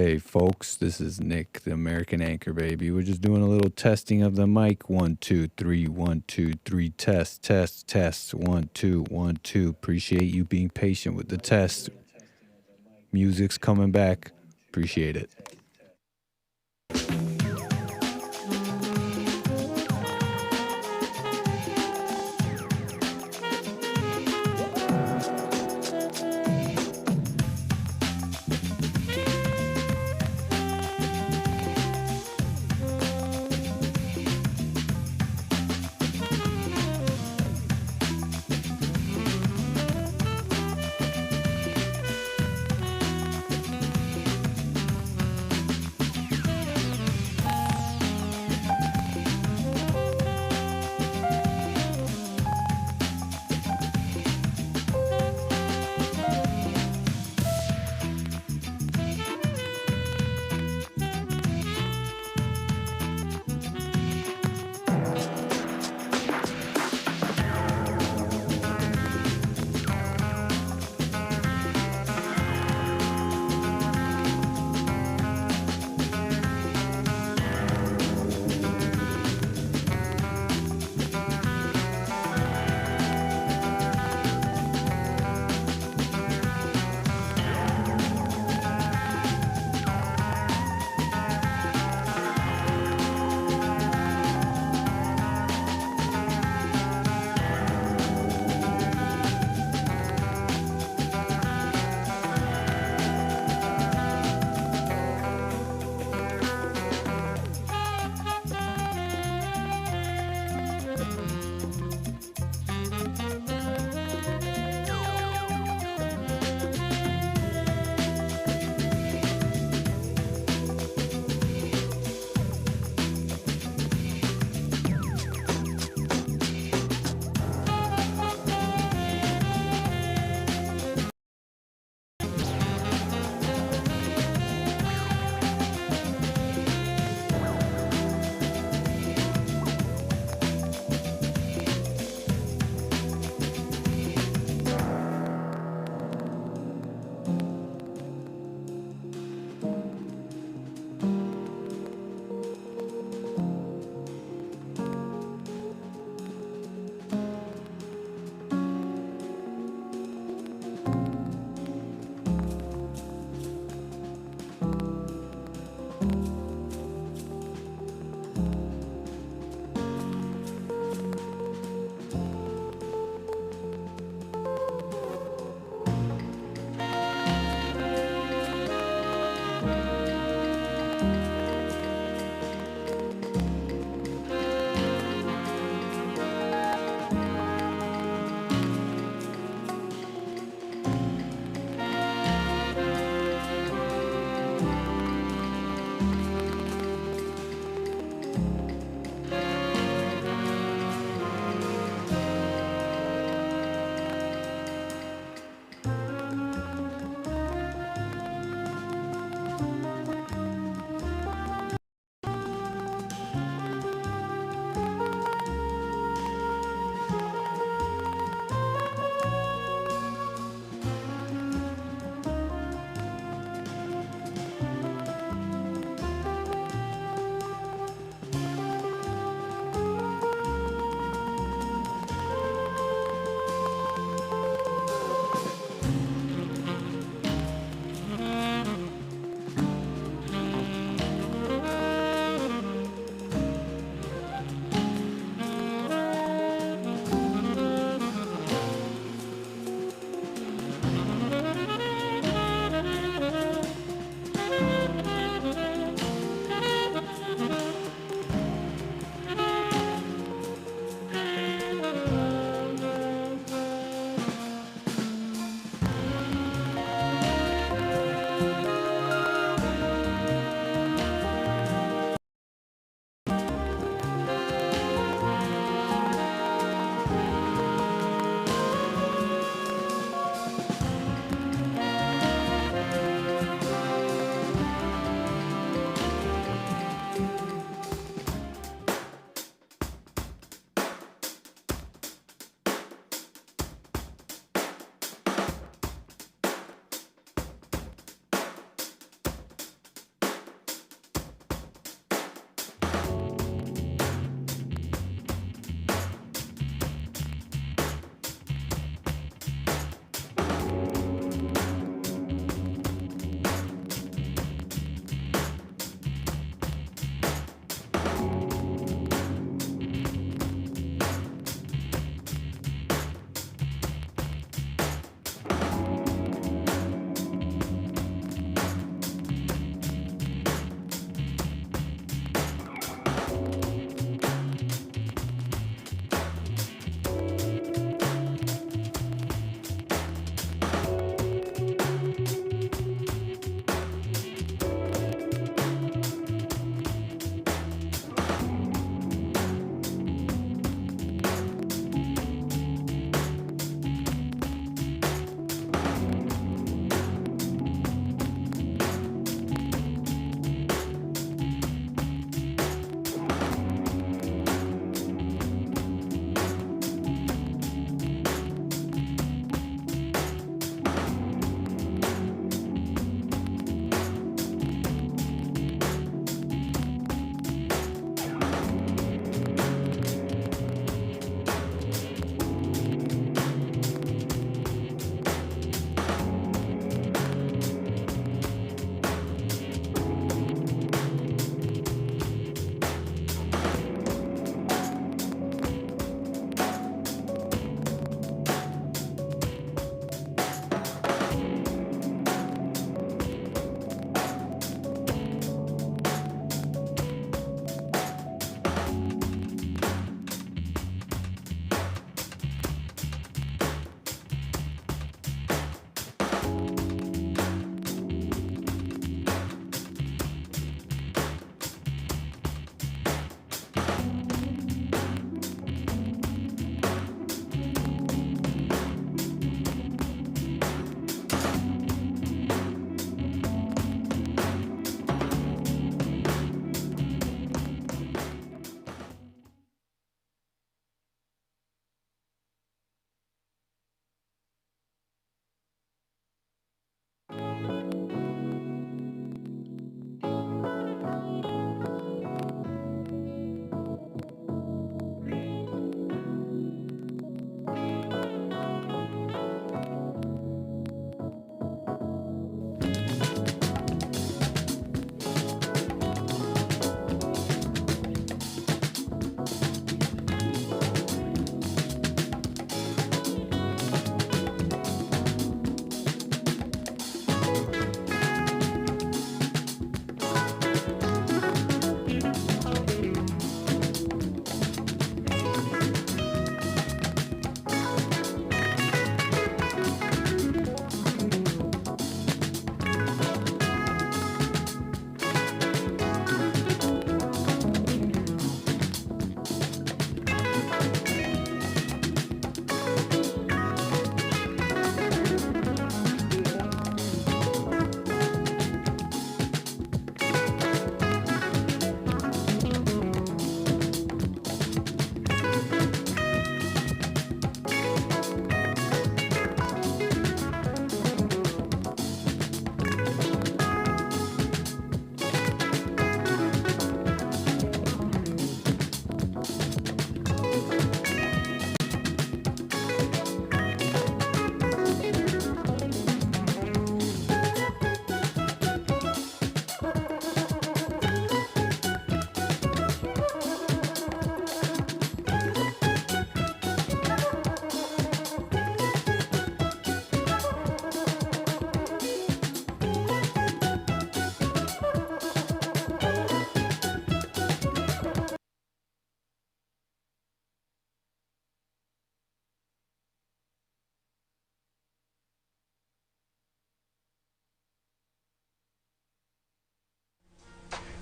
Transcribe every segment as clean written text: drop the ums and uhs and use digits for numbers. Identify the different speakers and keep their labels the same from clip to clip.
Speaker 1: Hey, folks, this is Nick, the American Anchor Baby. We're just doing a little testing of the mic. 1, 2, 3, 1, 2, 3. Test, test, test. 1, 2, 1, 2. Appreciate you being patient with the test. Music's coming back. Appreciate it.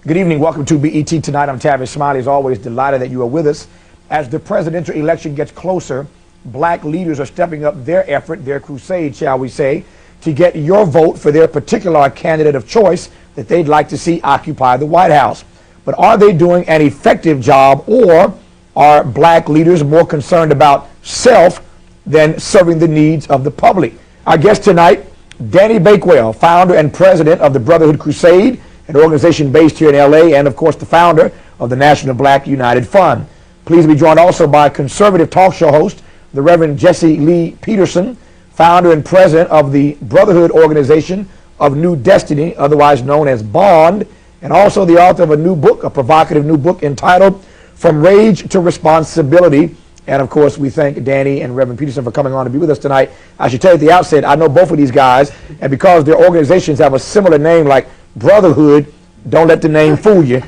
Speaker 2: Good evening. Welcome to BET Tonight. I'm Tavis Smiley. As always, delighted that you are with us. As the presidential election gets closer, black leaders are stepping up their effort, their crusade, shall we say, to get your vote for their particular candidate of choice that they'd like to see occupy the White House. But are they doing an effective job, or are black leaders more concerned about self than serving the needs of the public? Our guest tonight, Danny Bakewell, founder and president of the Brotherhood Crusade, an organization based here in LA, and of course the founder of the National Black United Fund. Pleased to be joined also by conservative talk show host, the Reverend Jesse Lee Peterson, founder and president of the Brotherhood Organization of New Destiny, otherwise known as BOND, and also the author of a new book, a provocative new book entitled From Rage to Responsibility. And of course, we thank Danny and Reverend Peterson for coming on to be with us tonight. I should tell you at the outset, I know both of these guys, and because their organizations have a similar name like Brotherhood, don't let the name fool you.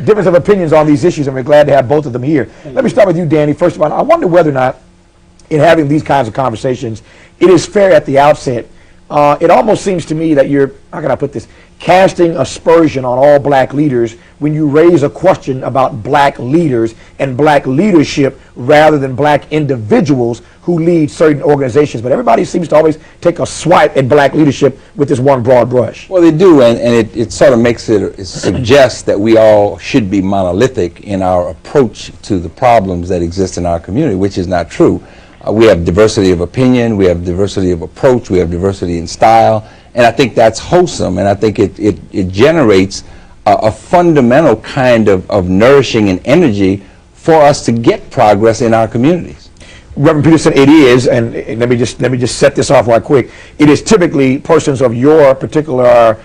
Speaker 2: Difference of opinions on these issues, and we're glad to have both of them here. Let me start with you, Danny. First of all, I wonder whether or not, in having these kinds of conversations, it is fair at the outset. It almost seems to me that you're, how can I put this, casting aspersion on all black leaders when you raise a question about black leaders and black leadership rather than black individuals who lead certain organizations. But everybody seems to always take a swipe at black leadership with this one broad brush.
Speaker 3: Well, they do, and it sort of makes it suggests that we all should be monolithic in our approach to the problems that exist in our community, which is not true. We have diversity of opinion, we have diversity of approach, we have diversity in style, and I think that's wholesome, and I think it generates a fundamental kind of nourishing and energy for us to get progress in our communities.
Speaker 2: Reverend Peterson, it is, and let me just set this off right quick. It is typically persons of your particular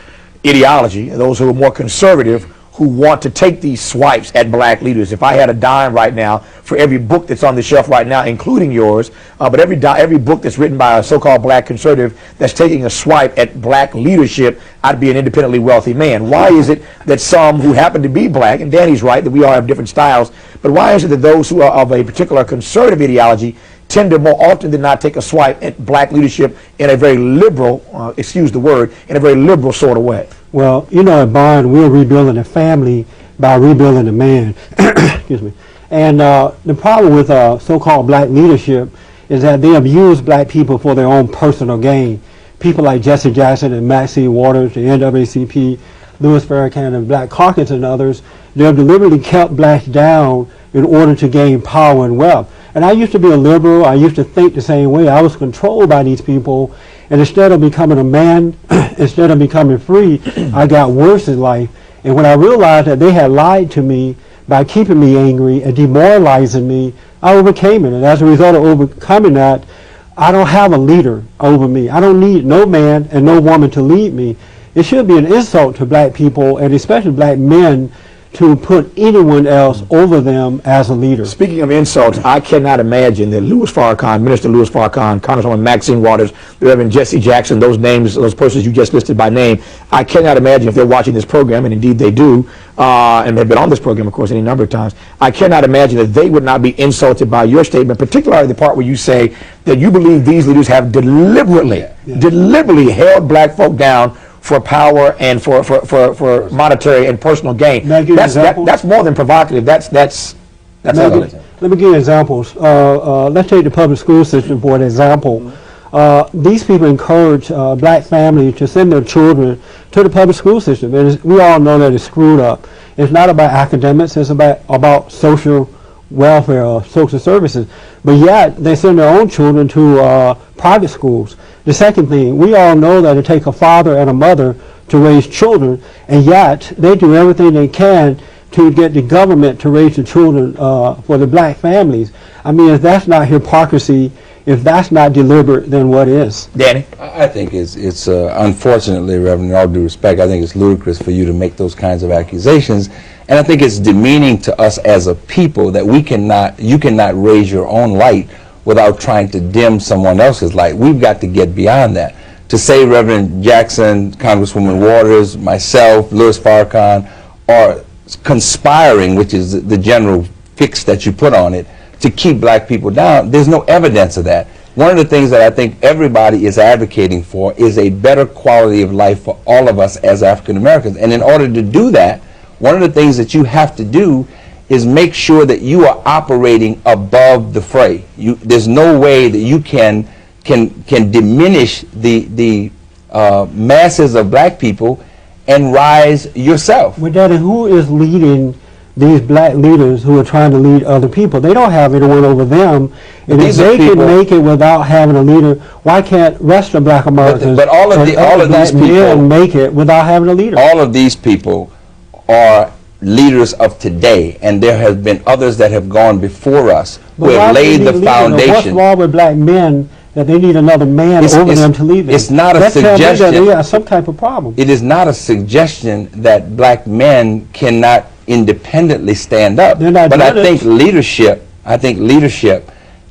Speaker 2: ideology, those who are more conservative, who want to take these swipes at black leaders. If I had a dime right now for every book that's on the shelf right now, including yours, but every book that's written by a so-called black conservative that's taking a swipe at black leadership, I'd be an independently wealthy man. Why is it that some who happen to be black, and Danny's right that we all have different styles, but why is it that those who are of a particular conservative ideology tend to more often than not take a swipe at black leadership in a very liberal, excuse the word, in a very liberal sort of way?
Speaker 4: Well, you know, at Bond, we're rebuilding a family by rebuilding a man. Excuse me. And the problem with so-called black leadership is that they abuse black people for their own personal gain. People like Jesse Jackson and Maxine Waters, the NAACP, Louis Farrakhan, and Black Caucus and others, they have deliberately kept blacks down in order to gain power and wealth. And I used to be a liberal. I used to think the same way. I was controlled by these people. And instead of becoming a man, instead of becoming free, I got worse in life. And when I realized that they had lied to me by keeping me angry and demoralizing me, I overcame it. And as a result of overcoming that, I don't have a leader over me. I don't need no man and no woman to lead me. It should be an insult to black people, and especially black men, to put anyone else over them as a leader.
Speaker 2: Speaking of insults, I cannot imagine that Louis Farrakhan, Minister Louis Farrakhan, Congresswoman Maxine Waters, the Reverend Jesse Jackson, those names, those persons you just listed by name, I cannot imagine if they're watching this program, and indeed they do, and they've been on this program, of course, any number of times, I cannot imagine that they would not be insulted by your statement, particularly the part where you say that you believe these leaders have deliberately held black folk down for power and for monetary and personal gain. That's more than provocative. That's ugly.
Speaker 4: Let me give you examples. Let's take the public school system for an example. These people encourage black families to send their children to the public school system. And we all know that it's screwed up. It's not about academics. It's about social welfare or social services. But yet they send their own children to private schools. The second thing, we all know that it takes a father and a mother to raise children, and yet they do everything they can to get the government to raise the children for the black families. I mean, if that's not hypocrisy, if that's not deliberate, then what is?
Speaker 2: Danny?
Speaker 3: I think it's unfortunately, Reverend, in all due respect, I think it's ludicrous for you to make those kinds of accusations. And I think it's demeaning to us as a people that you cannot raise your own light without trying to dim someone else's light. We've got to get beyond that. To say Reverend Jackson, Congresswoman Waters, myself, Louis Farrakhan are conspiring, which is the general fix that you put on it, to keep black people down, there's no evidence of that. One of the things that I think everybody is advocating for is a better quality of life for all of us as African Americans. And in order to do that, one of the things that you have to do is make sure that you are operating above the fray. There's no way that you can diminish the masses of black people and rise yourself.
Speaker 4: Well, Daddy, who is leading these black leaders who are trying to lead other people? They don't have anyone over them. And if they can make it without having a leader, why can't rest of black Americans
Speaker 3: but all of these people
Speaker 4: make it without having a leader?
Speaker 3: All of these people are leaders of today, and there have been others that have gone before us who have laid the foundation.
Speaker 4: What's wrong with black men that they need another man over them to lead them?
Speaker 3: It's not a suggestion.
Speaker 4: They have some type of problem.
Speaker 3: It is not a suggestion that black men cannot independently stand up. But I think leadership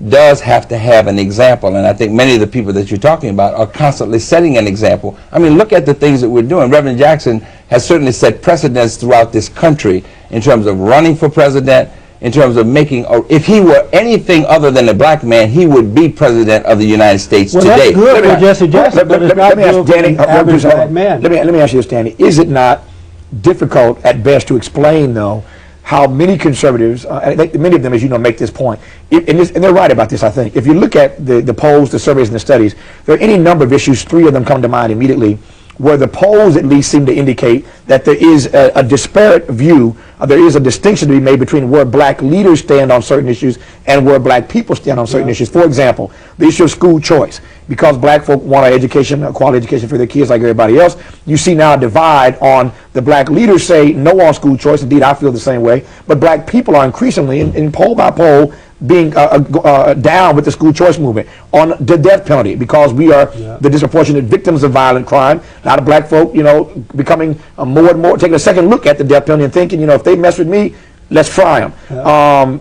Speaker 3: does have to have an example, and I think many of the people that you're talking about are constantly setting an example. I mean, look at the things that we're doing. Reverend Jackson has certainly set precedents throughout this country in terms of running for president, in terms of making, if he were anything other than a black man, he would be president of the United States today.
Speaker 4: That's good for Jesse Jackson, but it's not good for an average black man.
Speaker 2: Let me ask you this, Danny. Is it not difficult at best to explain, though, how many conservatives, many of them, as you know, make this point, and they're right about this, I think. If you look at the polls, the surveys, and the studies, there are any number of issues, 3 of them come to mind immediately, where the polls at least seem to indicate that there is a disparate view, there is a distinction to be made between where black leaders stand on certain issues and where black people stand on certain issues. For example, the issue of school choice. Because black folk want an education, a quality education for their kids like everybody else, you see now a divide on the black leaders say no on school choice. Indeed, I feel the same way. But black people are increasingly, in poll by poll, being down with the school choice movement on the death penalty, because we are the disproportionate victims of violent crime. A lot of black folk, becoming more and more, taking a second look at the death penalty and thinking, if they mess with me, let's fry them.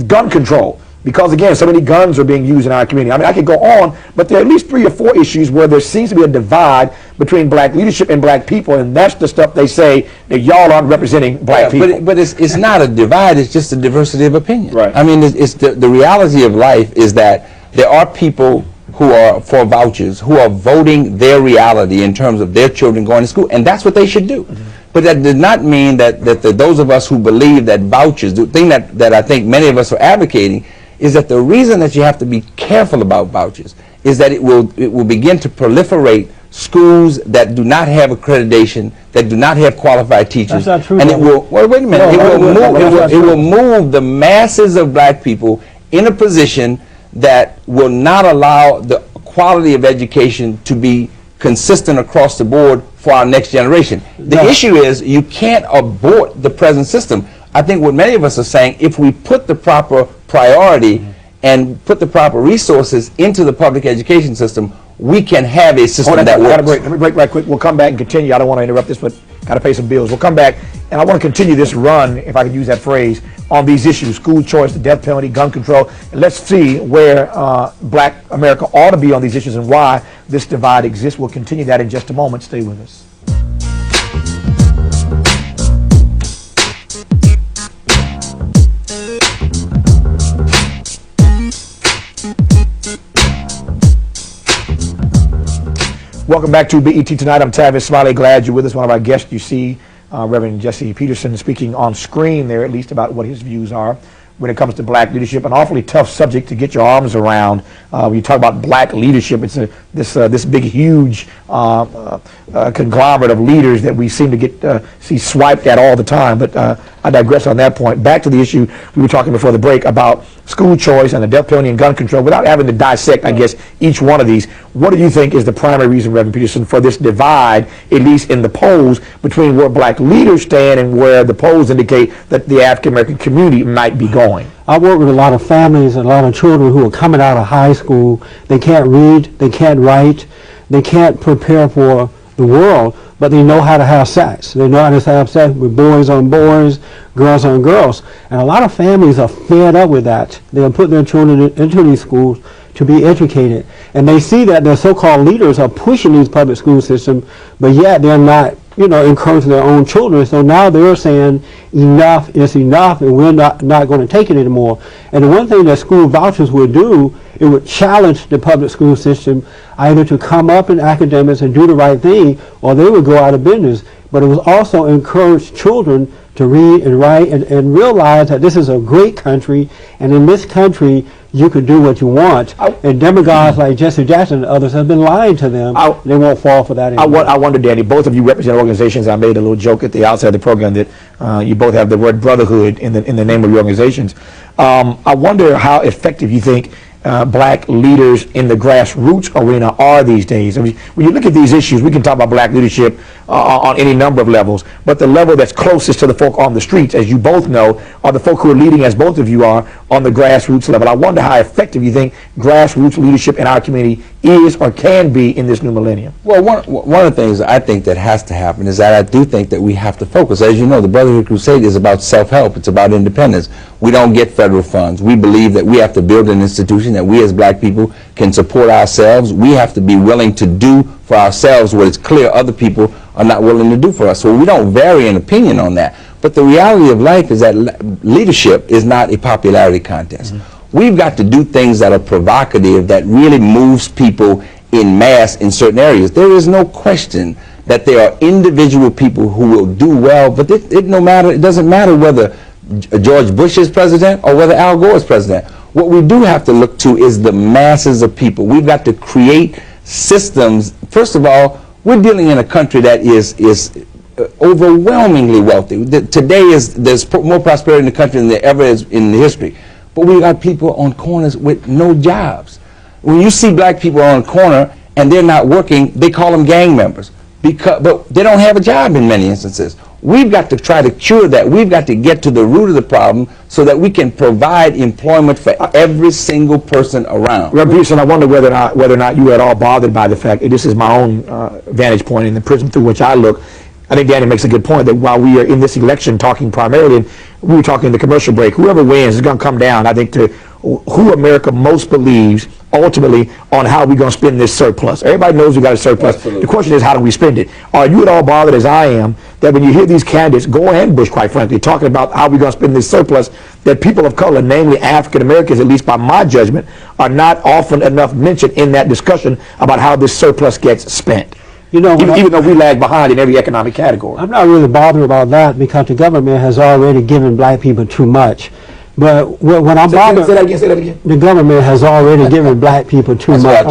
Speaker 2: Gun control. Because, again, so many guns are being used in our community. I mean, I could go on, but there are at least 3 or 4 issues where there seems to be a divide between black leadership and black people, and that's the stuff they say that y'all aren't representing black people.
Speaker 3: But it's not a divide, it's just a diversity of opinion.
Speaker 2: Right.
Speaker 3: I mean, it's the reality of life is that there are people who are for vouchers, who are voting their reality in terms of their children going to school, and that's what they should do. But that does not mean that those of us who believe that vouchers, the thing that I think many of us are advocating, is that the reason that you have to be careful about vouchers is that it will begin to proliferate schools that do not have accreditation, that do not have qualified teachers.
Speaker 4: That's not true.
Speaker 3: And it will, well, wait a minute, it will move the masses of black people in a position that will not allow the quality of education to be consistent across the board for our next generation. The issue is you can't abort the present system. I think what many of us are saying, if we put the proper priority and put the proper resources into the public education system, we can have a system that works.
Speaker 2: Let me break right quick. We'll come back and continue. I don't want to interrupt this, but got to pay some bills. We'll come back, and I want to continue this run, if I could use that phrase, on these issues: school choice, the death penalty, gun control. And let's see where black America ought to be on these issues and why this divide exists. We'll continue that in just a moment. Stay with us. Welcome back to BET Tonight. I'm Tavis Smiley. Glad you're with us. One of our guests you see, Reverend Jesse Peterson, speaking on screen there, at least about what his views are when it comes to black leadership. An awfully tough subject to get your arms around. When you talk about black leadership, it's this big, huge conglomerate of leaders that we seem to see swiped at all the time. But I digress on that point. Back to the issue we were talking before the break about school choice and the death penalty and gun control. Without having to dissect, I guess, each one of these, what do you think is the primary reason, Reverend Peterson, for this divide, at least in the polls, between where black leaders stand and where the polls indicate that the African American community might be going?
Speaker 4: I work with a lot of families and a lot of children who are coming out of high school. They can't read, they can't write, they can't prepare for the world, but they know how to have sex. They know how to have sex with boys on boys, girls on girls. And a lot of families are fed up with that. They'll put their children into these schools to be educated. And they see that their so-called leaders are pushing these public school systems, but yet they're not, encouraging their own children. So now they're saying enough is enough and we're not going to take it anymore. And the one thing that school vouchers would do, it would challenge the public school system either to come up in academics and do the right thing, or they would go out of business. but it was also encourage children to read and write and realize that this is a great country, and in this country you can do what you want. And demagogues like Jesse Jackson and others have been lying to them. They won't fall for that anymore.
Speaker 2: I wonder, Danny, both of you represent organizations. I made a little joke at the outset of the program that you both have the word brotherhood in the name of your organizations. I wonder how effective you think black leaders in the grassroots arena are these days. I mean, when you look at these issues, we can talk about black leadership on any number of levels, but the level that's closest to the folk on the streets, as you both know, are the folk who are leading, as both of you are, on the grassroots level. I wonder how effective you think grassroots leadership in our community is or can be in this new millennium.
Speaker 3: Well, one of the things I think that has to happen is that I do think that we have to focus. As you know, the Brotherhood Crusade is about self-help. It's about independence. We don't get federal funds. We believe that we have to build an institution that we as black people can support ourselves. We have to be willing to do for ourselves what it's clear other people are not willing to do for us. So we don't vary in opinion on that. But the reality of life is that leadership is not a popularity contest. We've got to do things that are provocative, that really moves people in mass in certain areas. There is no question that there are individual people who will do well, but it doesn't matter whether George Bush is president or whether Al Gore is president. What we do have to look to is the masses of people. We've got to create systems. First of all, we're dealing in a country that is overwhelmingly wealthy. Today there's more prosperity in the country than there ever is in the history. But we got people on corners with no jobs. When you see black people on a corner and they're not working, they call them gang members, but they don't have a job in many instances. We've got to try to cure that. We've got to get to the root of the problem so that we can provide employment for every single person around.
Speaker 2: Reverend Peterson, I wonder whether or not you are at all bothered by the fact, and this is my own vantage point in the prism through which I look. I think Danny makes a good point that while we are in this election talking primarily, and we were talking in the commercial break, whoever wins is going to come down, I think, to who America most believes ultimately on how we're going to spend this surplus. Everybody knows we got a surplus. Absolutely. The question is, how do we spend it? Are you at all bothered, as I am, that when you hear these candidates, Gore and Bush, quite frankly, talking about how we're going to spend this surplus, that people of color, namely African Americans, at least by my judgment, are not often enough mentioned in that discussion about how this surplus gets spent? You know, even though we lag behind in every economic category.
Speaker 4: I'm not really bothered about that because the government has already given black people too much. But when I'm bothered,
Speaker 2: say that again.
Speaker 4: The government has already given black people too much. But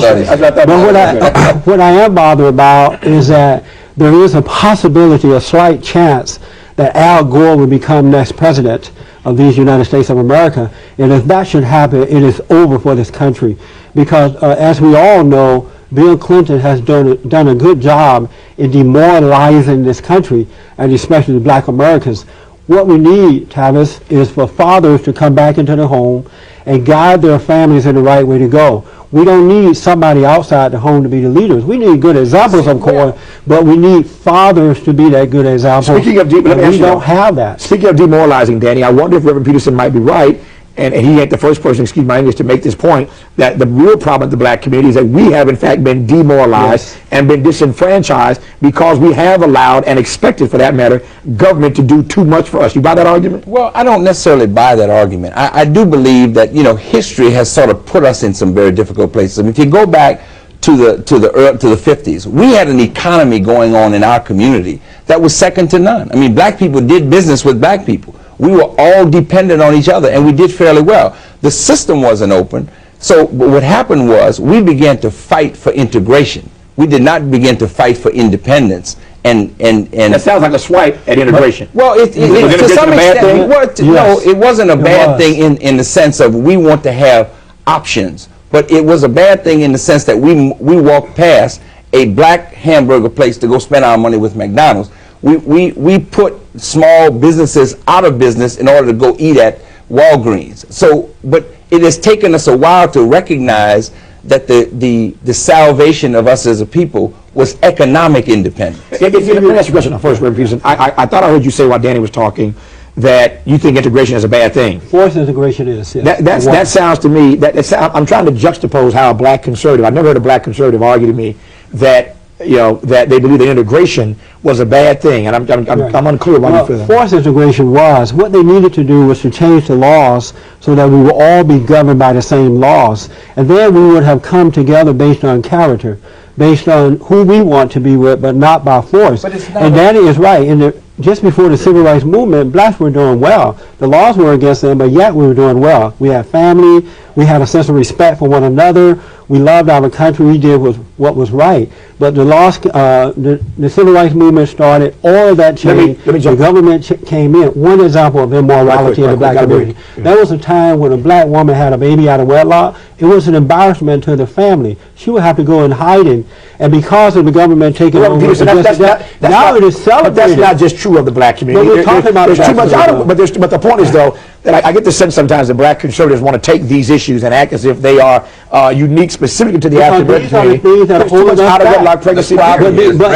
Speaker 4: what I am bothered about is that there is a possibility, a slight chance, that Al Gore will become next president of these United States of America. And if that should happen, it is over for this country. Because as we all know, Bill Clinton has done a good job in demoralizing this country, and especially black Americans. What we need, Tavis, is for fathers to come back into the home and guide their families in the right way to go. We don't need somebody outside the home to be the leaders. We need good examples, of course, but we need fathers to be that good example.
Speaker 2: Speaking of, we
Speaker 4: don't have that.
Speaker 2: Speaking of demoralizing, Danny, I wonder if Reverend Peterson might be right, and he ain't the first person, excuse my English, to make this point, that the real problem with the black community is that we have in fact been demoralized and been disenfranchised because we have allowed, and expected for that matter, government to do too much for us. You buy that argument?
Speaker 3: Well, I don't necessarily buy that argument. I do believe that, you know, history has sort of put us in some very difficult places. I mean, if you go back to the 50s, we had an economy going on in our community that was second to none. I mean, black people did business with black people. We were all dependent on each other, and we did fairly well. The system wasn't open, so what happened was we began to fight for integration. We did not begin to fight for independence. And
Speaker 2: that sounds like a swipe at integration.
Speaker 3: Well, to some extent, no, it wasn't a bad thing in the sense of we want to have options, but it was a bad thing in the sense that we walked past a black hamburger place to go spend our money with McDonald's. We put small businesses out of business in order to go eat at Walgreens. So, but it has taken us a while to recognize that the salvation of us as a people was economic independence.
Speaker 2: Let me ask you a question first, Reverend Peterson. I thought I heard you say while Danny was talking that you think integration is a bad thing.
Speaker 4: Forced integration is, yes.
Speaker 2: That sounds to me, I'm trying to juxtapose how a black conservative, I've never heard a black conservative argue to me that, you know, that they believe that integration was a bad thing, and I'm unclear why you feel that.
Speaker 4: Forced integration was, what they needed to do was to change the laws so that we would all be governed by the same laws, and then we would have come together based on character. based on who we want to be with, but not by force.
Speaker 3: But it's not
Speaker 4: And Danny is right. Just before the civil rights movement, blacks were doing well. The laws were against them, but yet we were doing well. We had family. We had a sense of respect for one another. We loved our country. We did what was right. But the laws, the civil rights movement started. All of that changed.
Speaker 2: Let me
Speaker 4: the government came in. One example of immorality in the black community. There was a time when a black woman had a baby out of wedlock. It was an embarrassment to the family. She would have to go in hiding. And because of the government taking over, now it is celebrated.
Speaker 2: But that's not just true of the black community.
Speaker 4: But we're talking about
Speaker 2: there's too much out of it. But the point is, though, that I get the sense sometimes that black conservatives want to take these issues and act as if they are unique specifically to the African American community. There's too much out of wedlock pregnancy.
Speaker 4: But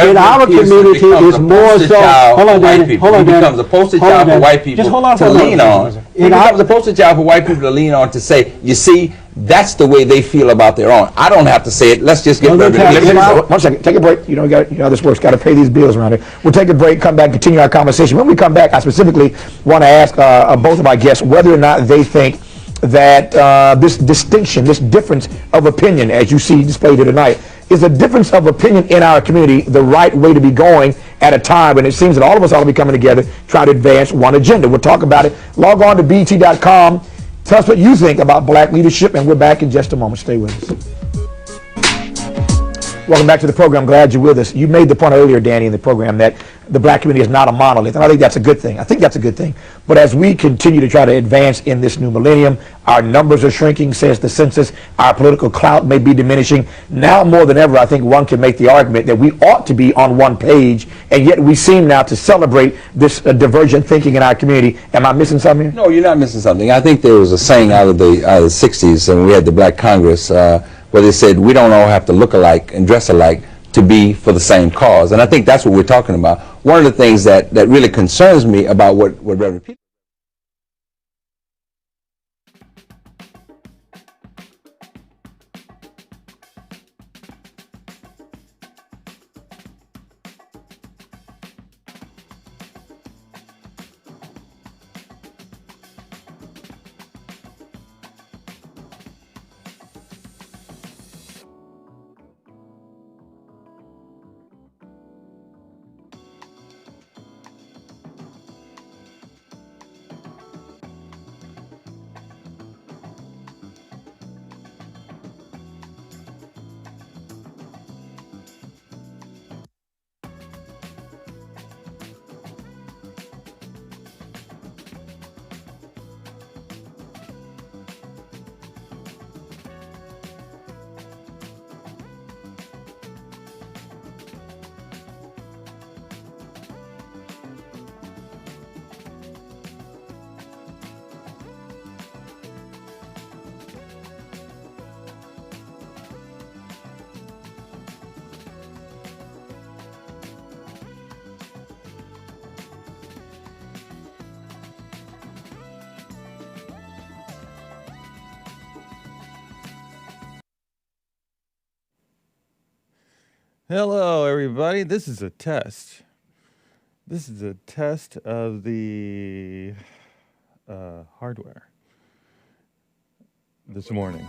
Speaker 4: in our community, it's more so. Hold on, Danny. Hold on, Danny.
Speaker 3: It becomes a poster child for white people to lean on. It becomes a poster child for white people to lean on to say, you see, that's the way they feel about their own. I don't have to say it. Let's just get rid of it.
Speaker 2: 1 second. Take a break. You know how this works. Got to pay these bills around here. We'll take a break, come back, continue our conversation. When we come back, I specifically want to ask both of our guests whether or not they think that this distinction, this difference of opinion, as you see displayed here tonight, is a difference of opinion in our community the right way to be going at a time when it seems that all of us ought to be coming together, try to advance one agenda. We'll talk about it. Log on to BET.com. Tell us what you think about black leadership, and we're back in just a moment. Stay with us. Welcome back to the program. Glad you're with us. You made the point earlier, Danny, in the program that the black community is not a monolith, and I think that's a good thing. I think that's a good thing. But as we continue to try to advance in this new millennium, our numbers are shrinking, says the census. Our political clout may be diminishing. Now more than ever, I think one can make the argument that we ought to be on one page, and yet we seem now to celebrate this divergent thinking in our community. Am I missing something here?
Speaker 3: No, you're not missing something. I think there was a saying out of the 60s, and we had the Black Congress, where they said, we don't all have to look alike and dress alike to be for the same cause. And I think that's what we're talking about. One of the things that really concerns me about what Reverend Peter
Speaker 1: Hello, everybody. This is a test. This is a test of the hardware this morning.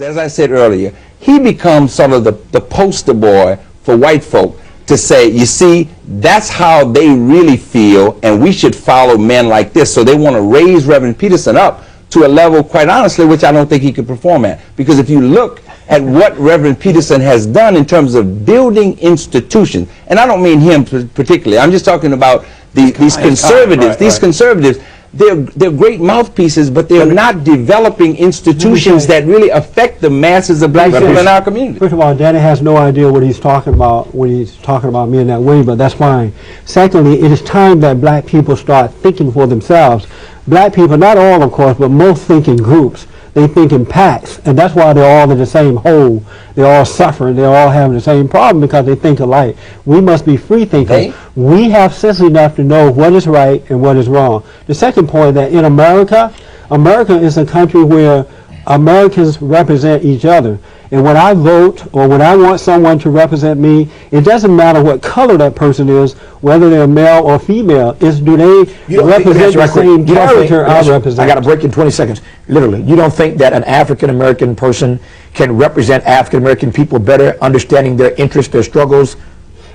Speaker 3: As I said earlier, he becomes sort of the poster boy for white folk to say, you see, that's how they really feel, and we should follow men like this. So they want to raise Reverend Peterson up to a level, quite honestly, which I don't think he could perform at. Because if you look at what Reverend Peterson has done in terms of building institutions, and I don't mean him particularly, I'm just talking about these conservatives, conservatives. They're great mouthpieces, but they're not developing institutions that really affect the masses of black people in our community.
Speaker 4: First of all, Danny has no idea what he's talking about when he's talking about me in that way, but that's fine. Secondly, it is time that black people start thinking for themselves. Black people, not all of course, but most think in groups. They think in packs, and that's why they're all in the same hole. They're all suffering. They're all having the same problem because they think alike. We must be free thinkers. We have sense enough to know what is right and what is wrong. The second point, that in America, America is a country where Americans represent each other. And when I vote or when I want someone to represent me, it doesn't matter what color that person is, whether they're male or female. It's do they represent the same character I represent.
Speaker 2: I got to break in 20 seconds. Literally, you don't think that an African American person can represent African American people better, understanding their interests, their struggles?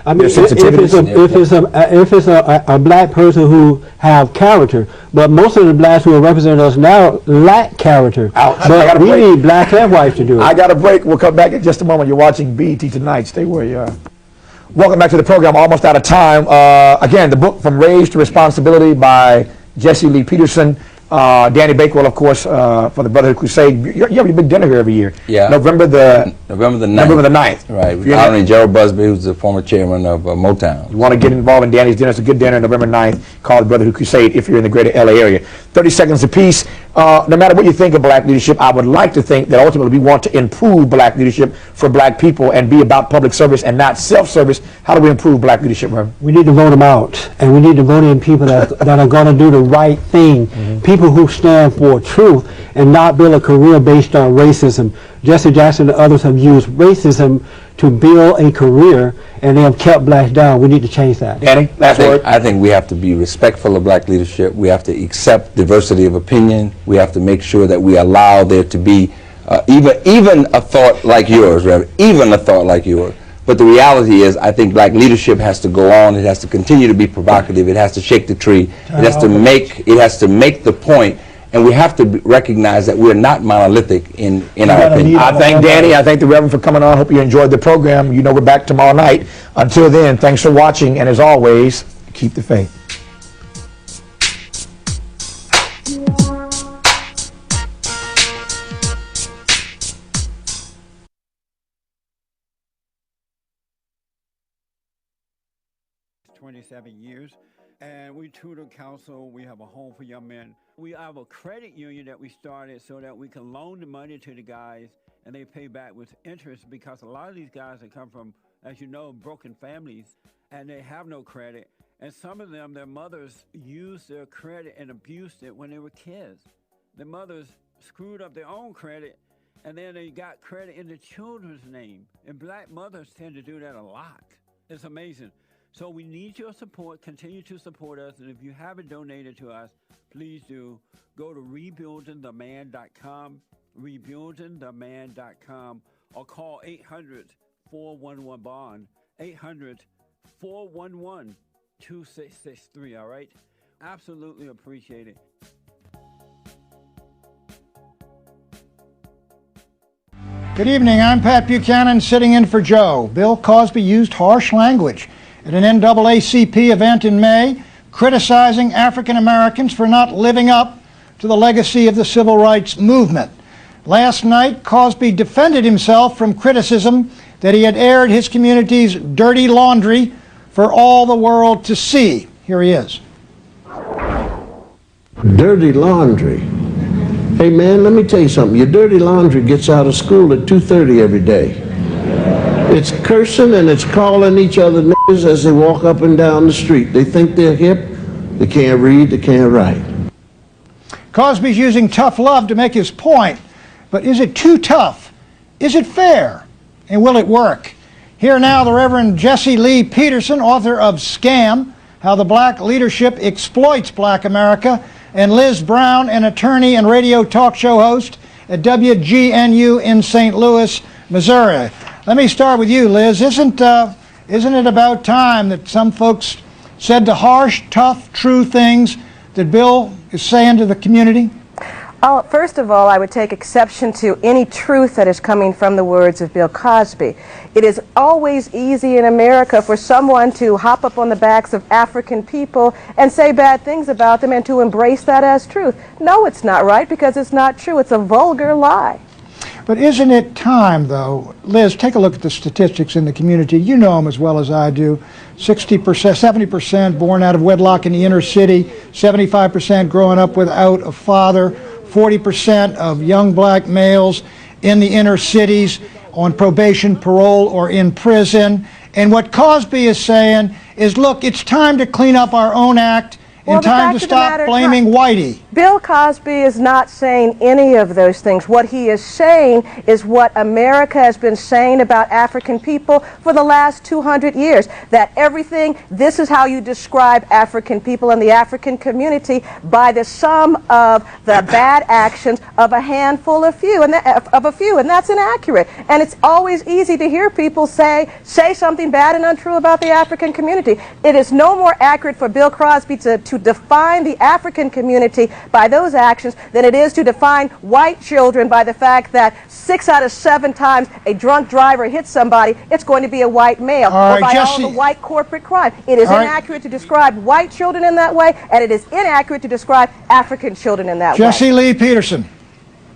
Speaker 4: I mean, if it's a black person who have character, but most of the blacks who are representing us now lack character. But we need black and white to do it.
Speaker 2: I got a break. We'll come back in just a moment. You're watching BET Tonight. Stay where you are. Welcome back to the program. Almost out of time. Again, the book From Rage to Responsibility by Jesse Lee Peterson. Danny Bakewell, of course, for the Brotherhood Crusade. You have your big dinner here every year.
Speaker 3: Yeah.
Speaker 2: November the 9th.
Speaker 3: Right. We're honoring Gerald Busby, who's the former chairman of Motown.
Speaker 2: You want to get involved in Danny's dinner? It's a good dinner, November 9th, called the Brotherhood Crusade if you're in the greater LA area. 30 seconds apiece. No matter what you think of black leadership, I would like to think that ultimately we want to improve black leadership for black people and be about public service and not self-service. How do we improve black leadership, Reverend?
Speaker 4: We need to vote them out, and we need to vote in people that are going to do the right thing, people who stand for truth and not build a career based on racism. Jesse Jackson and others have used racism to build a career, and they have kept blacks down. We need to change that.
Speaker 2: Danny, last word.
Speaker 3: I think we have to be respectful of black leadership. We have to accept diversity of opinion. We have to make sure that we allow there to be even a thought like yours, Reverend, even a thought like yours. But the reality is, I think black leadership has to go on. It has to continue to be provocative. It has to shake the tree. It has to make the point. And we have to recognize that we're not monolithic in our opinion.
Speaker 2: I thank Danny. I thank the Reverend for coming on. Hope you enjoyed the program. You know we're back tomorrow night. Until then, thanks for watching. And as always, keep the faith.
Speaker 5: "27 years, and we tutor counsel. We have a home for young men We have a credit union that we started so that we can loan the money to the guys and they pay back with interest, because a lot of these guys that come from, as you know, broken families, and they have no credit. And some of them, their mothers used their credit and abused it when they were kids. The mothers screwed up their own credit, and then they got credit in the children's name. And black mothers tend to do that a lot. It's amazing. So we need your support. Continue to support us. And if you haven't donated to us, please do. Go to rebuildingtheman.com, rebuildingtheman.com, or call 800-411-BOND, 800-411-2663, all right? Absolutely appreciate it.
Speaker 2: Good evening, I'm Pat Buchanan sitting in for Joe. Bill Cosby used harsh language at an NAACP event in May, criticizing African Americans for not living up to the legacy of the civil rights movement. Last night, Cosby defended himself from criticism that he had aired his community's dirty laundry for all the world to see. Here he is.
Speaker 6: Dirty laundry. Hey man, let me tell you something. Your dirty laundry gets out of school at 2:30 every day. It's cursing and it's calling each other niggas as they walk up and down the street. They think they're hip. They can't read, they can't write.
Speaker 2: Cosby's using tough love to make his point, but is it too tough? Is it fair? And will it work? Here now, the Reverend Jesse Lee Peterson, author of Scam, How the Black Leadership Exploits Black America, and Liz Brown, an attorney and radio talk show host at WGNU in St. Louis, Missouri. Let me start with you, Liz. Isn't it about time that some folks said the harsh, tough, true things that Bill is saying to the community?
Speaker 7: First of all, I would take exception to any truth that is coming from the words of Bill Cosby. It is always easy in America for someone to hop up on the backs of African people and say bad things about them and to embrace that as truth. No, it's not right, because it's not true. It's a vulgar lie.
Speaker 2: But isn't it time, though? Liz, take a look at the statistics in the community. You know them as well as I do. 60%, 70% born out of wedlock in the inner city, 75% growing up without a father, 40% of young black males in the inner cities on probation, parole, or in prison. And what Cosby is saying is, look, it's time to clean up our own act and time to stop blaming Whitey.
Speaker 7: Bill Cosby is not saying any of those things. What he is saying is what America has been saying about African people for the last 200 years, that everything, this is how you describe African people and the African community, by the sum of the bad actions of a handful of few, and that's inaccurate. And it's always easy to hear people say something bad and untrue about the African community. It is no more accurate for Bill Cosby to define the African community by those actions than it is to define white children by the fact that 6 out of 7 times a drunk driver hits somebody, it's going to be a white male, or by all the white corporate crime. It is inaccurate to describe white children in that way, and it is inaccurate to describe African children in that way.
Speaker 2: Jesse Lee Peterson,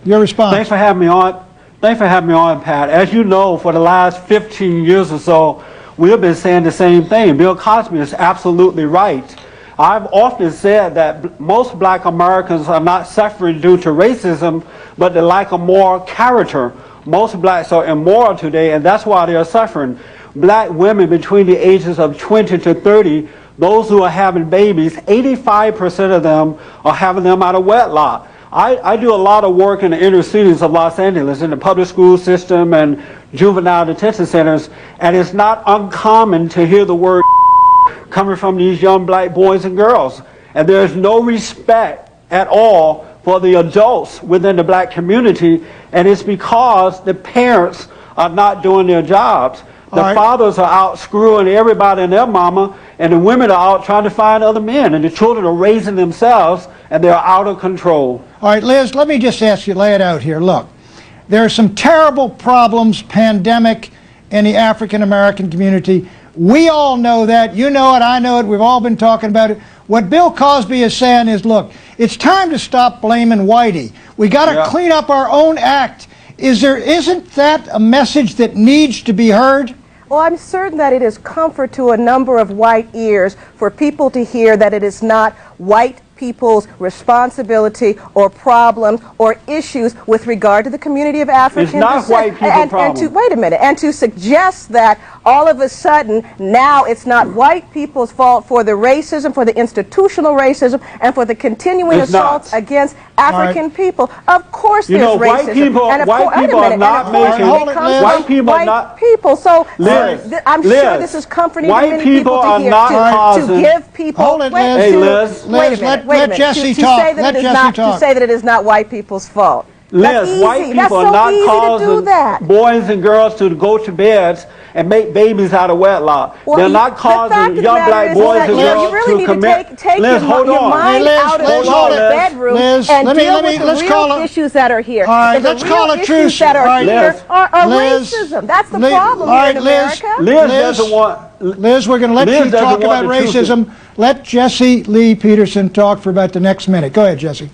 Speaker 2: your response.
Speaker 4: Thanks for having me on. Thanks for having me on, Pat. As you know, for the last 15 years or so, we've been saying the same thing. Bill Cosby is absolutely right. I've often said that most black Americans are not suffering due to racism, but they lack a moral character. Most blacks are immoral today, and that's why they are suffering. Black women between the ages of 20 to 30, those who are having babies, 85% of them are having them out of wedlock. I do a lot of work in the inner cities of Los Angeles, in the public school system and juvenile detention centers, and it's not uncommon to hear the word coming from these young black boys and girls. And there's no respect at all for the adults within the black community, and it's because the parents are not doing their jobs. The fathers are out screwing everybody and their mama, and the women are out trying to find other men, and the children are raising themselves, and they're out of control.
Speaker 2: All right, Liz, let me just ask you, lay it out here. Look, there are some terrible problems, pandemic, in the African American community. We all know that. You know it. I know it. We've all been talking about it. What Bill Cosby is saying is, look, it's time to stop blaming Whitey. We got to clean up our own act. Isn't that a message that needs to be heard?
Speaker 7: Well, I'm certain that it is comfort to a number of white ears for people to hear that it is not white people's responsibility or problems or issues with regard to the community of African
Speaker 4: It's not
Speaker 7: descent.
Speaker 4: white people's problem.
Speaker 7: Wait a minute, and to suggest that all of a sudden now it's not white people's fault for the racism, for the institutional racism, and for the continuing assaults against African people. Of course there's racism.
Speaker 4: White people are not making white people are not
Speaker 7: people. So
Speaker 4: Liz,
Speaker 7: I'm sure this is comforting to many people to hear, to give people.
Speaker 2: Hold it, Liz.
Speaker 4: Hey, Liz.
Speaker 7: Wait a minute.
Speaker 2: Let Jesse talk. Let Jesse talk.
Speaker 7: To say that it is not white people's fault.
Speaker 4: Liz, white people are not causing boys and girls to go to beds and make babies out of wedlock. They're not causing young black boys and girls to commit.
Speaker 7: Liz,
Speaker 4: hold on.
Speaker 7: Mind out of the bedroom and deal with the real issues that are here.
Speaker 2: All right, let's call it truce.
Speaker 7: That are here are racism. That's the problem here in America.
Speaker 4: Liz doesn't want.
Speaker 2: Liz, we're going to let you talk about racism. Let Jesse Lee Peterson talk for about the next minute. Go ahead, Jesse.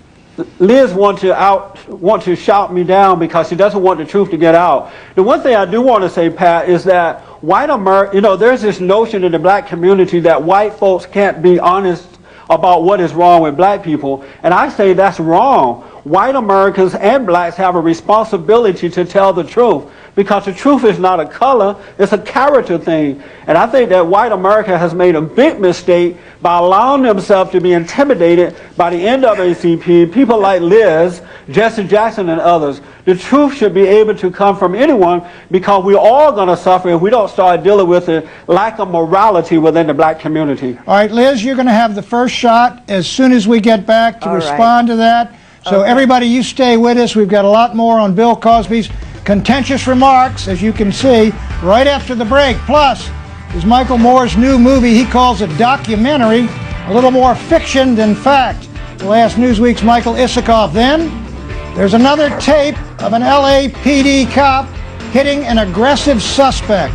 Speaker 4: Liz want to shout me down because she doesn't want the truth to get out. The one thing I do want to say, Pat, is that white America, there's this notion in the black community that white folks can't be honest about what is wrong with black people, and I say that's wrong. White Americans and blacks have a responsibility to tell the truth, because the truth is not a color, it's a character thing. And I think that white America has made a big mistake by allowing themselves to be intimidated by the NAACP, people like Liz, Jesse Jackson, and others. The truth should be able to come from anyone, because we're all going to suffer if we don't start dealing with the lack of morality within the black community.
Speaker 2: All right, Liz, you're going to have the first shot as soon as we get back to respond to that. So everybody, you stay with us. We've got a lot more on Bill Cosby's contentious remarks, as you can see, right after the break. Plus, is Michael Moore's new movie he calls a documentary, a little more fiction than fact. We'll ask Newsweek's Michael Isikoff. Then, there's another tape of an LAPD cop hitting an aggressive suspect.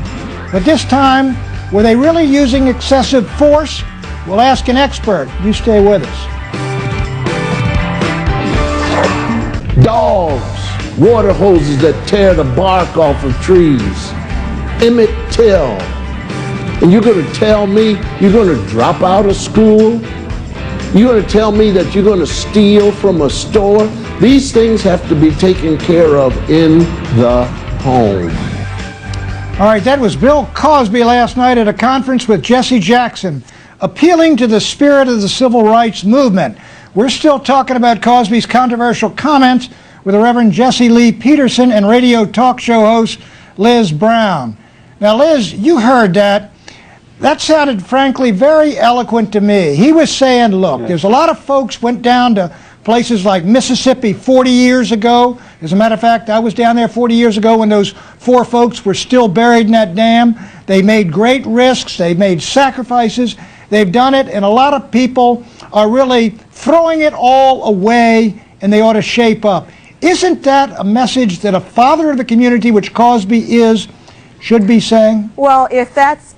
Speaker 2: But this time, were they really using excessive force? We'll ask an expert. You stay with us.
Speaker 6: Dogs, water hoses that tear the bark off of trees, Emmett Till. And you're going to tell me you're going to drop out of school? You're going to tell me that you're going to steal from a store? These things have to be taken care of in the home.
Speaker 2: All right, that was Bill Cosby last night at a conference with Jesse Jackson, appealing to the spirit of the civil rights movement. We're still talking about Cosby's controversial comments with the Reverend Jesse Lee Peterson and radio talk show host Liz Brown. Now, Liz, you heard that. That sounded, frankly, very eloquent to me. He was saying, look, there's a lot of folks went down to places like Mississippi 40 years ago. As a matter of fact, I was down there 40 years ago when those 4 folks were still buried in that dam. They made great risks. They made sacrifices. They've done it, and a lot of people are really throwing it all away, and they ought to shape up. Isn't that a message that a father of the community, which Cosby is, should be saying?
Speaker 7: Well, if that's,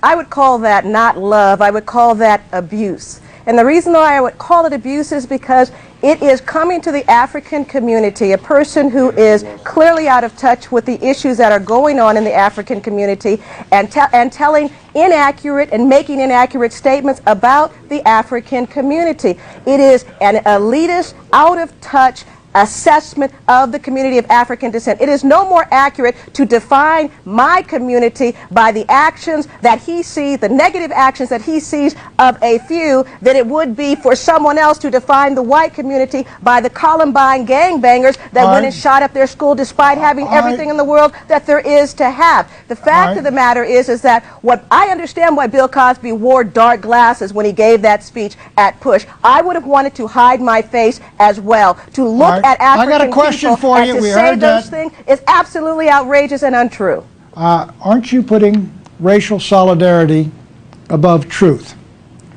Speaker 7: I would call that not love. I would call that abuse. And the reason why I would call it abuse is because it is coming to the African community, a person who is clearly out of touch with the issues that are going on in the African community, and telling inaccurate and making inaccurate statements about the African community. It is an elitist, out of touch assessment of the community of African descent. It is no more accurate to define my community by the actions that he sees, the negative actions that he sees of a few, than it would be for someone else to define the white community by the Columbine gangbangers that went and shot up their school despite having everything in the world that there is to have. The fact of the matter is that what I understand why Bill Cosby wore dark glasses when he gave that speech at Push. I would have wanted to hide my face as well, to look at African
Speaker 2: I got a question for you. We
Speaker 7: heard those things is absolutely outrageous and untrue.
Speaker 2: Aren't you putting racial solidarity above truth?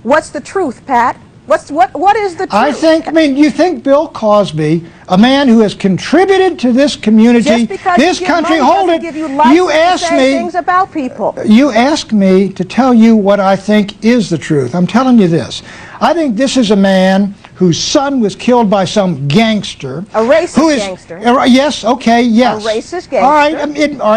Speaker 7: What's the truth, Pat? What is the truth?
Speaker 2: You think Bill Cosby, a man who has contributed to this community, this country, hold it, you asked me
Speaker 7: things about people.
Speaker 2: You asked me to tell you what I think is the truth. I'm telling you this. I think this is a man whose son was killed by some gangster.
Speaker 7: A racist gangster.
Speaker 2: Yes, okay, yes.
Speaker 7: A racist gangster.
Speaker 2: All right,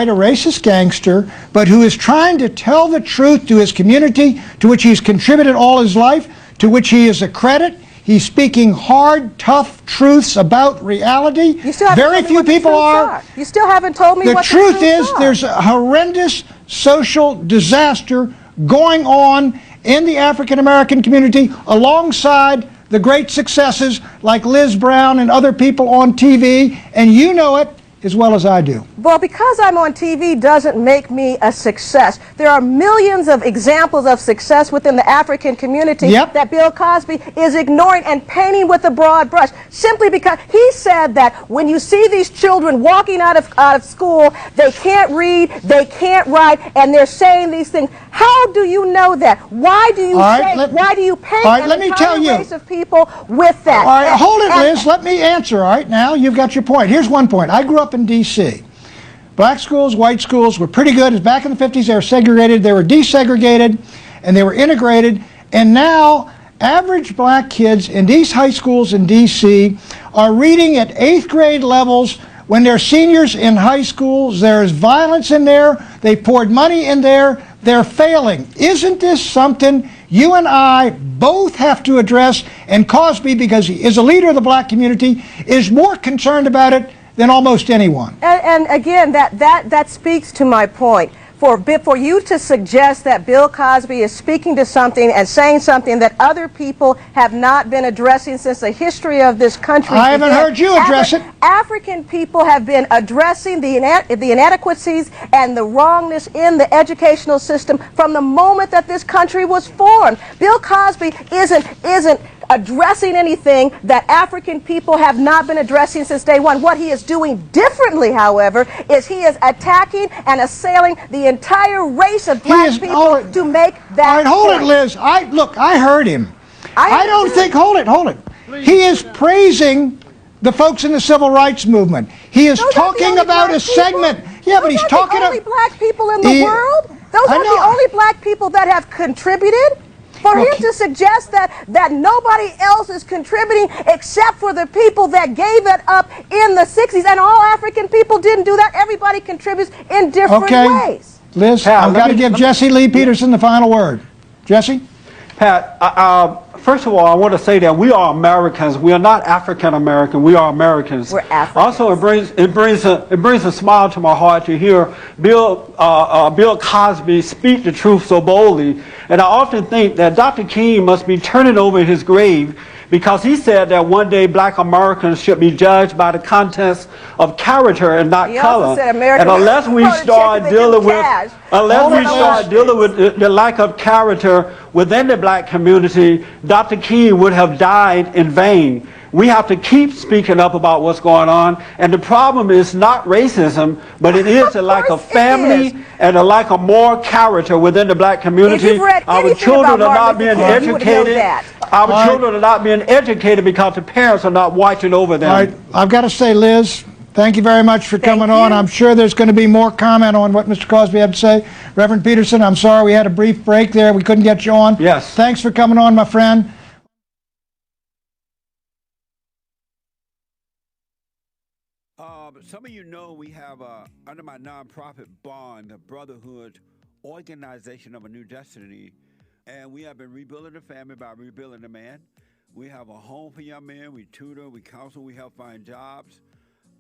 Speaker 2: a racist gangster, but who is trying to tell the truth to his community, to which he's contributed all his life, to which he is a credit. He's speaking hard, tough truths about reality.
Speaker 7: You still haven't
Speaker 2: Very
Speaker 7: told me
Speaker 2: few
Speaker 7: what the
Speaker 2: people
Speaker 7: truths
Speaker 2: are.
Speaker 7: You still haven't told me
Speaker 2: The
Speaker 7: what
Speaker 2: truth
Speaker 7: the
Speaker 2: is
Speaker 7: truths are.
Speaker 2: there's a horrendous social disaster going on in the African American community alongside the great successes like Liz Brown and other people on TV, and you know it as well as I do.
Speaker 7: Well, because I'm on TV doesn't make me a success. There are millions of examples of success within the African community that Bill Cosby is ignoring and painting with a broad brush, simply because he said that when you see these children walking out of school, they can't read, they can't write, and they're saying these things. How do you know that? Why do you why do you paint an entire race of people with that?
Speaker 2: All right, hold it, Liz. Let me answer. All right, now you've got your point. Here's one point. I grew up in D.C. Black schools, white schools were pretty good. Back in the 50s, they were segregated. They were desegregated, and they were integrated. And now, average black kids in these high schools in D.C. are reading at 8th grade levels when they're seniors in high schools. There's violence in there. They poured money in there. They're failing. Isn't this something you and I both have to address? And Cosby, because he is a leader of the black community, is more concerned about it than almost anyone.
Speaker 7: And again, that speaks to my point. For you to suggest that Bill Cosby is speaking to something and saying something that other people have not been addressing since the history of this country.
Speaker 2: I haven't heard you address it.
Speaker 7: African people have been addressing the inadequacies and the wrongness in the educational system from the moment that this country was formed. Bill Cosby isn't addressing anything that African people have not been addressing since day one. What he is doing differently, however, is he is attacking and assailing the entire race of black people to make that
Speaker 2: All right, hold
Speaker 7: point.
Speaker 2: it, Liz. I heard him. I don't think, hold it. He is praising the folks in the civil rights movement. He is talking about a segment. Yeah, but he's talking about...
Speaker 7: Those are the only black people in the world? Those are the only black people that have contributed? For him to suggest that nobody else is contributing except for the people that gave it up in the 60s, and all African people didn't do that. Everybody contributes in different ways.
Speaker 2: Liz, I've got to give Jesse Lee Peterson the final word. Jesse?
Speaker 8: Pat, first of all, I want to say that we are Americans. We are not African American. We are Americans. We're Africans. Also, it brings a smile to my heart to hear Bill Cosby speak the truth so boldly. And I often think that Dr. King must be turning over in his grave, because he said that one day black Americans should be judged by the contest of character and not color. And unless we start dealing with the lack of character within the black community, Dr. King would have died in vain. We have to keep speaking up about what's going on, and the problem is not racism, but it is a lack of family and a lack of moral character within the black community. Our children are not being educated. Our children are not being educated because the parents are not watching over them.
Speaker 2: All right, I've got to say, Liz, thank you very much for coming on. I'm sure there's going to be more comment on what Mr. Cosby had to say. Reverend Peterson, I'm sorry we had a brief break there. We couldn't get you on.
Speaker 8: Yes.
Speaker 2: Thanks for coming on, my friend.
Speaker 5: Some of you know we have, under my nonprofit bond, the Brotherhood Organization of a New Destiny, and we have been rebuilding the family by rebuilding the man. We have a home for young men. We tutor, we counsel, we help find jobs.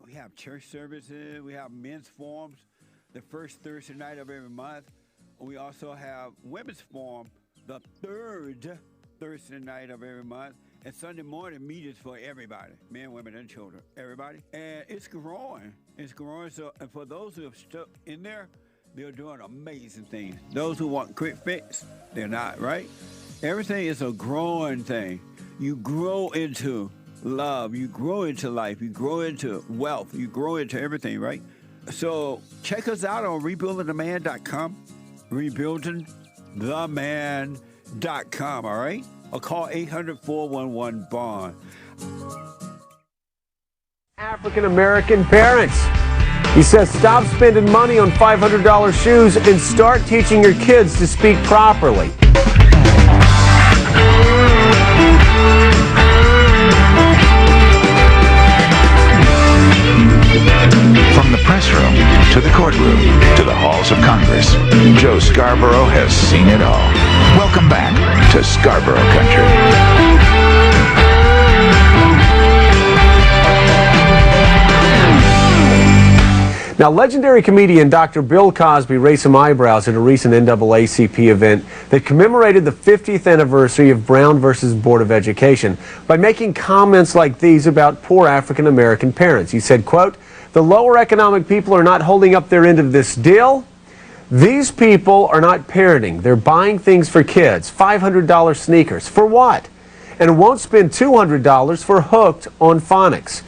Speaker 5: We have church services. We have men's forums the first Thursday night of every month. We also have women's forum the third Thursday night of every month. And Sunday morning meetings for everybody, men, women, and children, everybody. And it's growing. It's growing. So, and for those who have stuck in there, they're doing amazing things. Those who want quick fix, they're not, right? Everything is a growing thing. You grow into love. You grow into life. You grow into wealth. You grow into everything, right? So check us out on rebuildingtheman.com, rebuildingtheman.com, all right? Or call 800-411-BOND.
Speaker 9: African American parents. He says stop spending money on $500 shoes and start teaching your kids to speak properly.
Speaker 10: From the press room to the courtroom to the halls of Congress, Joe Scarborough has seen it all. Welcome back to Scarborough Country.
Speaker 9: Now, legendary comedian Dr. Bill Cosby raised some eyebrows at a recent NAACP event that commemorated the 50th anniversary of Brown versus Board of Education by making comments like these about poor African American parents. He said, quote, "The lower economic people are not holding up their end of this deal. These people are not parenting. They're buying things for kids, $500 sneakers. For what? And won't spend $200 for Hooked on phonics."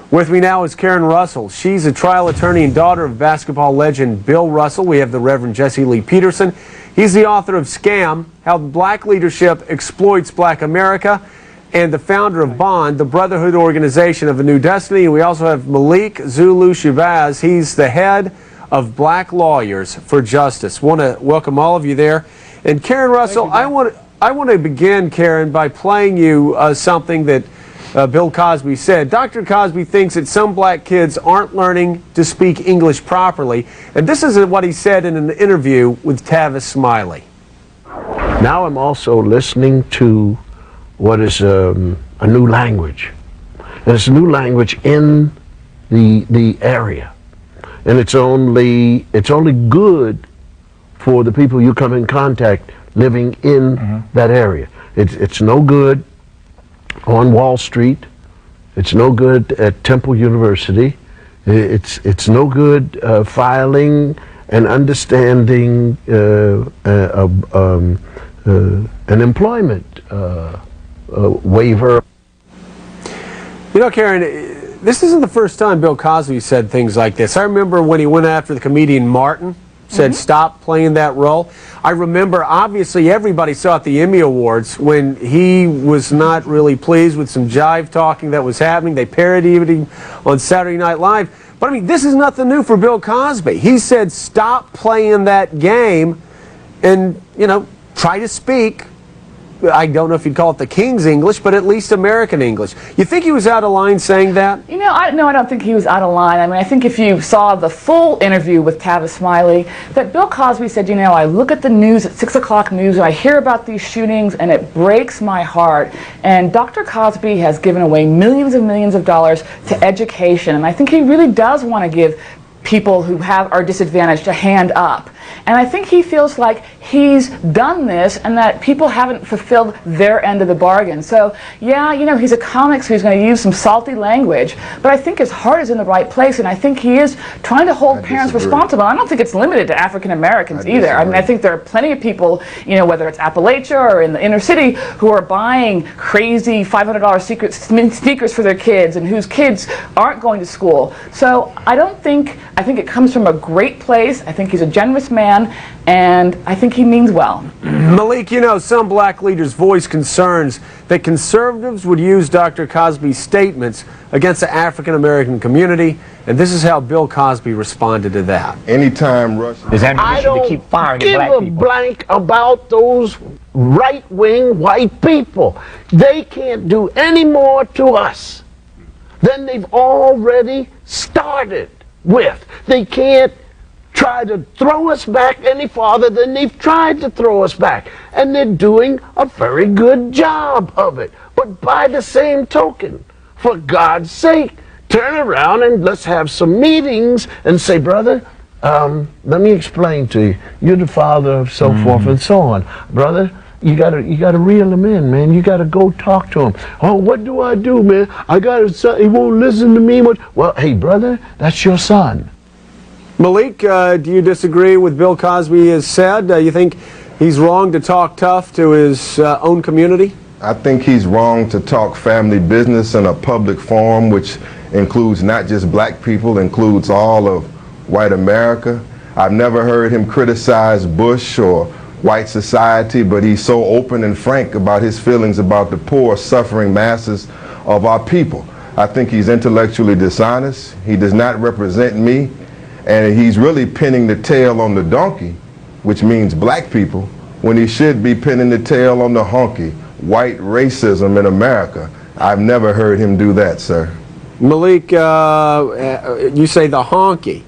Speaker 9: With me now is Karen Russell. She's a trial attorney and daughter of basketball legend Bill Russell. We have the Reverend Jesse Lee Peterson. He's the author of Scam, How Black Leadership Exploits Black America, and the founder of Bond, the Brotherhood Organization of a New Destiny. And we also have Malik Zulu Shabazz. He's the head of Black Lawyers for Justice. Want to welcome all of you there. And Karen Russell, I want to begin, Karen, by playing you something that Bill Cosby said. Dr. Cosby thinks that some black kids aren't learning to speak English properly. And this is what he said in an interview with Tavis Smiley.
Speaker 6: Now I'm also listening to what is a new language. And it's a new language in the area. And it's only good for the people you come in contact living in that area. It's no good on Wall Street. It's no good at Temple University. It's no good filing and understanding an employment waiver.
Speaker 9: You know, Karen, this isn't the first time Bill Cosby said things like this. I remember when he went after the comedian Martin, said stop playing that role. I remember, obviously, everybody saw at the Emmy Awards when he was not really pleased with some jive talking that was happening. They parodied him on Saturday Night Live. But I mean, this is nothing new for Bill Cosby. He said stop playing that game and, you know, try to speak, I don't know if you'd call it the King's English, but at least American English. You think he was out of line saying that?
Speaker 11: You know, I don't think he was out of line. I mean, I think if you saw the full interview with Tavis Smiley, that Bill Cosby said, you know, I look at the news at 6 o'clock news and I hear about these shootings and it breaks my heart. And Dr. Cosby has given away millions and millions of dollars to education. And I think he really does want to give people who are disadvantaged a hand up. And I think he feels like he's done this and that people haven't fulfilled their end of the bargain. So, yeah, you know, he's a comic, so he's going to use some salty language, but I think his heart is in the right place, and I think he is trying to hold parents responsible. I don't think it's limited to African Americans either. I mean, I think there are plenty of people, you know, whether it's Appalachia or in the inner city, who are buying crazy $500 sneakers for their kids and whose kids aren't going to school. So I think it comes from a great place. I think he's a generous man, and I think he means well.
Speaker 9: Malik, you know, some black leaders voiced concerns that conservatives would use Dr. Cosby's statements against the African American community, and this is how Bill Cosby responded to that.
Speaker 12: Anytime Russia
Speaker 13: is ammunition to keep firing at black people.
Speaker 6: I don't give a blank about those right-wing white people. They can't do any more to us than they've already started with. They can't try to throw us back any farther than they've tried to throw us back. And they're doing a very good job of it. But by the same token, for God's sake, turn around and let's have some meetings and say, brother, let me explain to you. You're the father of so forth and so on. Brother, you gotta reel him in, man. You gotta go talk to him. Oh, what do I do, man? I got a son, he won't listen to me. Well, hey, brother, that's your son.
Speaker 9: Malik, do you disagree with Bill Cosby has said? You think he's wrong to talk tough to his own community?
Speaker 12: I think he's wrong to talk family business in a public forum, which includes not just black people, includes all of white America. I've never heard him criticize Bush or white society, but he's so open and frank about his feelings about the poor, suffering masses of our people. I think he's intellectually dishonest. He does not represent me. And he's really pinning the tail on the donkey, which means black people, when he should be pinning the tail on the honky, white racism in America. I've never heard him do that, sir.
Speaker 9: Malik, you say the honky.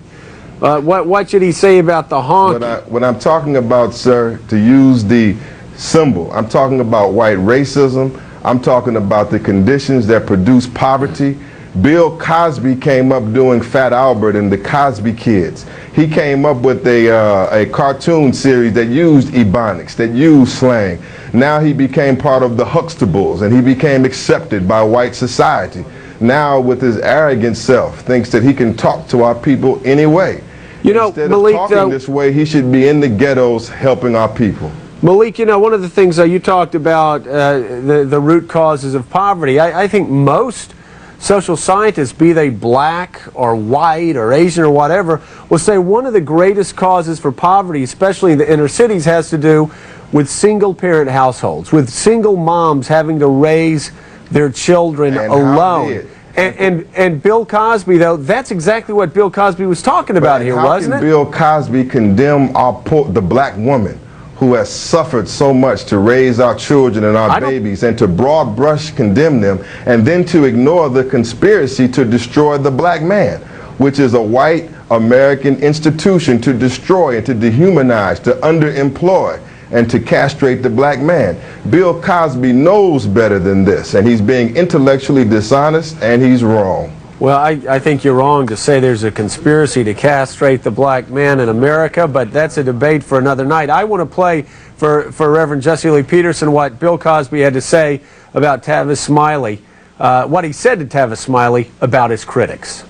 Speaker 9: What should he say about the honky?
Speaker 12: What I'm talking about, sir, to use the symbol, I'm talking about white racism. I'm talking about the conditions that produce poverty, Bill Cosby came up doing Fat Albert and the Cosby Kids. He came up with a cartoon series that used ebonics, that used slang. Now he became part of the Huxtables, and he became accepted by white society. Now, with his arrogant self, thinks that he can talk to our people anyway.
Speaker 9: You know,
Speaker 12: Instead
Speaker 9: Malik,
Speaker 12: of talking this way, he should be in the ghettos helping our people.
Speaker 9: Malik, you know, one of the things you talked about, the root causes of poverty. I think most social scientists, be they black or white or Asian or whatever, will say one of the greatest causes for poverty, especially in the inner cities, has to do with single-parent households, with single moms having to raise their children alone. And Bill Cosby, though, that's exactly what Bill Cosby was talking about here, wasn't it?
Speaker 12: How can Bill Cosby condemn the black woman who has suffered so much to raise our children and our babies, and to broad brush condemn them, and then to ignore the conspiracy to destroy the black man, which is a white American institution to destroy and to dehumanize, to underemploy, and to castrate the black man? Bill Cosby knows better than this, and he's being intellectually dishonest, and he's wrong.
Speaker 9: Well, I think you're wrong to say there's a conspiracy to castrate the black man in America, but that's a debate for another night. I want to play for Reverend Jesse Lee Peterson what Bill Cosby had to say about Tavis Smiley, what he said to Tavis Smiley about his critics.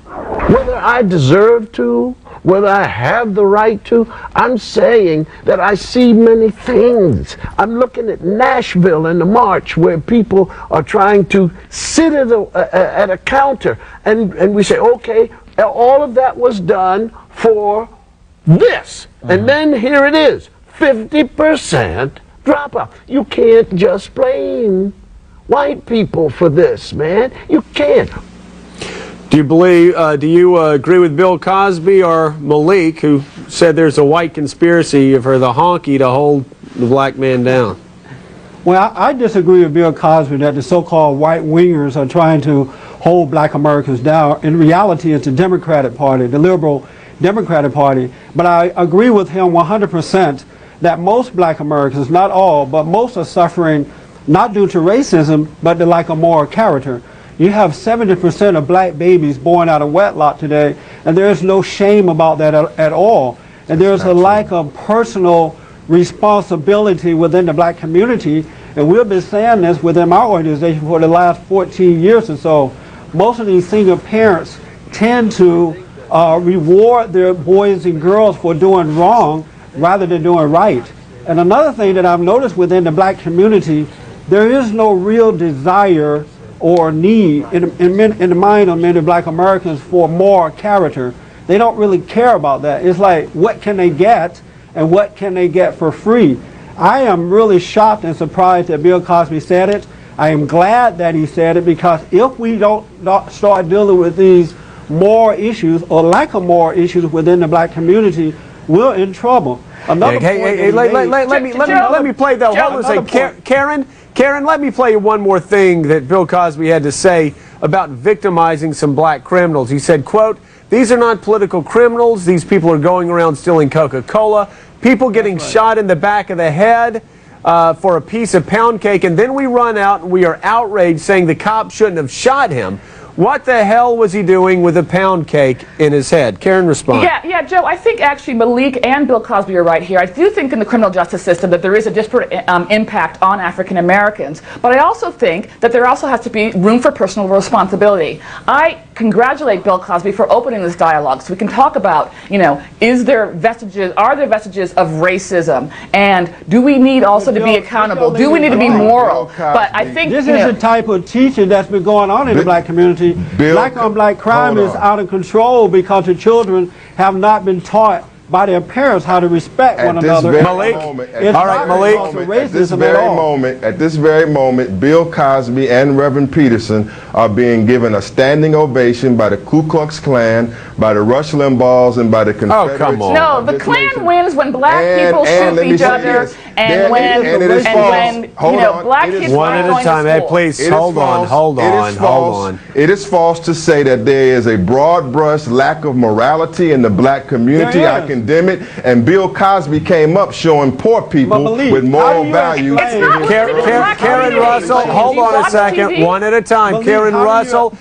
Speaker 6: Whether I deserve to, whether I have the right to, I'm saying that I see many things. I'm looking at Nashville in the march where people are trying to sit at a counter, and we say, okay, all of that was done for this. And then here it is, 50% dropout. You can't just blame white people for this, man. You can't.
Speaker 9: Do you agree with Bill Cosby or Malik, who said there's a white conspiracy for the honky to hold the black man down?
Speaker 8: Well, I disagree with Bill Cosby that the so-called white wingers are trying to hold black Americans down. In reality, it's the Democratic Party, the liberal Democratic Party. But I agree with him 100% that most black Americans, not all, but most are suffering not due to racism, but to lack of moral character. You have 70% of black babies born out of wedlock today, and there's no shame about that at all. And there's a lack of personal responsibility within the black community, and we've been saying this within our organization for the last 14 years or so. Most of these single parents tend to reward their boys and girls for doing wrong rather than doing right. And another thing that I've noticed within the black community, there is no real desire or need in the mind of many black Americans for moral character. They don't really care about that. It's like, what can they get and what can they get for free? I am really shocked and surprised that Bill Cosby said it. I am glad that he said it, because if we don't start dealing with these moral issues or lack of moral issues within the black community, we're in trouble. Another point
Speaker 9: let me play that. Hold on a second. Karen, let me play you one more thing that Bill Cosby had to say about victimizing some black criminals. He said, quote, "These are not political criminals. These people are going around stealing Coca-Cola. People getting shot in the back of the head for a piece of pound cake, and then we run out and we are outraged saying the cop shouldn't have shot him. What the hell was he doing with a pound cake in his head?" Karen, respond.
Speaker 11: Yeah, Joe, I think actually Malik and Bill Cosby are right here. I do think in the criminal justice system that there is a disparate impact on African Americans, but I also think that there also has to be room for personal responsibility. I congratulate Bill Cosby for opening this dialogue so we can talk about, are there vestiges of racism, and do we need also to be accountable? Do we need to be moral? But I think
Speaker 8: this is the type of teaching that's been going on in the black community. Black on black crime is out of control because the children have not been taught by their parents how to respect one another.
Speaker 12: At this very moment, Bill Cosby and Reverend Peterson are being given a standing ovation by the Ku Klux Klan, by the Rush Limbaughs, and by the Confederates.
Speaker 11: No, the Klan wins when black people shoot each other And when black kids
Speaker 9: one at a time. Hey, please hold on.
Speaker 12: It is false to say that there is a broad brush lack of morality in the black community. I condemn it. And Bill Cosby came up showing poor people with moral values.
Speaker 9: Karen Russell, hold on a second. One at a time. Karen Russell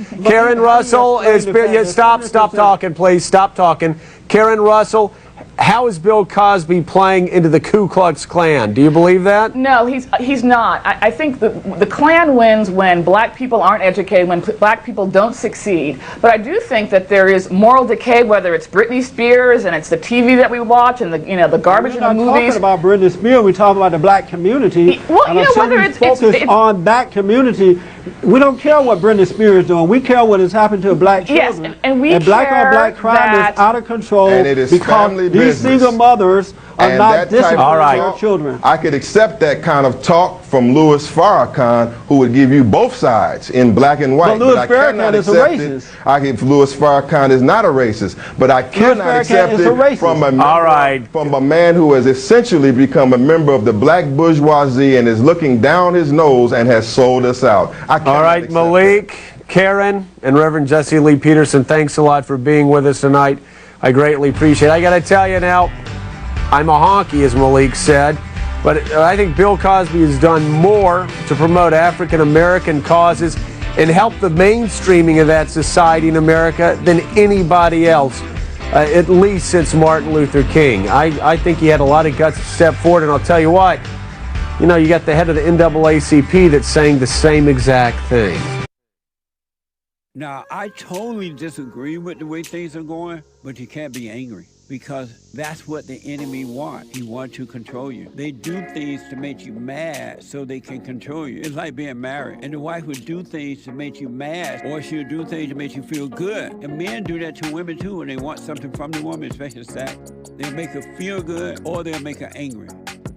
Speaker 9: is stop talking, please. Stop talking. Karen Russell, how is Bill Cosby playing into the Ku Klux Klan? Do you believe that?
Speaker 11: No, he's not. I think the Klan wins when black people aren't educated, when black people don't succeed. But I do think that there is moral decay, whether it's Britney Spears and it's the TV that we watch and the garbage in the movies.
Speaker 8: We're not talking about Britney Spears. We're talking about the black community.
Speaker 11: Well, whether it's
Speaker 8: focused on that community, we don't care what Britney Spears is doing. We care what has happened to black children.
Speaker 11: Yes, and
Speaker 8: black on black crime is out of control,
Speaker 12: and it is
Speaker 8: because these single mothers are not disciplining their children.
Speaker 12: I could accept that kind of talk from Louis Farrakhan, who would give you both sides in black and white.
Speaker 8: But Louis Farrakhan is a racist.
Speaker 12: Louis Farrakhan is not a racist, but I cannot accept it from a man who has essentially become a member of the black bourgeoisie and is looking down his nose and has sold us out.
Speaker 9: All right, Malik, Karen, and Reverend Jesse Lee Peterson, thanks a lot for being with us tonight. I greatly appreciate it. I got to tell you now, I'm a honky, as Malik said, but I think Bill Cosby has done more to promote African American causes and help the mainstreaming of that society in America than anybody else, at least since Martin Luther King. I think he had a lot of guts to step forward, and I'll tell you what, you got the head of the NAACP that's saying the same exact thing.
Speaker 5: Now, I totally disagree with the way things are going, but you can't be angry because that's what the enemy wants. He wants to control you. They do things to make you mad so they can control you. It's like being married, and the wife would do things to make you mad, or she'll do things to make you feel good. And men do that to women too when they want something from the woman, especially sex. They'll make her feel good, or they'll make her angry.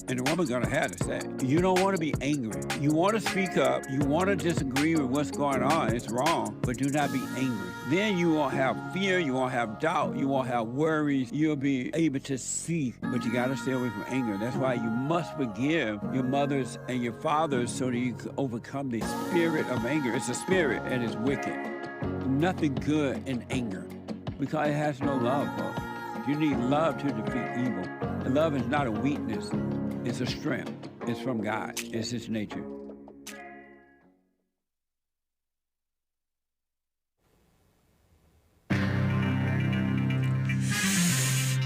Speaker 5: And the woman's gonna have to say, you don't want to be angry. You want to speak up. You want to disagree with what's going on. It's wrong, but do not be angry. Then you won't have fear. You won't have doubt. You won't have worries. You'll be able to see, but you got to stay away from anger. That's why you must forgive your mothers and your fathers so that you can overcome the spirit of anger. It's a spirit and it's wicked. Nothing good in anger because it has no love, folks. You need love to defeat evil. And love is not a weakness. It's a strength. It's from God. It's His nature.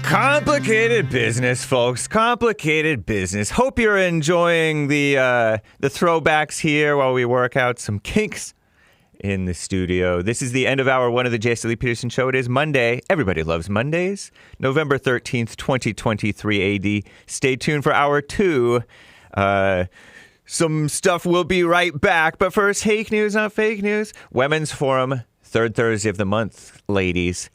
Speaker 14: Complicated business, folks. Complicated business. Hope you're enjoying the throwbacks here while we work out some kinks in the studio. This is the end of hour one of the Jesse Lee Peterson Show. It is Monday. Everybody loves Mondays. November 13th, 2023 AD. Stay tuned for hour two. Some stuff will be right back. But first, Hake news, not fake news. Women's Forum, third Thursday of the month, ladies.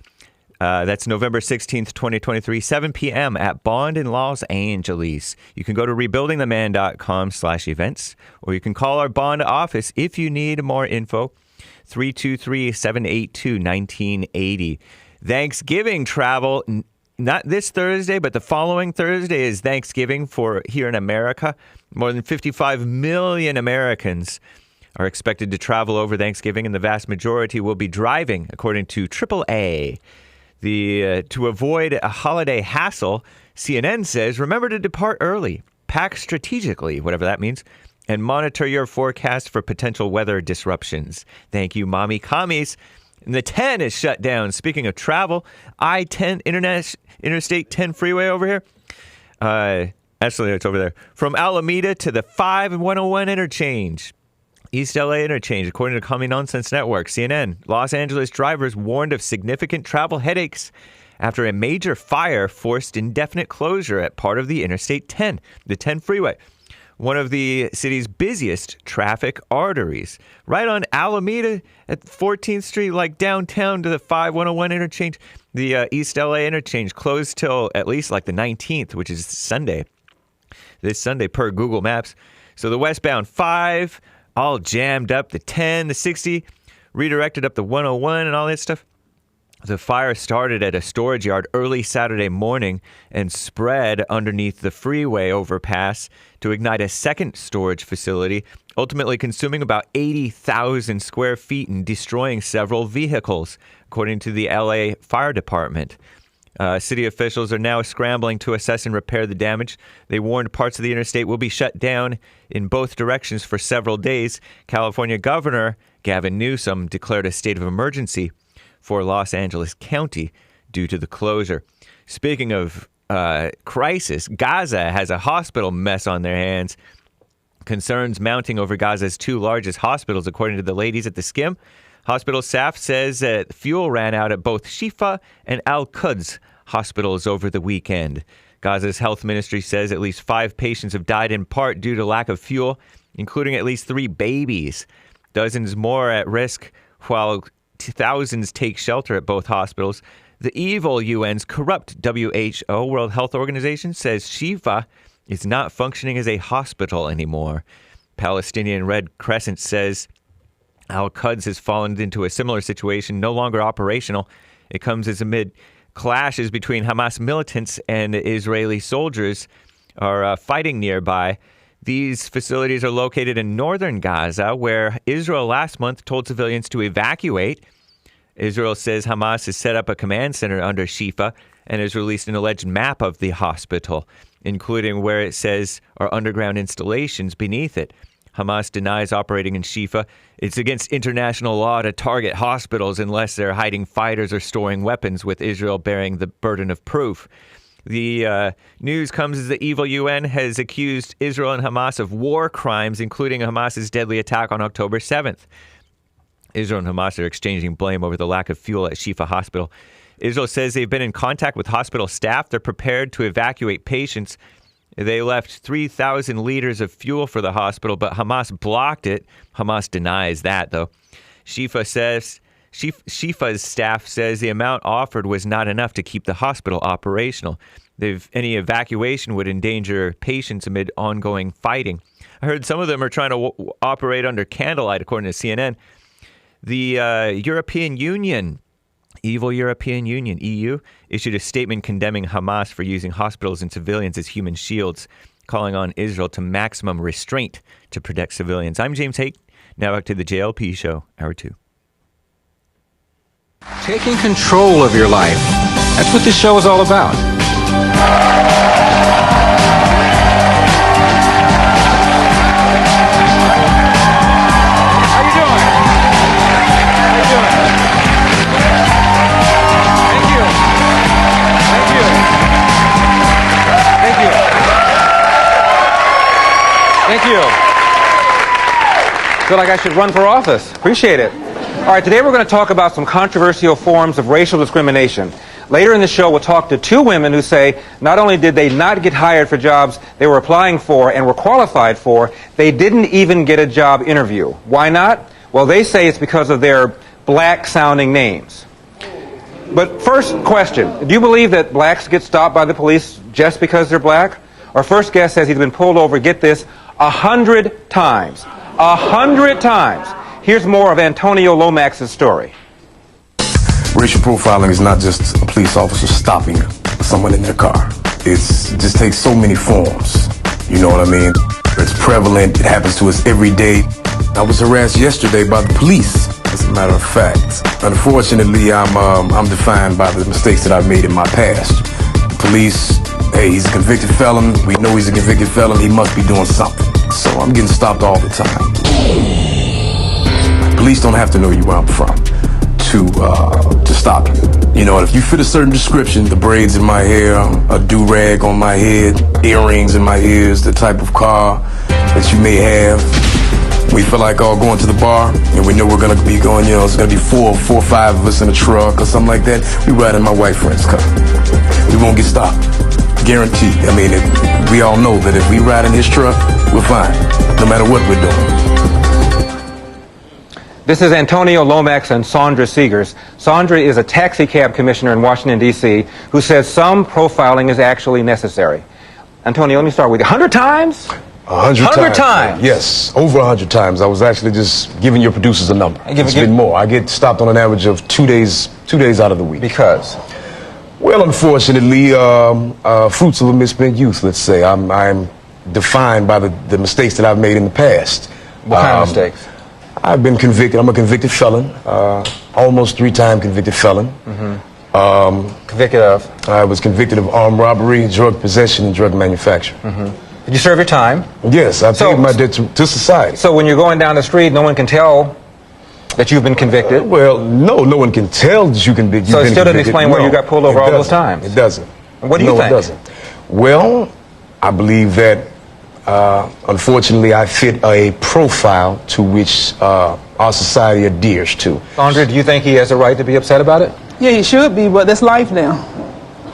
Speaker 14: That's November 16th, 2023, 7 p.m. at Bond in Los Angeles. You can go to rebuildingtheman.com/events, or you can call our Bond office if you need more info, 323-782-1980. Thanksgiving travel, not this Thursday, but the following Thursday is Thanksgiving for here in America. More than 55 million Americans are expected to travel over Thanksgiving, and the vast majority will be driving, according to AAA. To avoid a holiday hassle, CNN says, remember to depart early, pack strategically, whatever that means, and monitor your forecast for potential weather disruptions. Thank you, mommy commies. And the 10 is shut down. Speaking of travel, I-10 Interstate 10 freeway over here. Actually, it's over there. From Alameda to the 5 and 101 interchange. East LA interchange, according to Common Nonsense Network, CNN. Los Angeles drivers warned of significant travel headaches after a major fire forced indefinite closure at part of the Interstate 10, the 10 freeway, one of the city's busiest traffic arteries. Right on Alameda at 14th Street, like downtown to the 5101 interchange. The East LA interchange closed till at least like the 19th, which is Sunday. This Sunday per Google Maps. So the westbound 5... all jammed up, the 10, the 60, redirected up the 101 and all that stuff. The fire started at a storage yard early Saturday morning and spread underneath the freeway overpass to ignite a second storage facility, ultimately consuming about 80,000 square feet and destroying several vehicles, according to the LA Fire Department. City officials are now scrambling to assess and repair the damage. They warned parts of the interstate will be shut down in both directions for several days. California Governor Gavin Newsom declared a state of emergency for Los Angeles County due to the closure. Speaking of crisis, Gaza has a hospital mess on their hands. Concerns mounting over Gaza's two largest hospitals, according to the ladies at the Skim. Hospital staff says that fuel ran out at both Shifa and Al-Quds hospitals over the weekend. Gaza's health ministry says at least 5 patients have died in part due to lack of fuel, including at least 3 babies. Dozens more at risk, while thousands take shelter at both hospitals. The evil UN's corrupt WHO, World Health Organization, says Shifa is not functioning as a hospital anymore. Palestinian Red Crescent says Al-Quds has fallen into a similar situation, no longer operational. It comes as amid clashes between Hamas militants and Israeli soldiers are fighting nearby. These facilities are located in northern Gaza, where Israel last month told civilians to evacuate. Israel says Hamas has set up a command center under Shifa and has released an alleged map of the hospital, including where it says are underground installations beneath it. Hamas denies operating in Shifa. It's against international law to target hospitals unless they're hiding fighters or storing weapons, with Israel bearing the burden of proof. The news comes as the evil UN has accused Israel and Hamas of war crimes, including Hamas's deadly attack on October 7th. Israel and Hamas are exchanging blame over the lack of fuel at Shifa Hospital. Israel says they've been in contact with hospital staff. They're prepared to evacuate patients. They left 3,000 liters of fuel for the hospital, but Hamas blocked it. Hamas denies that, though. Shifa's staff says the amount offered was not enough to keep the hospital operational. Any evacuation would endanger patients amid ongoing fighting. I heard some of them are trying to operate under candlelight, according to CNN. The European Union, evil European Union, EU, issued a statement condemning Hamas for using hospitals and civilians as human shields, calling on Israel to maximum restraint to protect civilians. I'm James Hake. Now back to the JLP Show, Hour 2.
Speaker 15: Taking control of your life. That's what this show is all about. How you doing? How you doing? Thank you. Thank you. Thank you. Thank you. Feel like I should run for office. Appreciate it. All right, today we're going to talk about some controversial forms of racial discrimination. Later in the show, we'll talk to 2 women who say not only did they not get hired for jobs they were applying for and were qualified for, they didn't even get a job interview. Why not? Well, they say it's because of their black-sounding names. But first question, do you believe that blacks get stopped by the police just because they're black? Our first guest says he's been pulled over, get this, 100 times. 100 times. Here's more of Antonio Lomax's story.
Speaker 16: Racial profiling is not just a police officer stopping someone in their car. It just takes so many forms. You know what I mean? It's prevalent. It happens to us every day. I was harassed yesterday by the police, as a matter of fact. Unfortunately, I'm defined by the mistakes that I've made in my past. The police, hey, he's a convicted felon. We know he's a convicted felon. He must be doing something. So I'm getting stopped all the time. Police don't have to know you where I'm from to stop you. You know, if you fit a certain description, the braids in my hair, a do-rag on my head, earrings in my ears, the type of car that you may have, we feel like all going to the bar, and we know we're going to be going, you know, it's going to be four or 5 of us in a truck or something like that. We ride in my white friend's car. We won't get stopped. Guaranteed. I mean, we all know that if we ride in his truck, we're fine, no matter what we're doing.
Speaker 15: This is Antonio Lomax and Sandra Seegers. Sandra is a taxi cab commissioner in Washington, D.C., who says some profiling is actually necessary. Antonio, let me start with you. 100 times?
Speaker 16: 100 times. Yes, over 100 times. I was actually just giving your producers a number. It's been more. I get stopped on an average of 2 days out of the week.
Speaker 15: Because?
Speaker 16: Well, unfortunately, fruits of a misspent youth, let's say. I'm defined by the mistakes that I've made in the past.
Speaker 15: What kind of mistakes?
Speaker 16: I've been convicted. I'm a convicted felon, almost 3-time convicted felon.
Speaker 15: Convicted of?
Speaker 16: I was convicted of armed robbery, drug possession, and drug manufacture.
Speaker 15: Did you serve your time?
Speaker 16: Yes, I paid my debt to society.
Speaker 15: So when you're going down the street, no one can tell that you've been convicted?
Speaker 16: Well, no one can tell that you've been convicted.
Speaker 15: So it still doesn't explain why you got pulled over all those times?
Speaker 16: It doesn't.
Speaker 15: What do you think?
Speaker 16: No, it doesn't. Well, I believe that, unfortunately, I fit a profile to which our society adheres to.
Speaker 15: Andre, do you think he has a right to be upset about it?
Speaker 17: Yeah, he should be, but that's life now.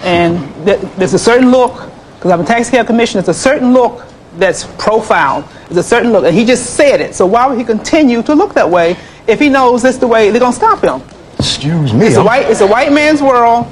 Speaker 17: And there's a certain look, because I'm a tax care commissioner, there's a certain look that's profiled. There's a certain look, and he just said it. So why would he continue to look that way if he knows that's the way they're going to stop him?
Speaker 16: Excuse me.
Speaker 17: It's a white man's world.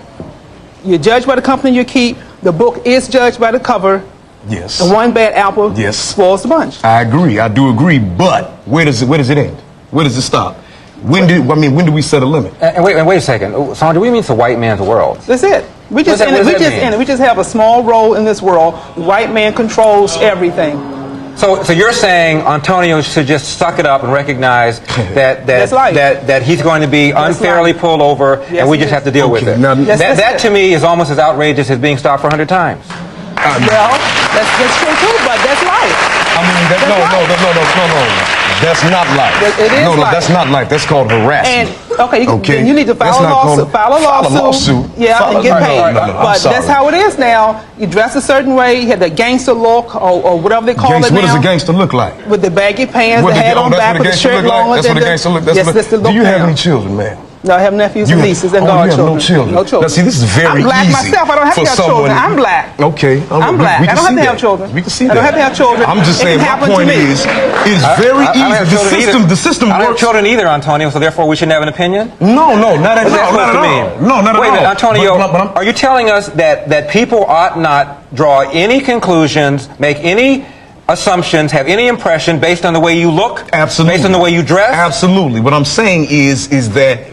Speaker 17: You're judged by the company you keep. The book is judged by the cover.
Speaker 16: Yes.
Speaker 17: And one bad apple spoils the bunch.
Speaker 16: I agree. I do agree. But where does it end? Where does it stop? When do we set a limit?
Speaker 15: And wait a second, Sandra. What do you mean it's a white man's world?
Speaker 17: That's it. We just have a small role in this world. The white man controls everything.
Speaker 15: So you're saying Antonio should just suck it up and recognize that he's going to be unfairly pulled over, and we just have to deal with it.
Speaker 16: Now,
Speaker 15: that to me is almost as outrageous as being stopped for 100 times.
Speaker 17: Well, that's true too, but that's life.
Speaker 16: I mean, no. That's not life.
Speaker 17: It is
Speaker 16: no,
Speaker 17: life.
Speaker 16: That's not life. That's called harassment.
Speaker 17: And you need to file a lawsuit. File a lawsuit. Yeah, and get paid. But that's how it is now. You dress a certain way. You have the gangster look, or whatever they call it now.
Speaker 16: What does a gangster look like?
Speaker 17: With the baggy pants, the hat on back, with the shirt longer.
Speaker 16: That's what a gangster look like.
Speaker 17: Yes, that's the look.
Speaker 16: Do you have any children, man?
Speaker 17: No, I have nephews and nieces and godchildren.
Speaker 16: No children.
Speaker 17: No children.
Speaker 16: Now, see, this is very easy.
Speaker 17: I'm black myself. I don't have to have children. I'm black.
Speaker 16: Okay.
Speaker 17: I'm black. I don't have to have children.
Speaker 16: We can see that.
Speaker 17: I don't have to have children.
Speaker 16: I'm just saying, my point is, it's very easy. The system works.
Speaker 15: I don't have children either, Antonio, so therefore we shouldn't have an opinion?
Speaker 16: No, not at all. No, not at all.
Speaker 15: Wait a minute, Antonio, are you telling us that people ought not draw any conclusions, make any assumptions, have any impression based on the way you look?
Speaker 16: Absolutely.
Speaker 15: Based on the way you dress?
Speaker 16: Absolutely. What I'm saying is that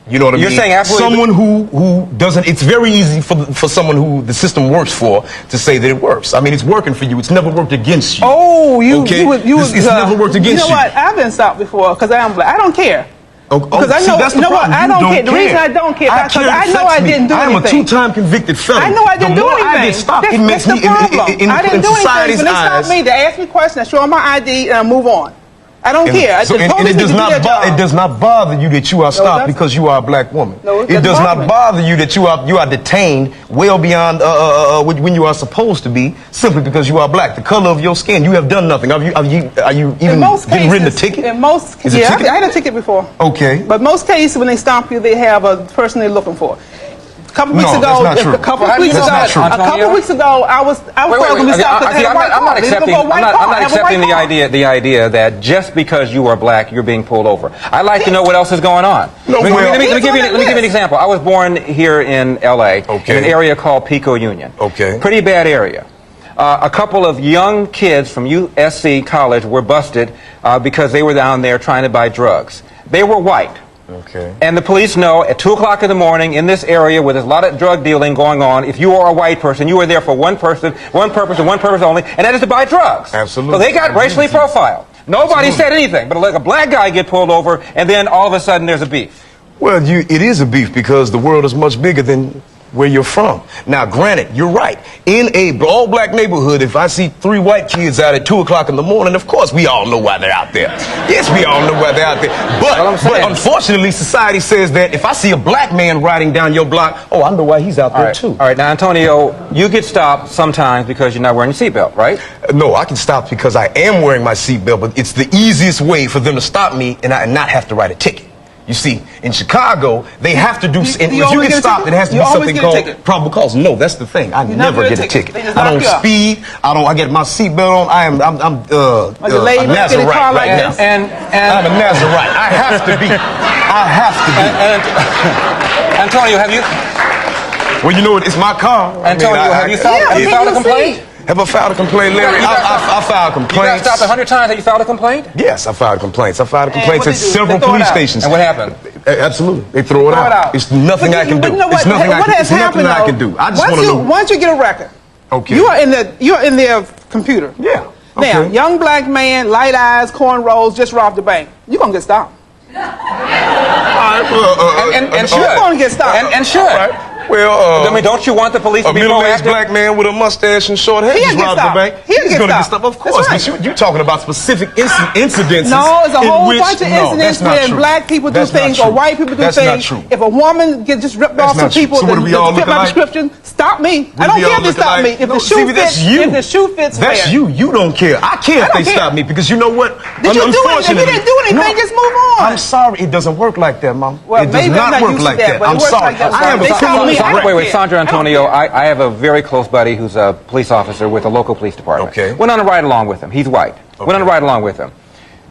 Speaker 16: you know what I mean?
Speaker 15: You're saying absolutely.
Speaker 16: Someone who doesn't, it's very easy for someone who the system works for to say that it works. I mean, it's working for you. It's never worked against you.
Speaker 17: Oh,
Speaker 16: it's never worked against you.
Speaker 17: You know what? I've been stopped before because I am black. I don't care. Because I know,
Speaker 16: that's the
Speaker 17: you know what?
Speaker 16: problem.
Speaker 17: I don't care. The reason I don't care is because I know I didn't do anything.
Speaker 16: I'm a 2-time convicted felon.
Speaker 17: I know I didn't do anything.
Speaker 16: I get stopped, it makes me,
Speaker 17: I didn't do anything.
Speaker 16: society's
Speaker 17: When they stop me, they ask me questions, I show them my ID, and I move on. I don't care.
Speaker 16: And it does not bother you that you are stopped because you are a black woman.
Speaker 17: No,
Speaker 16: it does not bother you that you are detained well beyond when you are supposed to be, simply because you are black. The color of your skin, you have done nothing. Are you even getting written a ticket?
Speaker 17: In most cases, I had a ticket before.
Speaker 16: Okay.
Speaker 17: But most cases, when they stop you, they have a person they're looking for. A couple weeks ago, a couple weeks ago, I was going to be stopped because I had a white car.
Speaker 15: I'm not accepting the idea that just because you are black, you're being pulled over. I'd like to know what else is going on. Let me give you an example. I was born here in L.A. in an area called Pico Union.
Speaker 16: Okay.
Speaker 15: Pretty bad area. A couple of young kids from USC College were busted because they were down there trying to buy drugs. They were white.
Speaker 16: Okay.
Speaker 15: And the police know at 2 o'clock in the morning in this area where there's a lot of drug dealing going on, if you are a white person, you are there for one purpose and one purpose only, and that is to buy drugs.
Speaker 16: Absolutely.
Speaker 15: So they got racially profiled. Nobody said anything, but let a black guy get pulled over, and then all of a sudden there's a beef.
Speaker 16: Well, it is a beef because the world is much bigger than where you're from. Now, granted, you're right. In a all-black neighborhood, if I see 3 white kids out at 2 o'clock in the morning, of course, we all know why they're out there. Yes, we all know why they're out there. But unfortunately, society says that if I see a black man riding down your block, oh, I know why he's out there, too.
Speaker 15: All right, now, Antonio, you get stopped sometimes because you're not wearing your seatbelt, right?
Speaker 16: No, I can stop because I am wearing my seatbelt, but it's the easiest way for them to stop me and not have to write a ticket. You see, in Chicago, they have to do, and if you get stopped, it has to be something called probable cause. No, that's the thing. I never get a ticket. I don't speed. I get my seatbelt on. I'm a Nazarite right now.
Speaker 15: And
Speaker 16: I'm a Nazarite. I have to be. I have to be.
Speaker 15: Antonio, have you?
Speaker 16: Well, you know what? It's my car.
Speaker 15: Antonio, have you filed a complaint?
Speaker 16: Have I filed a complaint, Larry? I filed complaints.
Speaker 15: You got stopped 100 times. Have you filed a complaint?
Speaker 16: Yes, I filed complaints. I filed complaints at several police stations.
Speaker 15: And what happened?
Speaker 16: Absolutely. They throw it out. It's nothing I can do. It's nothing I can do. I just want to know.
Speaker 17: Once you get a record,
Speaker 16: okay.
Speaker 17: You're in their computer.
Speaker 16: Yeah.
Speaker 17: Okay. Now, young black man, light eyes, cornrows, just robbed the bank. You're going to get stopped.
Speaker 15: And should.
Speaker 17: You're going to get stopped.
Speaker 15: And should.
Speaker 16: Right. Well,
Speaker 15: I mean, don't you want the police to be proactive?
Speaker 16: A middle-aged black man with a mustache and short hair just robbed the bank. He's going to get stopped. Of course. Right. You're talking about specific incidents.
Speaker 17: No, it's a whole bunch of incidents where black people do things or white people do things.
Speaker 16: That's not true.
Speaker 17: If a woman gets just ripped off some people that fit my description, stop me. I don't care if they stop me. If the shoe fits, if the shoe fits,
Speaker 16: that's you. You don't care. I care if they stop me because you know what?
Speaker 17: Did you do anything? You didn't do anything. Just move on.
Speaker 16: I'm sorry. It doesn't work like that, Mom.
Speaker 17: It
Speaker 16: does not work like that. I'm sorry.
Speaker 15: Wait, Sandra Antonio, I have a very close buddy who's a police officer with a local police department.
Speaker 16: Okay.
Speaker 15: Went on a ride along with him. He's white. Okay. Went on a ride along with him.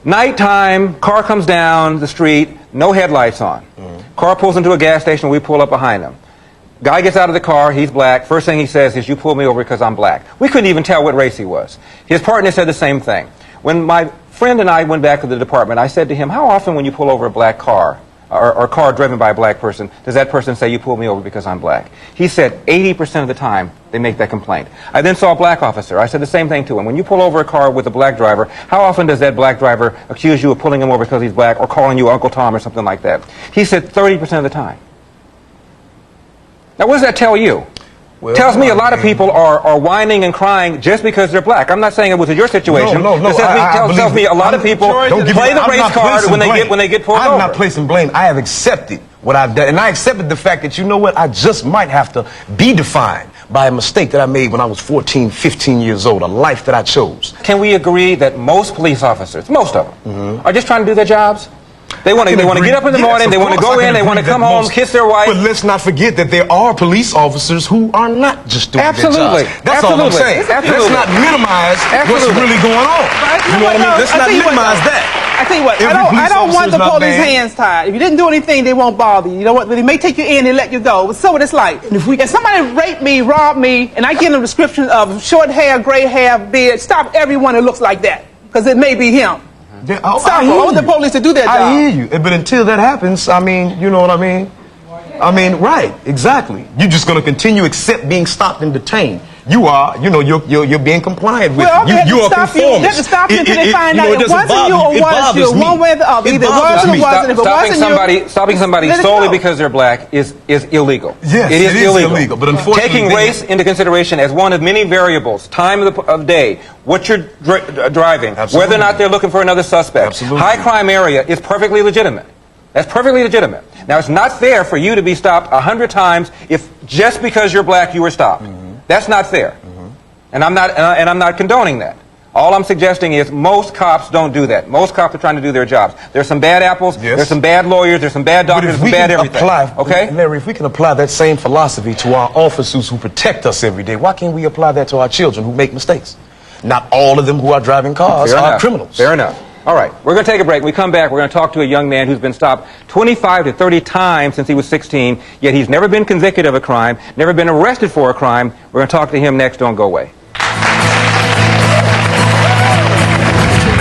Speaker 15: Nighttime, car comes down the street, no headlights on. Car pulls into a gas station, we pull up behind him. Guy gets out of the car, he's black. First thing he says is, you pulled me over because I'm black. We couldn't even tell what race he was. His partner said the same thing. When my friend and I went back to the department, I said to him, how often when you pull over a black car, or a car driven by a black person, does that person say, you pulled me over because I'm black? He said 80% of the time they make that complaint. I then saw a black officer. I said the same thing to him. When you pull over a car with a black driver, how often does that black driver accuse you of pulling him over because he's black or calling you Uncle Tom or something like that? He said 30% of the time. Now what does that tell you? Well, tells me a lot of people are whining and crying just because they're black. I'm not saying it was your situation.
Speaker 16: No.
Speaker 15: It tells me a lot of people play the race card when they get pulled over.
Speaker 16: I'm not placing blame. I have accepted what I've done, and I accepted the fact that, you know what, I just might have to be defined by a mistake that I made when I was 14, 15 years old, a life that I chose.
Speaker 15: Can we agree that most police officers, most of them, are just trying to do their jobs? They want to get up in the morning, they want to go in, they want to come home, kiss their wife.
Speaker 16: But let's not forget that there are police officers who are not just doing their jobs. That's all I'm saying. Let's not minimize what's really going on. You know what I mean? Let's not minimize that.
Speaker 17: I tell you what, I don't want the police hands tied. If you didn't do anything, they won't bother you. You know what? They may take you in and let you go. So what it's like. If somebody raped me, robbed me, and I give them a description of short hair, gray hair, beard, stop everyone that looks like that. Because it may be him. I want the police to do their job.
Speaker 16: I hear you, but until that happens, I mean, you know what I mean? I mean, right, exactly. You're just going to continue except being stopped and detained. You are, you know, you're being compliant with it. You are conformist.
Speaker 17: You have to stop you until they find out it wasn't you or was you. One way or the other. Either it was or wasn't. If it wasn't you,
Speaker 15: stopping somebody solely because they're black is illegal.
Speaker 16: Yes,
Speaker 15: it is illegal.
Speaker 16: But unfortunately,
Speaker 15: taking race into consideration as one of many variables, time of day, what you're driving, whether or not they're looking for another suspect.
Speaker 16: Absolutely.
Speaker 15: High crime area is perfectly legitimate. That's perfectly legitimate. Now, it's not fair for you to be stopped 100 times if just because you're black you were stopped. That's not fair. And I'm not condoning that. All I'm suggesting is most cops don't do that. Most cops are trying to do their jobs. There's some bad apples, there's some bad lawyers, there's some bad doctors, there's some bad everything. Okay?
Speaker 16: Larry, if we can apply that same philosophy to our officers who protect us every day, why can't we apply that to our children who make mistakes? Not all of them who are driving cars are criminals.
Speaker 15: Fair enough. All right, we're going to take a break. When we come back, we're going to talk to a young man who's been stopped 25 to 30 times since he was 16, yet he's never been convicted of a crime, never been arrested for a crime. We're going to talk to him next. Don't go away.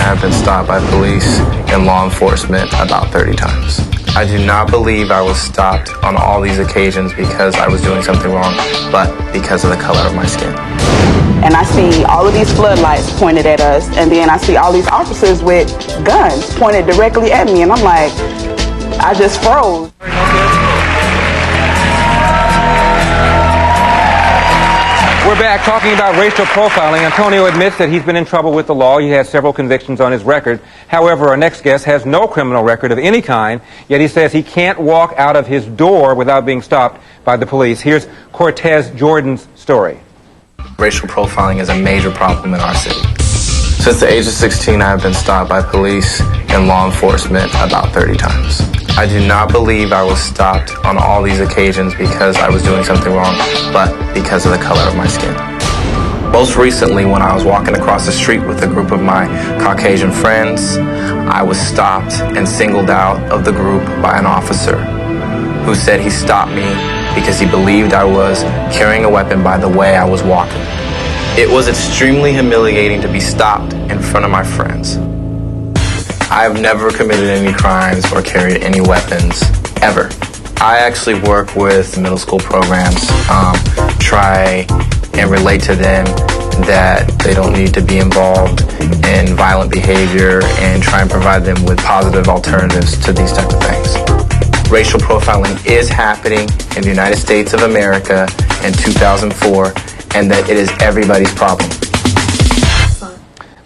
Speaker 18: I've been stopped by police and law enforcement about 30 times. I do not believe I was stopped on all these occasions because I was doing something wrong, but because of the color of my skin.
Speaker 19: And I see all of these floodlights pointed at us, and then I see all these officers with guns pointed directly at me, and I'm like, I just froze.
Speaker 15: We're back talking about racial profiling. Antonio admits that he's been in trouble with the law. He has several convictions on his record. However, our next guest has no criminal record of any kind, yet he says he can't walk out of his door without being stopped by the police. Here's Cortez Jordan's story.
Speaker 18: Racial profiling is a major problem in our city. Since the age of 16, I have been stopped by police and law enforcement about 30 times. I do not believe I was stopped on all these occasions because I was doing something wrong, but because of the color of my skin. Most recently, when I was walking across the street with a group of my Caucasian friends, I was stopped and singled out of the group by an officer who said he stopped me because he believed I was carrying a weapon by the way I was walking. It was extremely humiliating to be stopped in front of my friends. I have never committed any crimes or carried any weapons, ever. I actually work with middle school programs, try and relate to them that they don't need to be involved in violent behavior and try and provide them with positive alternatives to these types of things. Racial profiling is happening in the United States of America in 2004, and that it is everybody's problem.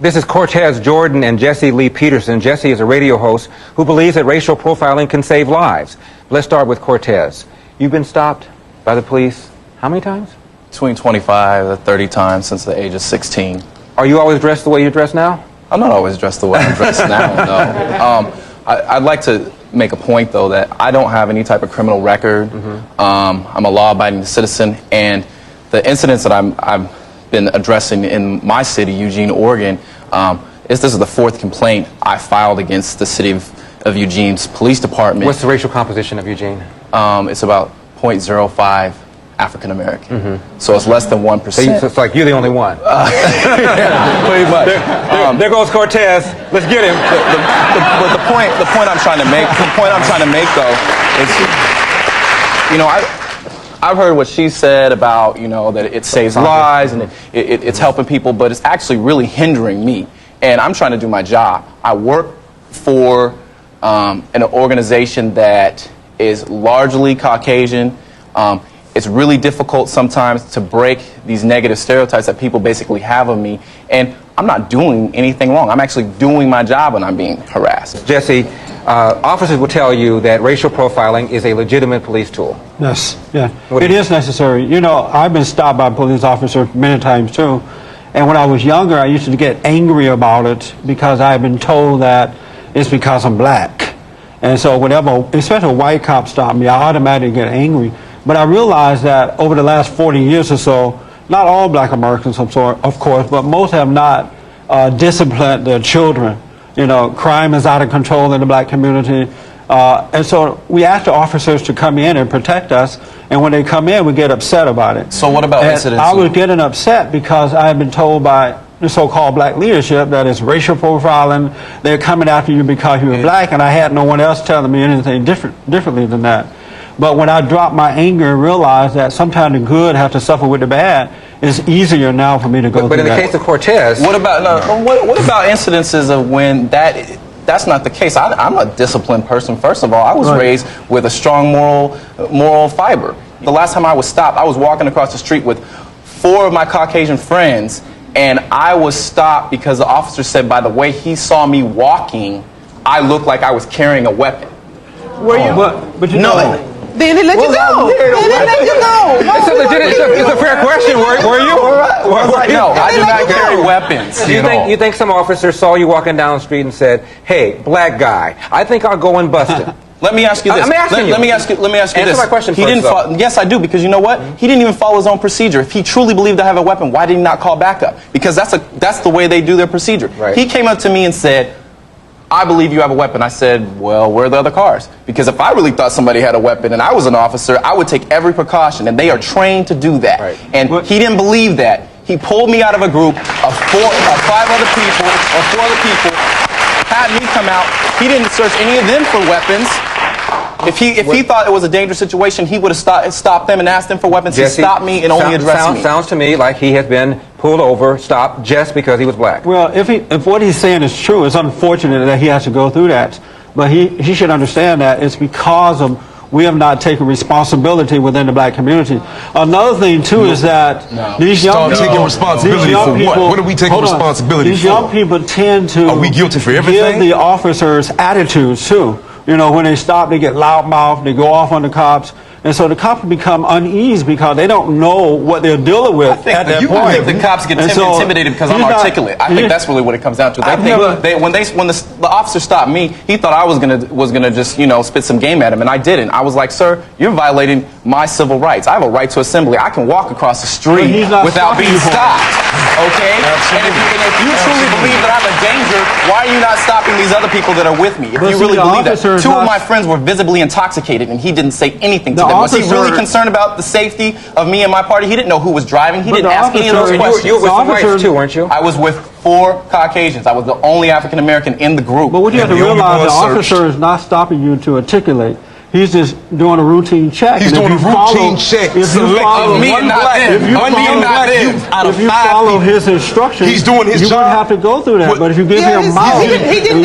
Speaker 15: This is Cortez Jordan and Jesse Lee Peterson. Jesse is a radio host who believes that racial profiling can save lives. Let's start with Cortez. You've been stopped by the police how many times?
Speaker 20: Between 25 to 30 times since the age of 16.
Speaker 15: Are you always dressed the way you're dressed now?
Speaker 20: I'm not always dressed the way I'm dressed now, no. I'd like to make a point, though, that I don't have any type of criminal record. I'm a law-abiding citizen, and the incidents that I've been addressing in my city, Eugene, Oregon, this is the 4th complaint I filed against the city of Eugene's police department.
Speaker 15: What's the racial composition of Eugene?
Speaker 20: It's about 0.05 African American. So it's less than 1%.
Speaker 15: So it's like you're the only one.
Speaker 20: Yeah, pretty much.
Speaker 15: There goes Cortez. Let's get him.
Speaker 20: But the point I'm trying to make, though, is, you know, I've heard what she said about, you know, that it saves lives and it's helping people, but it's actually really hindering me. And I'm trying to do my job. I work for an organization that is largely Caucasian. It's really difficult sometimes to break these negative stereotypes that people basically have of me. And I'm not doing anything wrong. I'm actually doing my job and I'm being harassed.
Speaker 15: Jesse, officers will tell you that racial profiling is a legitimate police tool.
Speaker 4: Yes, yeah. It is necessary. You know, I've been stopped by a police officer many times too. And when I was younger, I used to get angry about it because I've been told that it's because I'm black. And so whenever, especially a white cop stopped me, I automatically get angry. But I realized that over the last 40 years or so, not all black Americans, of course, but most have not disciplined their children. You know, crime is out of control in the black community. And so we ask the officers to come in and protect us. And when they come in, we get upset about it.
Speaker 20: So what about incidents?
Speaker 4: I was getting upset because I have been told by the so-called black leadership that it's racial profiling. They're coming after you because you're black, and I had no one else telling me anything differently than that. But when I dropped my anger and realized that sometimes the good have to suffer with the bad, it's easier now for me to go through that.
Speaker 15: But in the case of Cortez...
Speaker 20: What about incidences of when that's not the case? I'm a disciplined person, first of all. I was raised with a strong moral fiber. The last time I was stopped, I was walking across the street with 4 of my Caucasian friends, and I was stopped because the officer said by the way he saw me walking, I looked like I was carrying a weapon.
Speaker 17: Were you?
Speaker 4: But you know...
Speaker 17: Then they let you go.
Speaker 15: It's a fair question. Were you?
Speaker 20: No, I do not carry weapons.
Speaker 15: You think some officer saw you walking down the street and said, "Hey, black guy, I think I'll go and bust him"?
Speaker 20: Let me ask you this. Let me ask you this.
Speaker 15: Answer my question first.
Speaker 20: Yes, I do, because you know what? He didn't even follow his own procedure. If he truly believed I have a weapon, why did he not call backup? Because that's the way they do their procedure.
Speaker 15: Right.
Speaker 20: He came up to me and said, I believe you have a weapon. I said, well, where are the other cars? Because if I really thought somebody had a weapon and I was an officer, I would take every precaution, and they are trained to do that.
Speaker 15: Right.
Speaker 20: And he didn't believe that. He pulled me out of a group of 4 other people, had me come out. He didn't search any of them for weapons. If he thought it was a dangerous situation, he would have stopped them and asked them for weapons.
Speaker 15: Jesse,
Speaker 20: he stopped me and only addressed me.
Speaker 15: Sounds to me like he has been pulled over, stopped, just because he was black.
Speaker 4: Well, if what he's saying is true, it's unfortunate that he has to go through that. But he should understand that it's because of we have not taken responsibility within the black community. Another thing, too, is that these young people...
Speaker 21: taking responsibility for what? What are we taking responsibility for?
Speaker 4: These young people tend to...
Speaker 21: Are we guilty for everything?
Speaker 4: Give the officers attitudes, too. You know, when they stop, they get loudmouth, they go off on the cops. And so the cops become uneasy because they don't know what they're dealing with at that point.
Speaker 20: I think the cops get intimidated because I'm articulate. I think that's really what it comes down to. When the officer stopped me, he thought I was gonna just, you know, spit some game at him, and I didn't. I was like, sir, you're violating my civil rights. I have a right to assembly. I can walk across the street without being stopped. Okay? And if you truly believe that I'm a danger, Why are you not stopping these other people that are with me? If
Speaker 4: But
Speaker 20: you
Speaker 4: see,
Speaker 20: really
Speaker 4: the
Speaker 20: believe that.
Speaker 4: officer is
Speaker 20: Two of
Speaker 4: not-
Speaker 20: my friends were visibly intoxicated, and he didn't say anything to
Speaker 4: The
Speaker 20: them. Was he really
Speaker 4: officer-
Speaker 20: concerned about the safety of me and my party? He didn't know who was driving. He
Speaker 4: But
Speaker 20: didn't
Speaker 4: the
Speaker 20: ask any of those
Speaker 4: officer-
Speaker 20: questions.
Speaker 15: You were with some whites too, weren't you?
Speaker 20: I was with 4 Caucasians. I was the only African American in the group.
Speaker 4: But what you have to realize, the officer is not stopping you to articulate. He's just doing a routine check.
Speaker 21: He's
Speaker 4: And if
Speaker 21: doing a
Speaker 4: you follow-
Speaker 21: routine check.
Speaker 4: If you follow,
Speaker 21: Of me and not them.
Speaker 4: if you
Speaker 21: Of me and not
Speaker 4: follow-
Speaker 21: them. Out of
Speaker 4: if you
Speaker 21: 5
Speaker 4: follow
Speaker 21: people.
Speaker 4: his instructions,
Speaker 21: He's doing his
Speaker 4: you
Speaker 21: job.
Speaker 4: wouldn't have to go through that. But if you give him mouth,
Speaker 17: He didn't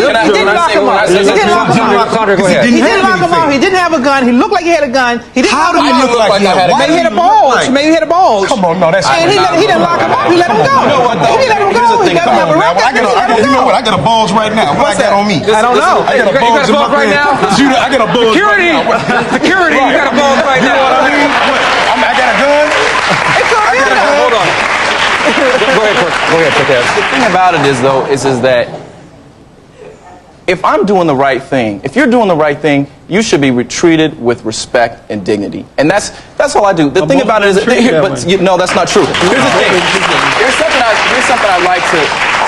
Speaker 17: lock him up. He didn't lock him up.
Speaker 15: Sandra, go ahead.
Speaker 17: He didn't lock him up. He didn't have a gun. He looked like he had a gun. He didn't
Speaker 21: How
Speaker 17: lock
Speaker 21: do
Speaker 17: him
Speaker 21: you
Speaker 17: up.
Speaker 21: look like I had a gun?
Speaker 17: Maybe he had a bulge. Maybe he had a bulge.
Speaker 21: Come on, no, that's
Speaker 17: And he didn't lock him up. He let him go.
Speaker 21: You know what, though?
Speaker 17: He let him
Speaker 21: Here's
Speaker 17: go.
Speaker 21: the
Speaker 17: He
Speaker 21: thing
Speaker 17: got
Speaker 21: about
Speaker 17: a
Speaker 21: it, man.
Speaker 17: record.
Speaker 21: You know what? I got a bulge right now. What I got on me?
Speaker 17: I don't know.
Speaker 21: I got a bulge in my
Speaker 15: right now?
Speaker 21: Judah, I got a bulge
Speaker 15: Security!
Speaker 21: right now.
Speaker 15: Security, you got a bulge right
Speaker 21: You know what
Speaker 15: now.
Speaker 21: I mean? I got a gun.
Speaker 15: Hold on. Go ahead, Cortez.
Speaker 20: The thing about it is, though, is that if I'm doing the right thing, if you're doing the right thing, you should be treated with respect and dignity. And that's all I do. The thing about it is, no, that's not true. Here's the thing. Here's something I'd like to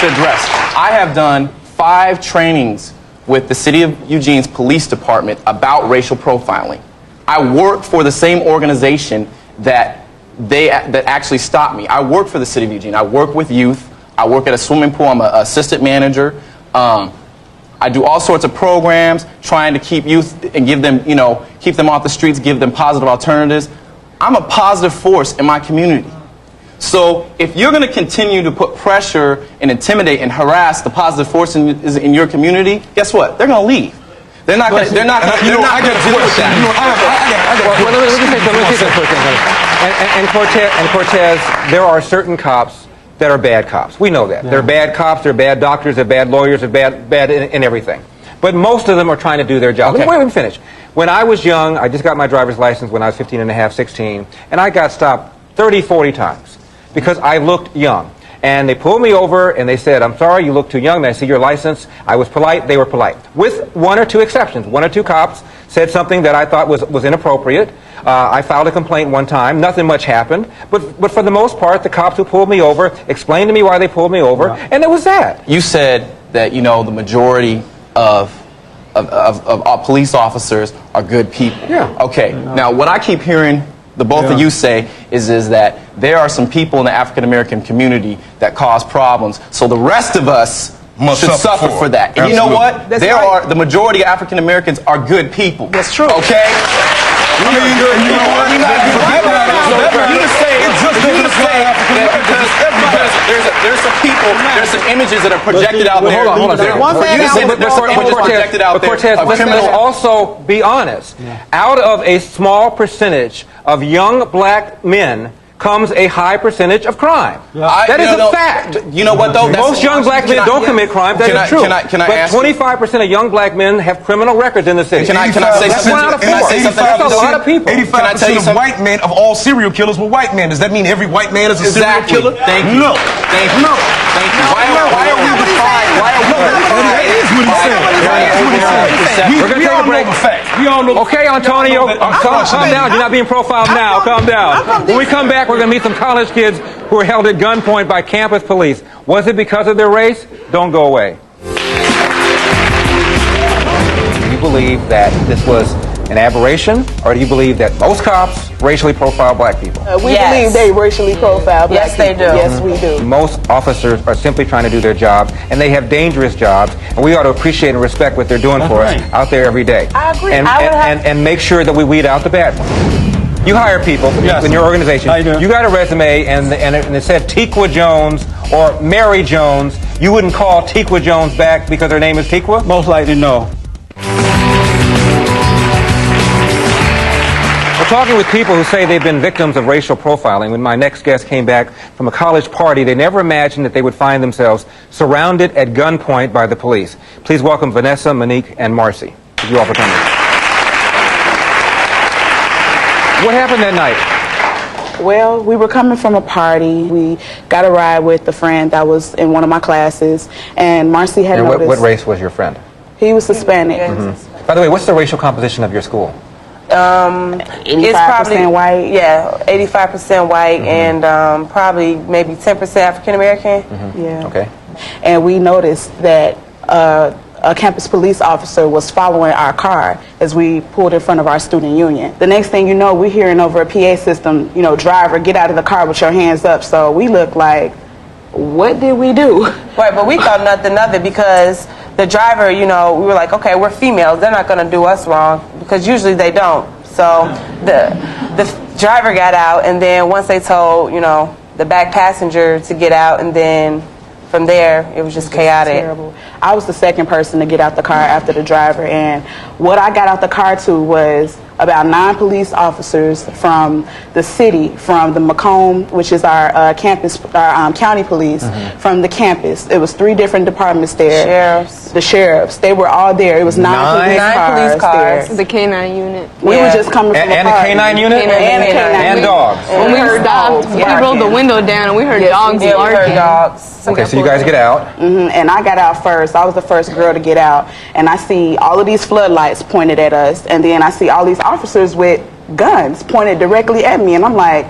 Speaker 20: address. I have done 5 trainings with the City of Eugene's police department about racial profiling. I work for the same organization that actually stopped me. I work for the City of Eugene. I work with youth. I work at a swimming pool. I'm an assistant manager. I do all sorts of programs trying to keep youth and give them, keep them off the streets, give them positive alternatives. I'm a positive force in my community. So if you're going to continue to put pressure and intimidate and harass the positive force in your community, guess what? They're going to leave. They're not going to deal with that.
Speaker 15: And Cortez, there are certain cops that are bad cops. We know that. Yeah. They're bad cops, they're bad doctors, they're bad lawyers, they're bad in everything. But most of them are trying to do their job.
Speaker 20: Okay.
Speaker 15: Let me finish. When I was young, I just got my driver's license when I was 15 and a half, 16, and I got stopped 30, 40 times because I looked young. And they pulled me over and they said, "I'm sorry, you look too young." And I see your license. I was polite. They were polite. With 1 or 2 exceptions. 1 or 2 cops said something that I thought was inappropriate. I filed a complaint one time. Nothing much happened. But for the most part, the cops who pulled me over explained to me why they pulled me over. Right. And it was that.
Speaker 20: You said that, the majority of police officers are good people.
Speaker 15: Yeah.
Speaker 20: Okay. Now, what I keep hearing the both of you say is that there are some people in the African American community that cause problems. So the rest of us should suffer for that. And you know what?
Speaker 17: That's
Speaker 20: the majority of African Americans are good people.
Speaker 17: That's true.
Speaker 20: Okay? There's some people, there's some images that are projected out there.
Speaker 15: Hold on. Cortez, let's also be honest. Out of a small percentage of young black men comes a high percentage of crime. That is a fact.
Speaker 20: You know what, though?
Speaker 15: Most young black men don't commit crime. That is true.
Speaker 20: Can I
Speaker 15: but 25% of young black men have criminal records in the city.
Speaker 20: Can I say something?
Speaker 15: That's a lot of people.
Speaker 21: 85% of white men, of all serial killers, were white men. Does that mean every white man is a serial killer?
Speaker 20: Thank you.
Speaker 21: No.
Speaker 20: Thank you. Thank you. Why are we defined?
Speaker 15: We're going to take a break.
Speaker 21: We all know.
Speaker 15: Okay, Antonio, calm down. You're not being profiled now. Calm down. When we come back, we're going to meet some college kids who were held at gunpoint by campus police. Was it because of their race? Don't go away. Do you believe that this was an aberration, or do you believe that most cops racially profile black people?
Speaker 19: We believe they racially profile black people.
Speaker 11: Yes, they do.
Speaker 19: Yes, we do.
Speaker 15: Most officers are simply trying to do their job, and they have dangerous jobs, and we ought to appreciate and respect what they're doing for us out there every day.
Speaker 19: I agree.
Speaker 15: And make sure that we weed out the bad ones. You hire people in your organization. You got a resume, and it said Tikwa Jones or Mary Jones. You wouldn't call Tikwa Jones back because her name is Tikwa?
Speaker 8: Most likely, no.
Speaker 15: We're talking with people who say they've been victims of racial profiling. When my next guest came back from a college party, they never imagined that they would find themselves surrounded at gunpoint by the police. Please welcome Vanessa, Monique, and Marcy. Thank you all for coming. What happened that night?
Speaker 19: Well, we were coming from a party. We got a ride with a friend that was in one of my classes, and Marcy had noticed.
Speaker 15: What race was your friend?
Speaker 19: He was Hispanic.
Speaker 15: Mm-hmm. By the way, what's the racial composition of your school?
Speaker 19: 85% white.
Speaker 1: Yeah, 85% white, and probably maybe 10% African American.
Speaker 19: Yeah.
Speaker 15: Okay.
Speaker 19: And we noticed that a campus police officer was following our car as we pulled in front of our student union. The next thing you know, we're hearing over a PA system, you know, driver, get out of the car with your hands up. So we look like, what did we do?
Speaker 1: Right, but we thought nothing of it because the driver, you know, we were like, okay, we're females. They're not going to do us wrong because usually they don't. So the driver got out, and then once they told, you know, the back passenger to get out, and then from there, it was just chaotic.
Speaker 19: Terrible. I was the second person to get out the car after the driver, and what I got out the car to was about 9 police officers from the city, from the Macomb, which is our campus, our county police, from the campus. It was 3 different departments there.
Speaker 1: Sheriffs.
Speaker 19: The sheriffs. They were all there. It was 9 police cars.
Speaker 3: The K-9 unit.
Speaker 19: We were just coming from
Speaker 15: and
Speaker 19: a
Speaker 15: the
Speaker 19: party.
Speaker 15: K-9 unit?
Speaker 19: And
Speaker 15: dogs.
Speaker 3: When we stopped, we rolled the window down and we heard dogs barking.
Speaker 1: We heard dogs.
Speaker 15: Okay, so you guys get out.
Speaker 19: And I got out first. I was the first girl to get out. And I see all of these floodlights pointed at us. And then I see all these officers with guns pointed directly at me. And I'm like,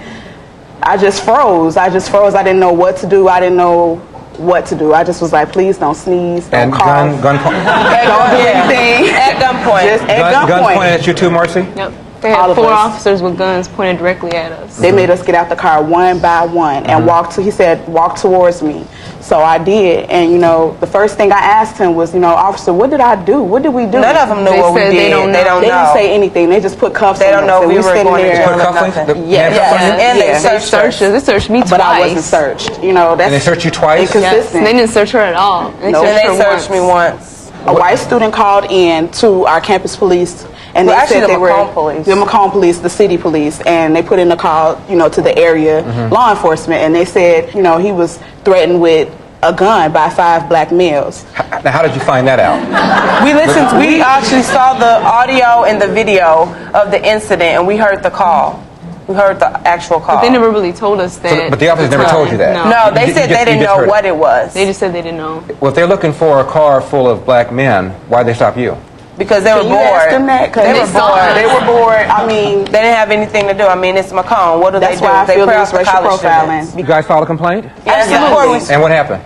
Speaker 19: I just froze. I didn't know what to do. I didn't know what to do. I just was like, please don't sneeze, don't cough.
Speaker 15: Gun point.
Speaker 19: Don't do anything.
Speaker 1: At gunpoint.
Speaker 19: Just at gunpoint.
Speaker 15: Guns pointed at you too, Marcy?
Speaker 3: Yep. They had 4 officers with guns pointed directly at us.
Speaker 19: They made us get out the car one by one and he said, walk towards me. So I did, and you know, the first thing I asked him was, you know, officer, what did I do? What did we do?
Speaker 1: None of them knew what we did.
Speaker 19: They don't know. They didn't say anything. They just put cuffs on us.
Speaker 1: They don't know if we were going to jail or nothing. And they searched us.
Speaker 3: They searched me twice.
Speaker 19: But I wasn't searched. You know, that's
Speaker 15: and they searched you twice?
Speaker 19: Inconsistent.
Speaker 3: They didn't search her at all.
Speaker 19: They
Speaker 1: searched me once.
Speaker 19: A white student called in to our campus police. And they said they were the Macomb police, the city police, and they put in a call, you know, to the area law enforcement, and they said, you know, he was threatened with a gun by 5 black males.
Speaker 15: Now, how did you find that out?
Speaker 1: We actually saw the audio and the video of the incident, and we heard the call. We heard the actual call.
Speaker 3: But they never really told us that.
Speaker 15: But the officers never told you that?
Speaker 1: No, they said they didn't know what it was.
Speaker 3: They just said they didn't know.
Speaker 15: Well, if they're looking for a car full of black men, why'd they stop you?
Speaker 1: Because they were bored.
Speaker 19: Ask them that? They were bored. They were bored. I mean,
Speaker 1: they didn't have anything to do. I mean, it's Macomb. What do they do?
Speaker 19: That's why I feel
Speaker 1: prey
Speaker 19: this
Speaker 1: on
Speaker 19: racial
Speaker 1: college
Speaker 19: profiling.
Speaker 1: students.
Speaker 15: You guys filed a complaint?
Speaker 1: Yes,
Speaker 19: Absolutely.
Speaker 15: And what happened?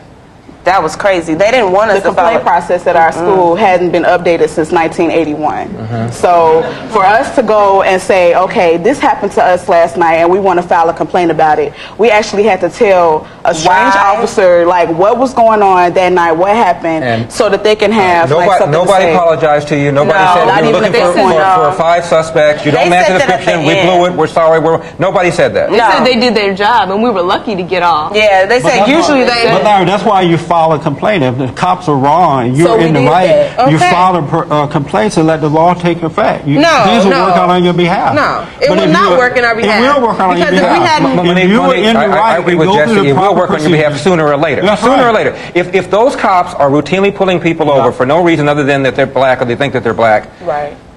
Speaker 1: That was crazy. They didn't want us
Speaker 19: the
Speaker 1: to file
Speaker 19: complaint process at our school hadn't been updated since 1981. So for us to go and say, okay, this happened to us last night and we want to file a complaint about it, we actually had to tell a strange officer like what was going on that night, what happened,
Speaker 15: and
Speaker 19: so that they can have
Speaker 15: nobody apologized to you. Nobody said we were looking for 5 suspects. You don't match the description. We blew it. We're sorry. Nobody said that.
Speaker 3: They said they did their job and we were lucky to get off.
Speaker 1: Yeah, they said usually they.
Speaker 8: But Larry, that's why you file a complaint. If the cops are wrong and you're in the right, you file a complaint to let the law take effect. These will work out on your behalf.
Speaker 1: No, it will not work on our behalf.
Speaker 8: It will work on your behalf. If you were in the right,
Speaker 15: I agree with Jesse. It will work on your behalf sooner or later. Sooner or later. If those cops are routinely pulling people over for no reason other than that they're black or they think that they're black,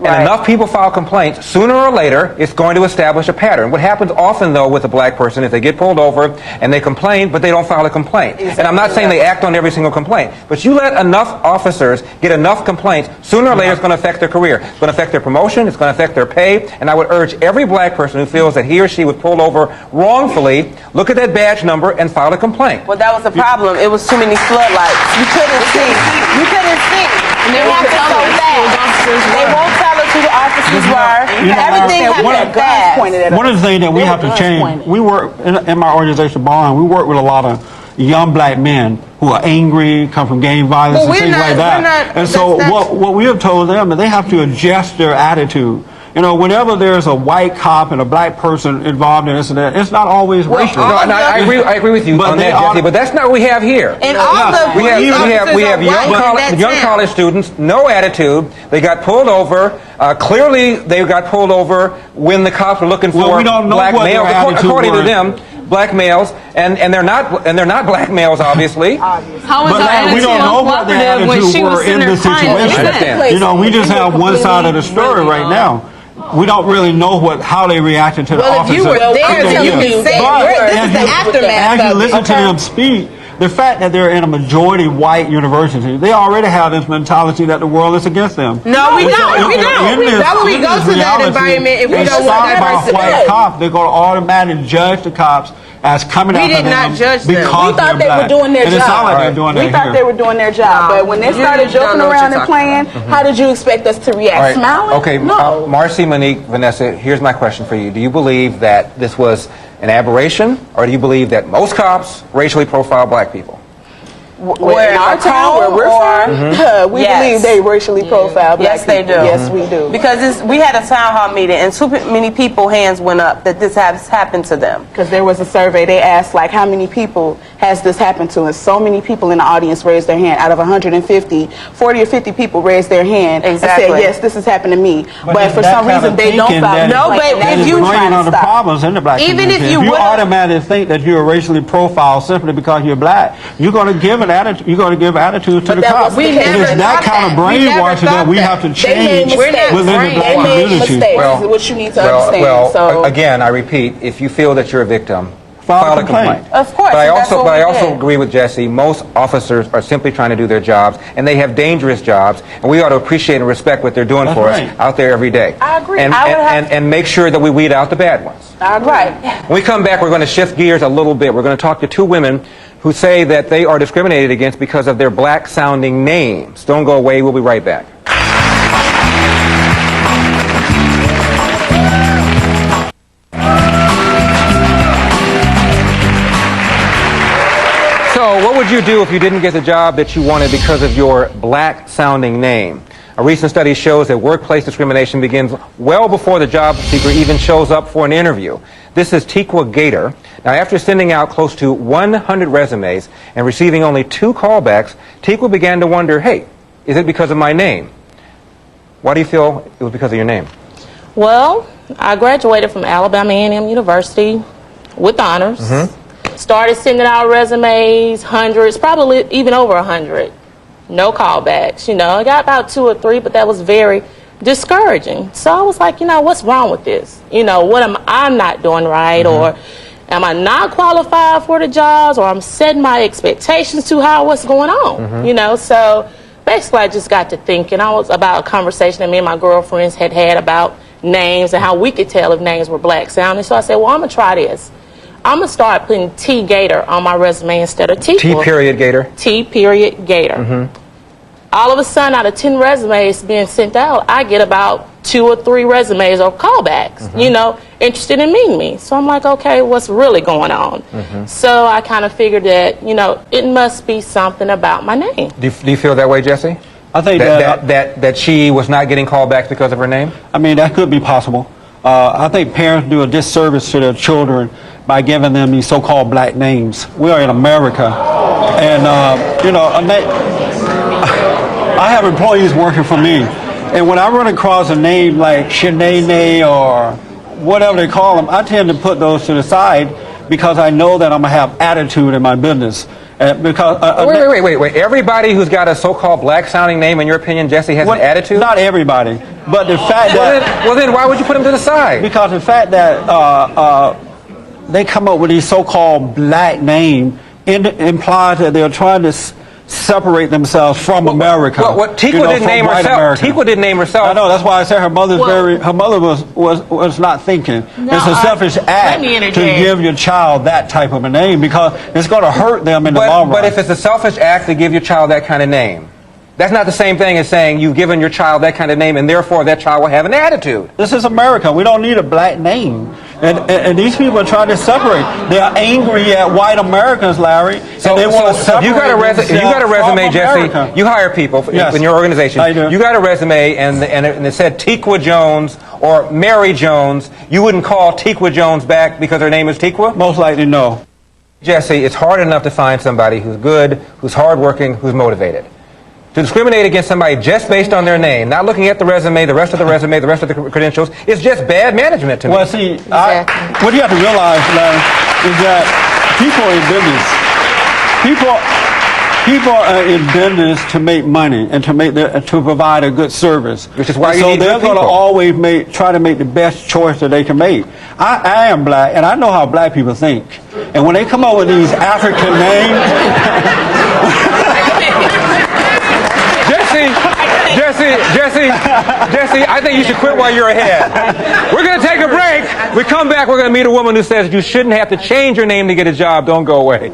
Speaker 15: and enough people file complaints, sooner or later, it's going to establish a pattern. What happens often, though, with a black person is they get pulled over and they complain, but they don't file a complaint. And I'm not saying they act on every single complaint, but you let enough officers get enough complaints, sooner or later it's going to affect their career. It's going to affect their promotion. It's going to affect their pay. And I would urge every black person who feels that he or she was pulled over wrongfully, look at that badge number and file a complaint.
Speaker 1: Well, that was the problem. It was too many floodlights. You couldn't see. You couldn't see. And they won't tell us. They won't tell us who the officers were. Everything happened fast.
Speaker 8: One of the things that we have to change, we work in my organization, Bond, we work with a lot of young black men who are angry, come from gang violence and things like that. And so what we have told them is they have to adjust their attitude. You know, whenever there's a white cop and a black person involved in this and that, it's not always racial.
Speaker 15: No, I agree with you on that, Jesse, but that's not what we have here.
Speaker 1: And all the
Speaker 15: we have young college students, no attitude. They got pulled over. Clearly, they got pulled over when the cops were looking for black males. According to them, black males, and they're not black males, obviously.
Speaker 3: How is
Speaker 8: we don't know what their attitudes were in this situation. You know, we just have one side of the story right now. We don't really know how they reacted to the officers.
Speaker 1: If you were there, you can say this is the aftermath.
Speaker 8: As you listen to them speak, the fact that they're in a majority white university, they already have this mentality that the world is against them.
Speaker 1: No, we don't. We don't. Why would we go to that environment if we don't want that person to
Speaker 8: white cop, they're going to automatically judge the cops as coming after them because
Speaker 19: We thought
Speaker 8: they're
Speaker 19: they
Speaker 8: black.
Speaker 19: were doing their
Speaker 8: And it
Speaker 19: job.
Speaker 8: sounds like they're doing
Speaker 19: We
Speaker 8: that
Speaker 19: thought
Speaker 8: here.
Speaker 19: they were doing their job, but when they started joking around and playing, how did you expect us to react?
Speaker 15: All right.
Speaker 19: Smiling?
Speaker 15: Okay,
Speaker 19: No.
Speaker 15: Marcy, Monique, Vanessa, here's my question for you. Do you believe that this was an aberration, or do you believe that most cops racially profile black people?
Speaker 19: Where in our town, where we're from, we
Speaker 1: Yes.
Speaker 19: believe they racially profile black
Speaker 1: Yes, they do.
Speaker 19: people. Yes, we do.
Speaker 1: Because we had a town hall meeting, and too many people hands went up that this has happened to them.
Speaker 19: Because there was a survey, they asked like how many people has this happened to, and so many people in the audience raised their hand. Out of 150, 40 or 50 people raised their hand and said, yes, this has happened to me. But for some reason they don't file.
Speaker 8: No, but if you
Speaker 19: trying to
Speaker 8: the
Speaker 19: stop.
Speaker 8: problems in the black
Speaker 1: Even
Speaker 8: community.
Speaker 1: if you
Speaker 8: you
Speaker 1: would've-
Speaker 8: automatically think that you're racially profiled simply because you're black, you're going to give an attitude. You're going to give attitude to the cops.
Speaker 19: We
Speaker 8: It
Speaker 19: never
Speaker 8: is that
Speaker 19: thought
Speaker 8: kind of
Speaker 19: that. We never
Speaker 8: brainwashing that
Speaker 19: thought
Speaker 8: we
Speaker 19: that.
Speaker 8: have to
Speaker 19: They made
Speaker 8: change
Speaker 19: mistakes.
Speaker 8: within the black
Speaker 19: They made
Speaker 8: community.
Speaker 19: mistakes, is what you need to understand. So
Speaker 15: Again, I repeat, if you feel that you're a victim, file a complaint.
Speaker 1: Of course,
Speaker 15: But I
Speaker 1: and that's
Speaker 15: also,
Speaker 1: what
Speaker 15: but
Speaker 1: we
Speaker 15: I also
Speaker 1: did.
Speaker 15: agree with Jesse. Most officers are simply trying to do their jobs, and they have dangerous jobs, and we ought to appreciate and respect what they're doing
Speaker 8: That's
Speaker 15: for
Speaker 8: right.
Speaker 15: us out there every day.
Speaker 19: I agree.
Speaker 15: And,
Speaker 19: I would
Speaker 15: and, and make sure that we weed out the bad ones.
Speaker 19: Right.
Speaker 15: When we come back, we're going to shift gears a little bit. We're going to talk to two women who say that they are discriminated against because of their black-sounding names. Don't go away. We'll be right back. So, what would you do if you didn't get the job that you wanted because of your black-sounding name? A recent study shows that workplace discrimination begins well before the job seeker even shows up for an interview. This is Tikwa Gator. Now, after sending out close to 100 resumes and receiving only 2 callbacks, Tikwa began to wonder, hey, is it because of my name? Why do you feel it was because of your name?
Speaker 7: Well, I graduated from Alabama A&M University with honors. Started sending out resumes, hundreds, probably even over 100. No callbacks, you know. I got about 2 or 3, but that was very discouraging. So I was like, you know, what's wrong with this? You know, what am I not doing right? Or am I not qualified for the jobs? Or I'm setting my expectations too high? What's going on? You know, so basically I just got to thinking. I was about a conversation that me and my girlfriends had about names and how we could tell if names were black sounding. So I said, well, I'm going to try this. I'm going to start putting T Gator on my resume instead of T.
Speaker 15: T period Gator.
Speaker 7: T period Gator. All of a sudden, out of 10 resumes being sent out, I get about 2 or 3 resumes or callbacks, you know, interested in meeting me. So I'm like, okay, what's really going on? So I kind of figured that, you know, it must be something about my name.
Speaker 15: Do you feel that way, Jesse?
Speaker 8: I think
Speaker 15: that she was not getting callbacks because of her name?
Speaker 8: I mean, that could be possible. I think parents do a disservice to their children by giving them these so-called black names. We are in America, and you know, I have employees working for me, and when I run across a name like Shanae or whatever they call them, I tend to put those to the side because I know that I'm gonna have attitude in my business. Because
Speaker 15: wait. Everybody who's got a so-called black-sounding name, in your opinion, Jesse, has an attitude?
Speaker 8: Not everybody, but the fact that...
Speaker 15: Well, then why would you put them to the side?
Speaker 8: Because the fact that they come up with these so-called black name implies that they're trying to separate themselves from America.
Speaker 15: What Tikwa didn't name herself. Tikwa didn't name herself.
Speaker 8: I know, that's why I said her mother was not thinking. It's a selfish act to give your child that type of a name because it's going to hurt them in the long run.
Speaker 15: But if it's a selfish act to give your child that kind of name, that's not the same thing as saying you've given your child that kind of name and therefore that child will have an attitude.
Speaker 8: This is America. We don't need a black name. And these people are trying to separate. They're angry at white Americans, Larry, and they want to separate
Speaker 15: if you got a resume, Jesse, you hire people in your organization.
Speaker 8: I do.
Speaker 15: You got a resume and it said Tikwa Jones or Mary Jones. You wouldn't call Tikwa Jones back because her name is Tikwa?
Speaker 8: Most likely no.
Speaker 15: Jesse, it's hard enough to find somebody who's good, who's hardworking, who's motivated. To discriminate against somebody just based on their name, not looking at the resume, the rest of the resume, the rest of the credentials, is just bad management to me.
Speaker 8: Well, see, what you have to realize, Larry, is that people are in business. People are in business to make money and to provide a good service.
Speaker 15: Which is why
Speaker 8: and
Speaker 15: you
Speaker 8: so
Speaker 15: need
Speaker 8: they're
Speaker 15: good people.
Speaker 8: going to always try to make the best choice that they can make. I am black, and I know how black people think. And when they come up with these African names...
Speaker 15: Jesse, Jesse, I think you should quit while you're ahead. We're going to take a break. We come back, we're going to meet a woman who says you shouldn't have to change your name to get a job. Don't go away.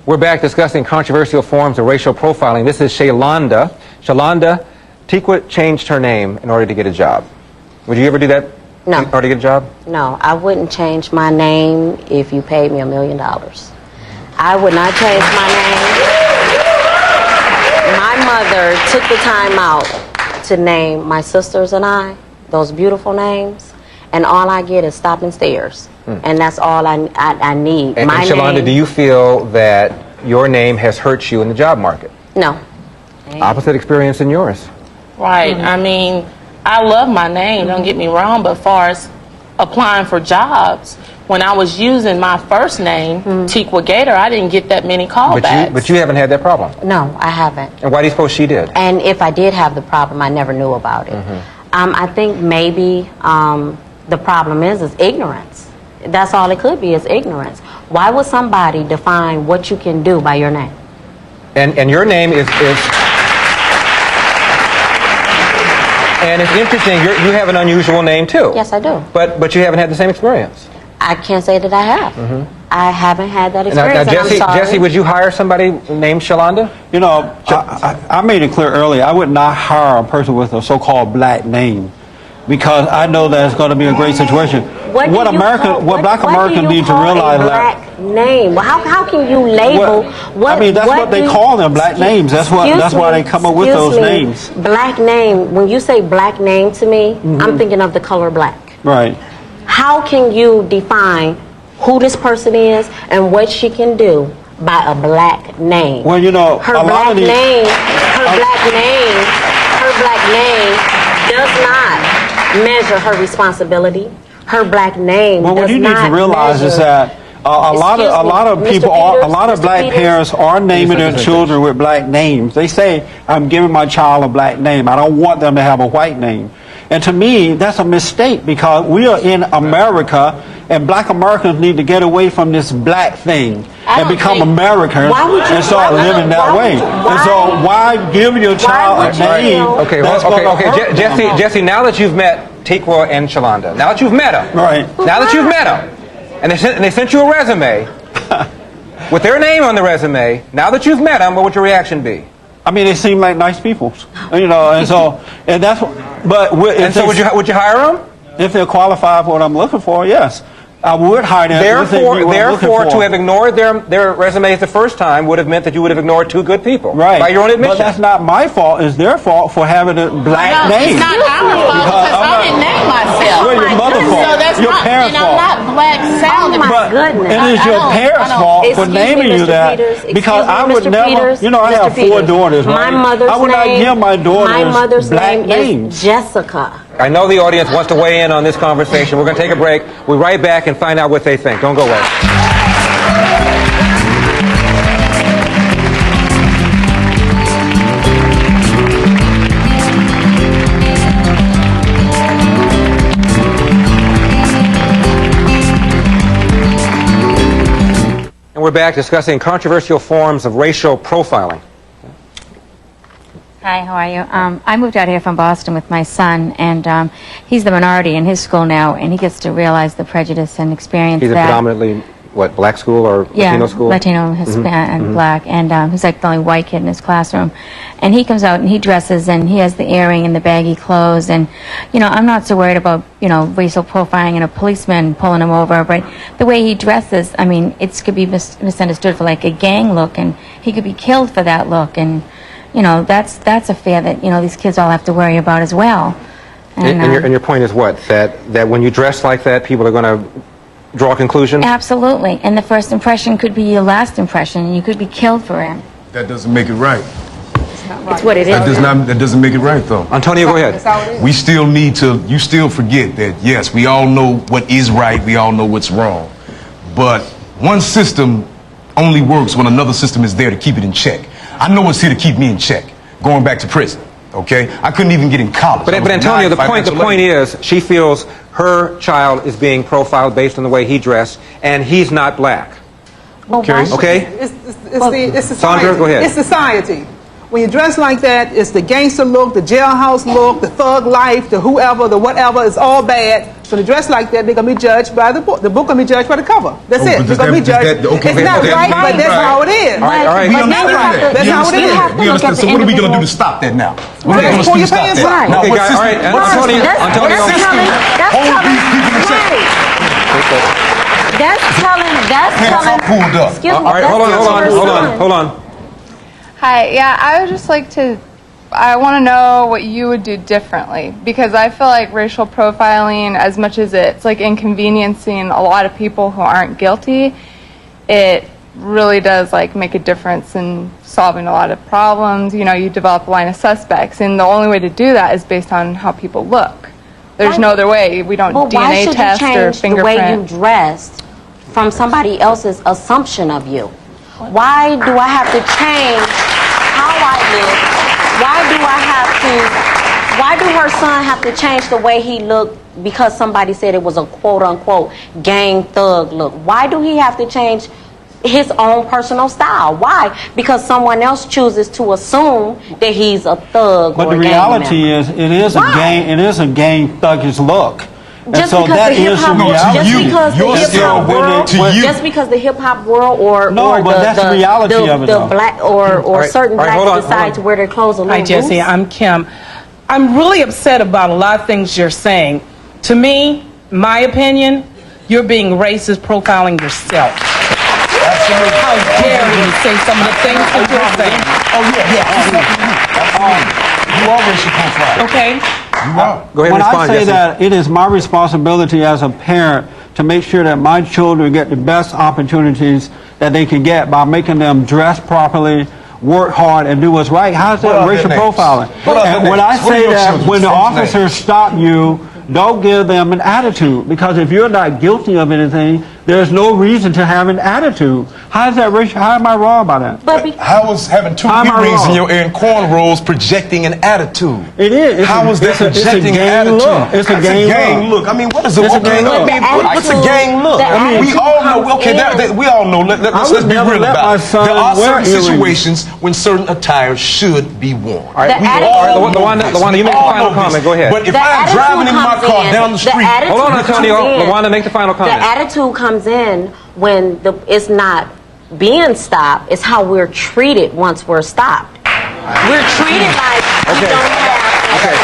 Speaker 15: We're back discussing controversial forms of racial profiling. This is Shalonda. Shalonda, Tikwa changed her name in order to get a job. Would you ever do that?
Speaker 2: No.
Speaker 15: In order to get a job?
Speaker 2: No, I wouldn't change my name if you paid me $1 million. I would not change my name. My mother took the time out to name my sisters and I those beautiful names, and all I get is stopping stares. And that's all I need.
Speaker 15: And Shalonda, do you feel that your name has hurt you in the job market?
Speaker 2: No.
Speaker 15: Opposite experience in yours.
Speaker 7: Right. I mean, I love my name, don't get me wrong, but as far as applying for jobs, when I was using my first name, Tikwa Gator, I didn't get that many callbacks.
Speaker 15: But you haven't had that problem?
Speaker 2: No, I haven't.
Speaker 15: And why do you suppose she did?
Speaker 2: And if I did have the problem, I never knew about it. I think maybe the problem is ignorance. That's all it could be, is ignorance. Why would somebody define what you can do by your name?
Speaker 15: And your name is and it's interesting, you have an unusual name too.
Speaker 2: Yes, I do.
Speaker 15: But you haven't had the same experience.
Speaker 2: I can't say that I have. I haven't had that experience.
Speaker 15: Now,
Speaker 2: and I'm sorry.
Speaker 15: Jesse, would you hire somebody named Shalonda?
Speaker 8: You know, I made it clear earlier, I would not hire a person with a so-called black name, because I know that it's going to be a great situation. What black Americans need to realize
Speaker 2: black name? Well, how can you label what?
Speaker 8: I mean, that's what they call them, black names. That's why they come up with those names.
Speaker 2: Black name. When you say black name to me, I'm thinking of the color black.
Speaker 8: Right.
Speaker 2: How can you define who this person is and what she can do by a black name?
Speaker 8: Well, you know,
Speaker 2: her black name does not measure her responsibility. Her black name.
Speaker 8: Well, what you need to realize is that a lot of black parents are naming their children with black names. They say, "I'm giving my child a black name. I don't want them to have a white name." And to me, that's a mistake, because we are in America, and black Americans need to get away from this black thing and become Americans and start living that way. And so why give your child a name?
Speaker 15: Okay, Jesse, now that you've met Tikwa and Shalonda, now that you've met them, now that you've met them, and they sent you a resume with their name on the resume, now that you've met them, what would your reaction be?
Speaker 8: I mean, they seem like nice people, you know, and that's what. But
Speaker 15: would you hire them
Speaker 8: if they're qualified for what I'm looking for? Yes, I would hire them.
Speaker 15: Therefore, to have ignored their resumes the first time would have meant that you would have ignored two good people,
Speaker 8: right?
Speaker 15: By your own admission.
Speaker 8: But that's not my fault. It's their fault for having a black name.
Speaker 7: It's not our fault, because I didn't name myself.
Speaker 8: Well, your mother's fault.
Speaker 7: So that's
Speaker 8: your parents'
Speaker 7: and
Speaker 8: fault.
Speaker 7: I'm not black sounding.
Speaker 8: But it is your parents' fault for naming you that, because I would never. You know, I have 4 daughters.
Speaker 2: My mother's
Speaker 8: I would not give my daughters black names.
Speaker 2: Is Jessica.
Speaker 15: I know the audience wants to weigh in on this conversation. We're going to take a break. We'll be right back and find out what they think. Don't go away. And we're back discussing controversial forms of racial profiling.
Speaker 22: Hi, how are you? I moved out here from Boston with my son, and he's the minority in his school now, and he gets to realize the prejudice and experience
Speaker 15: He's
Speaker 22: that.
Speaker 15: a predominantly, black school or Latino school?
Speaker 22: Latino, Hispanic, and black, and he's like the only white kid in his classroom. And he comes out and he dresses, and he has the earring and the baggy clothes, and, you know, I'm not so worried about, you know, racial profiling and a policeman pulling him over, but the way he dresses, I mean, it could be misunderstood for like a gang look, and he could be killed for that look, and you know, that's a fear that, you know, these kids all have to worry about as well.
Speaker 15: And your point is what? That when you dress like that, people are going to draw a conclusion?
Speaker 22: Absolutely. And the first impression could be your last impression, and you could be killed for it.
Speaker 23: That doesn't make it right.
Speaker 22: It's what it is.
Speaker 23: That doesn't make it right, though.
Speaker 15: Antonio, go ahead.
Speaker 23: We still need to, you still forget that, yes, we all know what is right, we all know what's wrong. But one system only works when another system is there to keep it in check. I know what's here to keep me in check.
Speaker 21: going back to prison. Okay, I couldn't even get in college.
Speaker 15: But Antonio, the point is, she feels her child is being profiled based on the way he dressed, and he's not black. Okay?
Speaker 17: It's society.
Speaker 15: Sandra, go ahead.
Speaker 17: It's society. When you dress like that, it's the gangster look, the jailhouse look, the thug life, the whoever, the whatever. It's all bad. So to dress like that, they're gonna be judged by the book. The book gonna be judged by the cover. That's it. They're gonna be judged. It's not right, but that's how it is.
Speaker 21: All right.
Speaker 17: We understand that. That's how it is.
Speaker 21: We understand. So what are we going to do to stop that now? What are we going to do to stop that?
Speaker 17: Right.
Speaker 21: Now,
Speaker 15: Okay,
Speaker 21: what
Speaker 15: guys, all right, Antonio,
Speaker 21: hold these people in check.
Speaker 22: That's telling.
Speaker 21: Pulled up.
Speaker 22: Excuse me.
Speaker 15: All right, hold on.
Speaker 6: Hi, yeah, I would just like to, I want to know what you would do differently, because I feel like racial profiling, as much as it's like inconveniencing a lot of people who aren't guilty, it really does like make a difference in solving a lot of problems. You know, you develop a line of suspects, and the only way to do that is based on how people look. There's no other way. We don't DNA test or fingerprint.
Speaker 2: The way you dressed from somebody else's assumption of you? Why do I have to change how I look? Why do her son have to change the way he looked because somebody said it was a quote-unquote gang thug look? Why do he have to change his own personal style? Why? Because someone else chooses to assume that he's a thug
Speaker 8: but
Speaker 2: or a gang
Speaker 8: reality
Speaker 2: member.
Speaker 8: is, it is a gang thuggish look.
Speaker 2: Just because the hip hop world or the reality of it, the black or certain blacks decide to wear their clothes a little
Speaker 10: Hi, Jesse.
Speaker 2: loose.
Speaker 10: I'm Kim. I'm really upset about a lot of things you're saying. To me, my opinion, you're being racist, profiling yourself. Absolutely. How dare you say some of the things that you're saying?
Speaker 21: Oh yeah. You are racial profiling.
Speaker 10: Okay.
Speaker 21: You are.
Speaker 15: Go ahead
Speaker 8: when
Speaker 15: and respond,
Speaker 8: I say
Speaker 15: Jesse.
Speaker 8: that, it is my responsibility as a parent to make sure that my children get the best opportunities that they can get by making them dress properly, work hard, and do what's right. How's that racial profiling? And when I say that, when the officers stop you, don't give them an attitude, because if you're not guilty of anything, there's no reason to have an attitude. How is that racial? How am I wrong about that?
Speaker 21: How is having two earrings in your ear and cornrows projecting an attitude?
Speaker 8: It is.
Speaker 21: How is that projecting an attitude?
Speaker 8: It's a gang
Speaker 21: look. I mean, what is it?
Speaker 8: It's a gang look.
Speaker 21: What's a gang look? I mean, we all know. Okay, we all know. Let's be real about it. There are certain situations when certain attire should be worn.
Speaker 15: All right, LaWanda, you make the final comment. Go ahead.
Speaker 21: But if I'm driving in my car down the street,
Speaker 15: hold on, Antonio. LaWanda, make the final comment.
Speaker 2: The attitude comes in when it's not being stopped. It's how we're treated once we're stopped. We're treated like we don't have.
Speaker 15: Okay,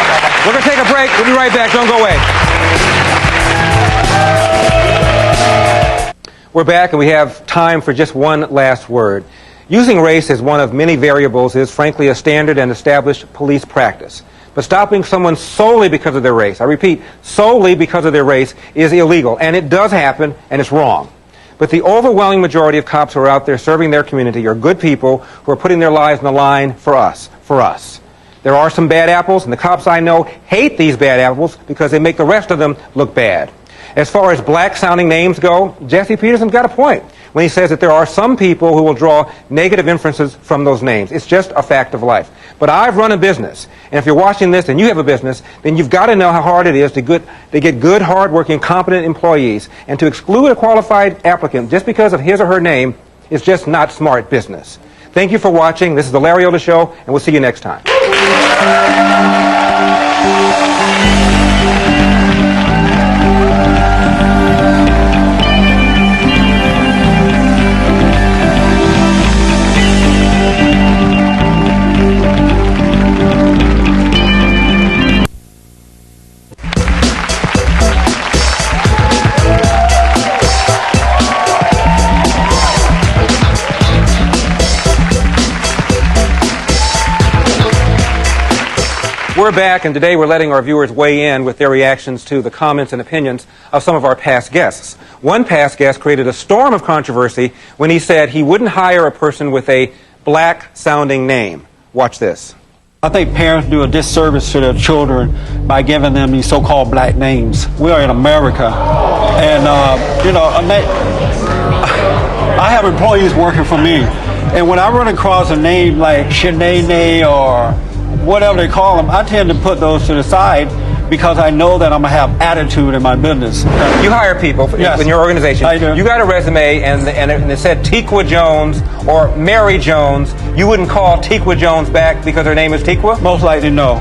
Speaker 15: we're gonna take a break. We'll be right back. Don't go away. We're back, and we have time for just one last word. Using race as one of many variables is, frankly, a standard and established police practice. But stopping someone solely because of their race, I repeat, solely because of their race, is illegal. And it does happen, and it's wrong. But the overwhelming majority of cops who are out there serving their community are good people who are putting their lives on the line for us. There are some bad apples, and the cops I know hate these bad apples because they make the rest of them look bad. As far as black-sounding names go, Jesse Peterson's got a point when he says that there are some people who will draw negative inferences from those names. It's just a fact of life. But I've run a business, and if you're watching this and you have a business, then you've got to know how hard it is to get good, hard-working, competent employees. And to exclude a qualified applicant just because of his or her name is just not smart business. Thank you for watching. This is the Larry Elder Show, and we'll see you next time. We're back, and today we're letting our viewers weigh in with their reactions to the comments and opinions of some of our past guests. One past guest created a storm of controversy when he said he wouldn't hire a person with a black-sounding name. Watch this.
Speaker 8: I think parents do a disservice to their children by giving them these so-called black names. We are in America, and I have employees working for me, And when I run across a name like Shanae or whatever they call them, I tend to put those to the side because I know that I'm going to have attitude in my business.
Speaker 15: You hire people in your organization.
Speaker 8: I do.
Speaker 15: You got a resume and it said Tikwa Jones or Mary Jones. You wouldn't call Tikwa Jones back because her name is Tikwa?
Speaker 8: Most likely no.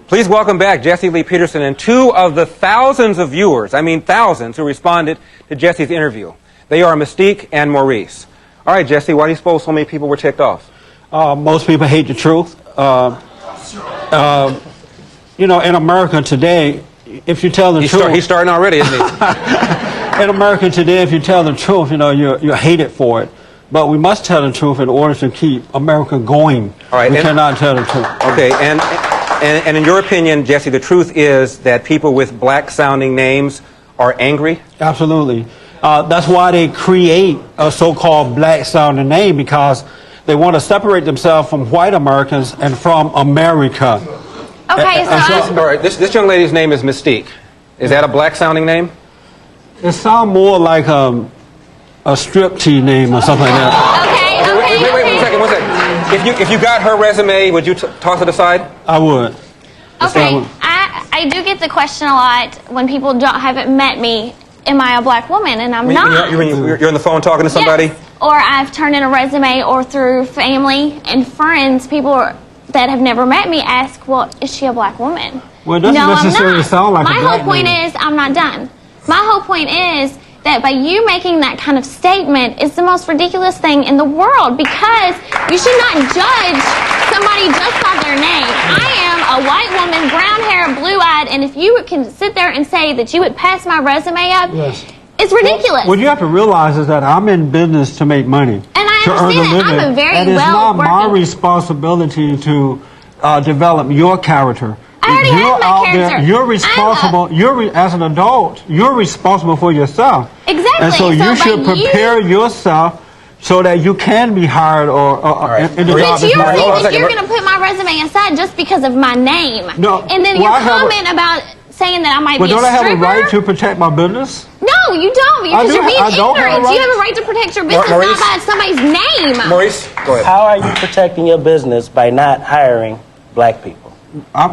Speaker 15: Please welcome back Jesse Lee Peterson and two of the thousands of viewers, I mean thousands, who responded to Jesse's interview. They are Mystique and Maurice. All right, Jesse, why do you suppose so many people were ticked off?
Speaker 8: Most people hate the truth. You know, in America today, if you tell the truth...
Speaker 15: He's starting already, isn't he?
Speaker 8: In America today, if you tell the truth, you know, you're hated for it. But we must tell the truth in order to keep America going.
Speaker 15: All right,
Speaker 8: we cannot tell the truth.
Speaker 15: Okay, and in your opinion, Jesse, the truth is that people with black-sounding names are angry?
Speaker 8: Absolutely. That's why they create a so-called black-sounding name, because they want to separate themselves from white Americans and from America.
Speaker 22: Okay,
Speaker 15: all right, this young lady's name is Mystique. Is that a black-sounding name?
Speaker 8: It sounds more like a striptease name or something like that.
Speaker 15: Wait, 1 second. If you got her resume, would you toss it aside?
Speaker 8: I would.
Speaker 22: Okay, I do get the question a lot when people haven't met me. Am I a black woman? And I'm not.
Speaker 15: You're on the phone talking to somebody?
Speaker 22: Yes. Or I've turned in a resume, or through family and friends, people that have never met me ask, well, is she a black woman?
Speaker 8: Well, it doesn't necessarily sound like
Speaker 22: My
Speaker 8: a black
Speaker 22: whole point is, I'm not done. My whole point is that by you making that kind of statement is the most ridiculous thing in the world, because you should not judge somebody just by their name. I am a white woman, brown hair, blue-eyed, and if you can sit there and say that you would pass my resume up, it's ridiculous.
Speaker 8: What you have to realize is that I'm in business to make money.
Speaker 22: And I understand that. I'm a very
Speaker 8: and it's not my responsibility to develop your character.
Speaker 22: I already have my character.
Speaker 8: You're responsible. As an adult, you're responsible for yourself.
Speaker 22: Exactly.
Speaker 8: And so you should prepare yourself so that you can be hired in the job.
Speaker 22: But you think that you're going to put my resume aside just because of my name?
Speaker 8: No.
Speaker 22: And then your comment about saying that I might be a stripper?
Speaker 8: But don't I have a right to protect my business?
Speaker 22: No, you don't, because you're being ignorant. You have a right to protect your business, not by somebody's name.
Speaker 15: Maurice, go ahead.
Speaker 9: How are you protecting your business by not hiring black people?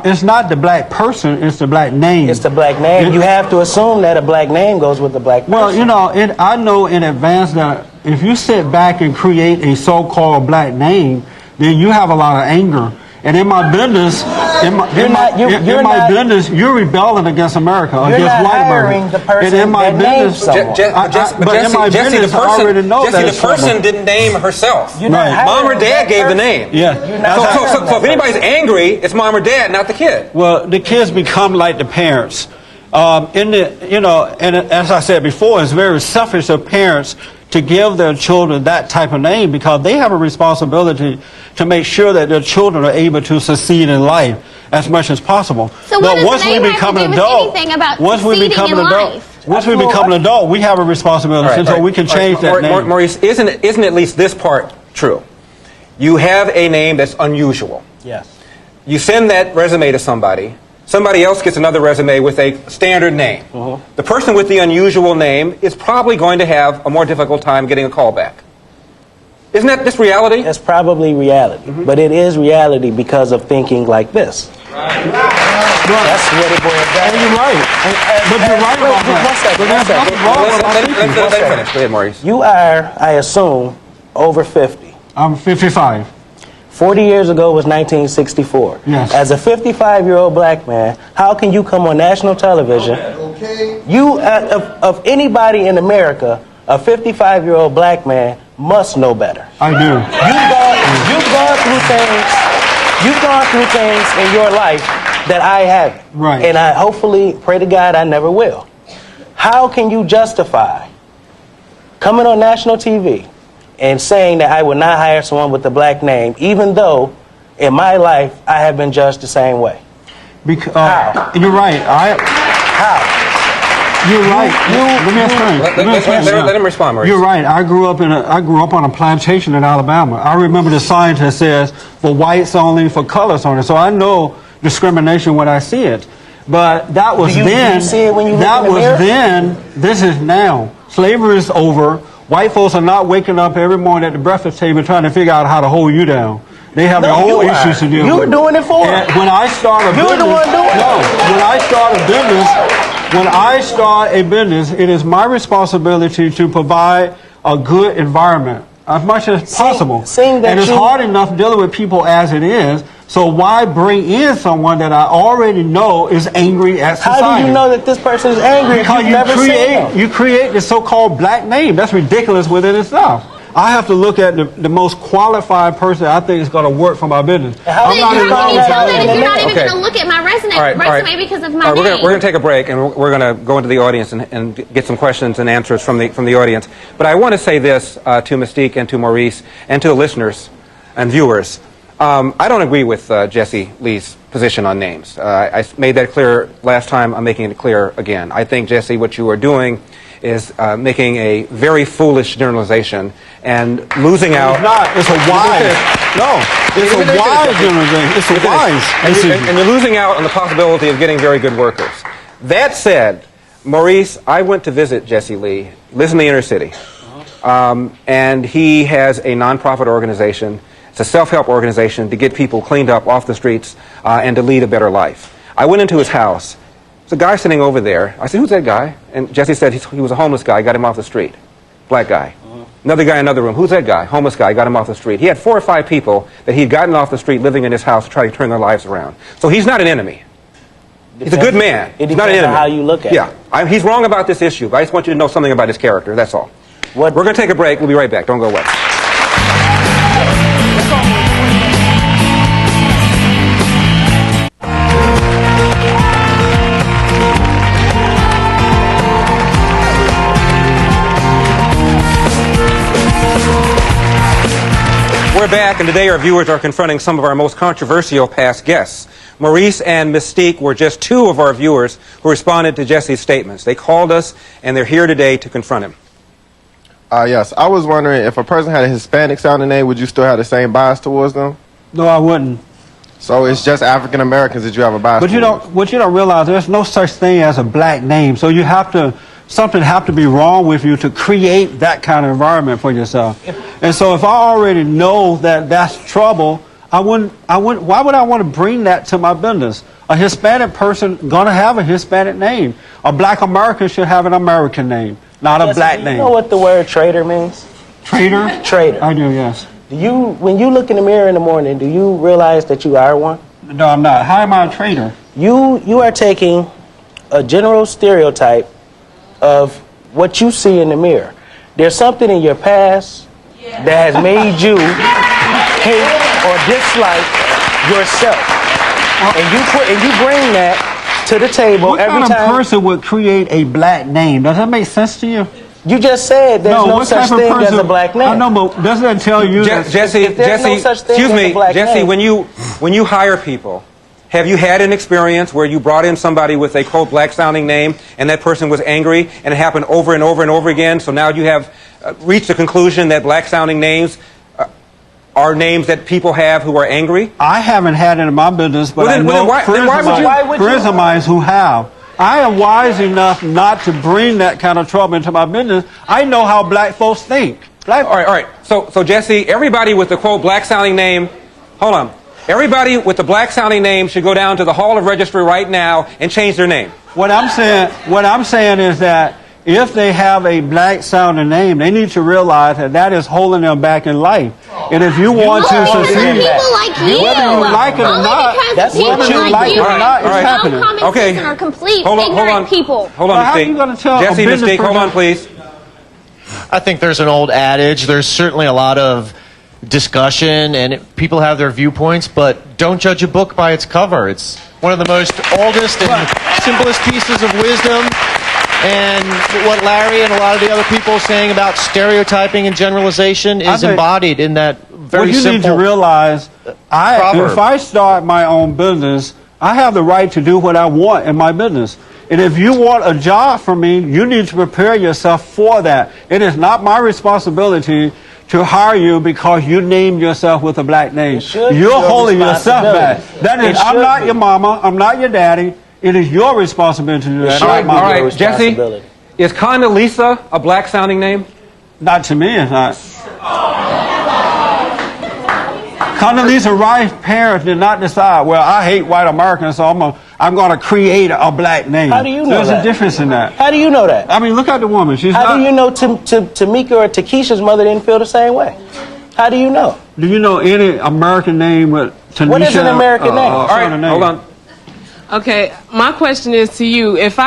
Speaker 8: It's not the black person, it's the black name.
Speaker 9: It's the black name. You have to assume that a black name goes with the black person.
Speaker 8: Well, you know, I know in advance that if you sit back and create a so-called black name, then you have a lot of anger. And in my business, business, you're rebelling against America, against white America.
Speaker 9: The person
Speaker 8: and in my business,
Speaker 15: Jesse, the person didn't name herself. Mom or dad gave the name.
Speaker 8: Yeah.
Speaker 15: So if anybody's angry, it's mom or dad, not the kid.
Speaker 8: Well, the kids become like the parents. And as I said before, it's very selfish of parents to give their children that type of name, because they have a responsibility to make sure that their children are able to succeed in life as much as possible.
Speaker 22: So what does the name have to do with anything about succeeding in life?
Speaker 8: Once we become an adult, we have a responsibility, so we can change that name.
Speaker 15: Maurice, isn't at least this part true? You have a name that's unusual.
Speaker 9: Yes.
Speaker 15: You send that resume to somebody. Somebody else gets another resume with a standard name. The person with the unusual name is probably going to have a more difficult time getting a call back. Isn't that just reality?
Speaker 9: It's probably reality, but it is reality because of thinking like this. That's what it boils down to.
Speaker 8: You're right. But you're right about that.
Speaker 15: Let him finish. Go ahead, Maurice.
Speaker 9: You are, I assume, over 50.
Speaker 8: I'm 55.
Speaker 9: 40 years ago was 1964.
Speaker 8: Yes.
Speaker 9: As a 55-year-old black man, how can you come on national television? You, of anybody in America, a 55-year-old black man must know better.
Speaker 8: I do.
Speaker 9: You've gone through things in your life that I haven't.
Speaker 8: Right.
Speaker 9: And I hopefully, pray to God, I never will. How can you justify coming on national TV and saying that I would not hire someone with a black name, even though in my life I have been judged the same way?
Speaker 8: How? You're right.
Speaker 9: How?
Speaker 8: You're right.
Speaker 15: Let him respond, Maurice.
Speaker 8: You're right. I grew up on a plantation in Alabama. I remember the sign that says for whites only, for colors only. So I know discrimination when I see it. But that was then.
Speaker 9: Do you see it when you look
Speaker 8: that
Speaker 9: in the
Speaker 8: was
Speaker 9: mirror?
Speaker 8: then. This is now. Slavery is over. White folks are not waking up every morning at the breakfast table trying to figure out how to hold you down. They have their own issues to deal with.
Speaker 9: You were doing it for
Speaker 8: and
Speaker 9: them.
Speaker 8: when I start a business, when I start a business, it is my responsibility to provide a good environment as much as possible. And it's hard enough dealing with people as it is. So why bring in someone that I already know is angry at society?
Speaker 9: How do you know that this person is angry if you've never seen them?
Speaker 8: You create this so-called black name. That's ridiculous within itself. I have to look at the most qualified person I think is going to work for my business.
Speaker 5: How can you tell that if you're not even going to look at my resume because of my name?
Speaker 15: We're going to take a break, and we're going to go into the audience and get some questions and answers from the audience. But I want to say this to Mystique and to Maurice and to the listeners and viewers. I don't agree with Jesse Lee's position on names. I made that clear last time. I'm making it clear again. I think, Jesse, what you are doing is making a very foolish generalization and losing out.
Speaker 8: It's not. It's a wise. No. It's a wise generalization. It's a wise.
Speaker 15: And you're losing out on the possibility of getting very good workers. That said, Maurice, I went to visit Jesse Lee. He lives in the inner city. And he has a nonprofit organization. It's a self-help organization to get people cleaned up off the streets and to lead a better life. I went into his house. There's a guy sitting over there. I said, who's that guy? And Jesse said he was a homeless guy. Got him off the street. Black guy. Another guy in another room. Who's that guy? Homeless guy. Got him off the street. He had 4 or 5 people that he'd gotten off the street living in his house to try to turn their lives around. So he's not an enemy. He's a good man. He's not an enemy.
Speaker 9: How you look at it.
Speaker 15: He's wrong about this issue. But I just want you to know something about his character. That's all. We're going to take a break. We'll be right back. Don't go away. We're back, and today our viewers are confronting some of our most controversial past guests. Maurice and Mystique were just 2 of our viewers who responded to Jesse's statements. They called us, and they're here today to confront him.
Speaker 12: Yes, I was wondering if a person had a Hispanic sounding name, would you still have the same bias towards them?
Speaker 8: No, I wouldn't.
Speaker 12: So it's just African Americans that you have a bias towards?
Speaker 8: What you don't realize, there's no such thing as a black name. So you have to, something have to be wrong with you to create that kind of environment for yourself. And so if I already know that that's trouble, why would I want to bring that to my business? A Hispanic person gonna have a Hispanic name. A black American should have an American name, not a black name.
Speaker 9: You know what the word traitor means?
Speaker 8: Traitor?
Speaker 9: Traitor.
Speaker 8: I do, yes.
Speaker 9: When you look in the mirror in the morning, do you realize that you are one?
Speaker 8: No, I'm not. How am I a traitor?
Speaker 9: You are taking a general stereotype of what you see in the mirror. There's something in your past that has made you hate or dislike yourself, and you bring that to the table every time.
Speaker 8: What kind of person would create a black name? Does that make sense to you?
Speaker 9: You just said there's no such thing as a black name.
Speaker 8: I know, but doesn't that tell you that
Speaker 15: Jesse, excuse me, Jesse, when you hire people, have you had an experience where you brought in somebody with a quote black sounding name and that person was angry and it happened over and over and over again, so now you have reached the conclusion that black sounding names are names that people have who are angry?
Speaker 8: I haven't had it in my business, but I know friends of mine who have. I am wise enough not to bring that kind of trouble into my business. I know how black folks think.
Speaker 15: All right. So Jesse, everybody with the quote black sounding name, hold on. Everybody with the black sounding name should go down to the Hall of Registry right now and change their name.
Speaker 8: What I'm saying is that if they have a black sounding name, they need to realize that that is holding them back in life. And if you want to succeed, whether you like it or not, it's happening.
Speaker 15: Okay.
Speaker 5: Are complete
Speaker 15: hold on,
Speaker 5: people.
Speaker 15: Hold on,
Speaker 8: how are you going to tell
Speaker 15: Jesse, Mystique, hold on, please.
Speaker 13: I think there's an old adage. There's certainly a lot of discussion, and people have their viewpoints, but don't judge a book by its cover. It's one of the most oldest and simplest pieces of wisdom. And what Larry and a lot of the other people are saying about stereotyping and generalization is embodied in that very simple.
Speaker 8: What you need to realize, if I start my own business, I have the right to do what I want in my business. And if you want a job from me, you need to prepare yourself for that. It is not my responsibility to hire you because you named yourself with a black name. You're holding yourself back. That is, I'm not your mama, I'm not your daddy. It is your responsibility to do that.
Speaker 15: All right, Jesse, is Condoleezza a black sounding name?
Speaker 8: Not to me, it's not. Condoleezza Rice's parents did not decide, well, I hate white Americans, so I'm going to create a black name.
Speaker 9: How do you know
Speaker 8: There's
Speaker 9: that?
Speaker 8: a difference in that.
Speaker 9: How do you know that?
Speaker 8: I mean, look at the woman.
Speaker 9: How do you know Tamika or Takesha's mother didn't feel the same way? How do you know?
Speaker 8: Do you know any American name with Tanisha?
Speaker 9: What is an American name?
Speaker 15: All right, hold on.
Speaker 3: Okay, my question is to you. If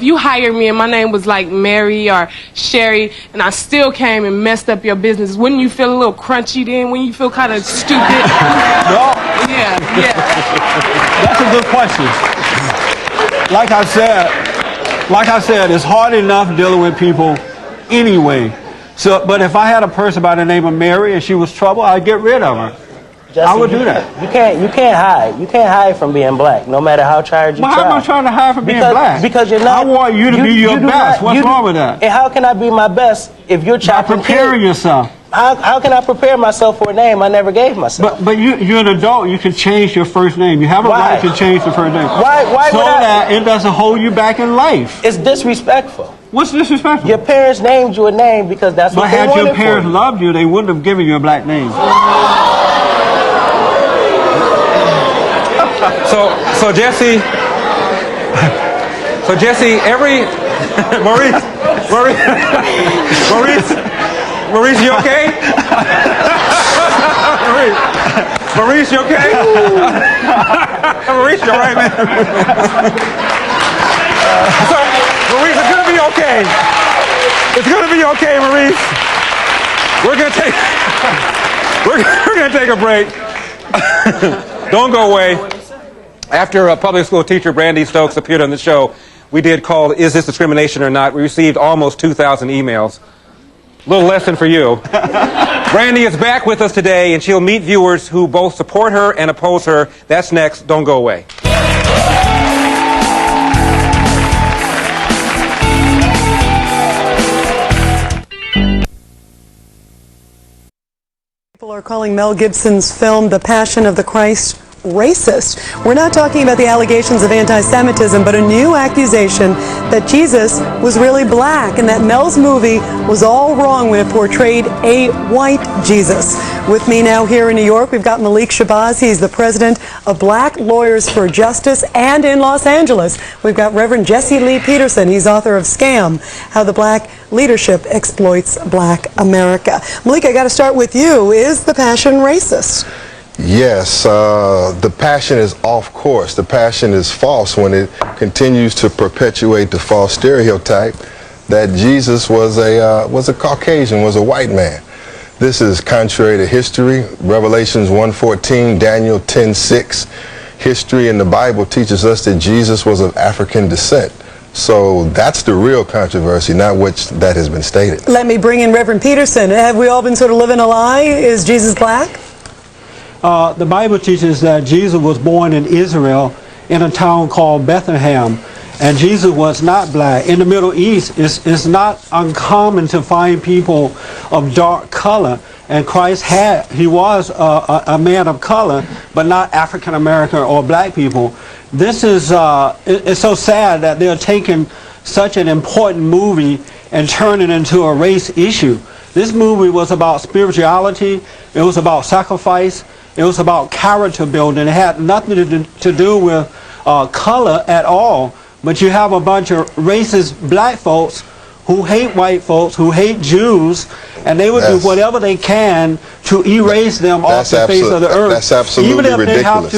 Speaker 3: you hired me and my name was like Mary or Sherry, and I still came and messed up your business, wouldn't you feel a little crunchy then? Wouldn't you feel kind of stupid?
Speaker 8: No.
Speaker 3: Yeah.
Speaker 8: That's a good question. Like I said, it's hard enough dealing with people anyway. So, but if I had a person by the name of Mary and she was trouble, I'd get rid of her.
Speaker 9: Jesse,
Speaker 8: I would do that.
Speaker 9: You can't hide. You can't hide from being black, no matter how tired you try.
Speaker 8: How am I trying to hide from being black?
Speaker 9: Because you're not.
Speaker 8: I want you to be your best. What's wrong with that?
Speaker 9: And how can I be my best if you're chopping?
Speaker 8: By preparing yourself.
Speaker 9: How can I prepare myself for a name I never gave myself?
Speaker 8: But you're an adult. You can change your first name. You have a right to change the first name.
Speaker 9: Why
Speaker 8: so
Speaker 9: would I?
Speaker 8: that it doesn't hold you back in life.
Speaker 9: It's disrespectful.
Speaker 8: What's disrespectful?
Speaker 9: Your parents named you a name because that's what they wanted.
Speaker 8: But had your parents loved you, they wouldn't have given you a black name.
Speaker 15: So Jesse, every Maurice, you okay? Maurice, you okay? Maurice, you all right, man? So, Maurice, it's gonna be okay. It's gonna be okay, Maurice. We're gonna take a break. Don't go away. After a public school teacher, Brandy Stokes, appeared on the show, we did call Is This Discrimination or Not? We received almost 2,000 emails. Little lesson for you. Brandy is back with us today, and she'll meet viewers who both support her and oppose her. That's next. Don't go away.
Speaker 14: People are calling Mel Gibson's film The Passion of the Christ racist. We're not talking about the allegations of anti-Semitism, but a new accusation that Jesus was really black and that Mel's movie was all wrong when it portrayed a white Jesus. With me now here in New York, we've got Malik Shabazz. He's the president of Black Lawyers for Justice, and in Los Angeles, we've got Reverend Jesse Lee Peterson. He's author of Scam, How the Black Leadership Exploits Black America. Malik, I got to start with you. Is the Passion racist?
Speaker 12: Yes, the passion is off course. The passion is false when it continues to perpetuate the false stereotype that Jesus was a Caucasian, was a white man. This is contrary to history. Revelations 1:14, Daniel 10:6. History in the Bible teaches us that Jesus was of African descent. So that's the real controversy, not which that has been stated.
Speaker 14: Let me bring in Reverend Peterson. Have we all been sort of living a lie? Is Jesus black?
Speaker 8: The Bible teaches that Jesus was born in Israel in a town called Bethlehem, and Jesus was not black. In the Middle East, it's not uncommon to find people of dark color, and Christ he was a man of color, but not African American or black people. This is it's so sad that they're taking such an important movie and turning it into a race issue. This movie was about spirituality. It was about sacrifice. It was about character building. It had nothing to do with color at all. But you have a bunch of racist black folks who hate white folks, who hate Jews, and they would do whatever they can to erase them off the face of the earth.
Speaker 12: That's absolutely ridiculous.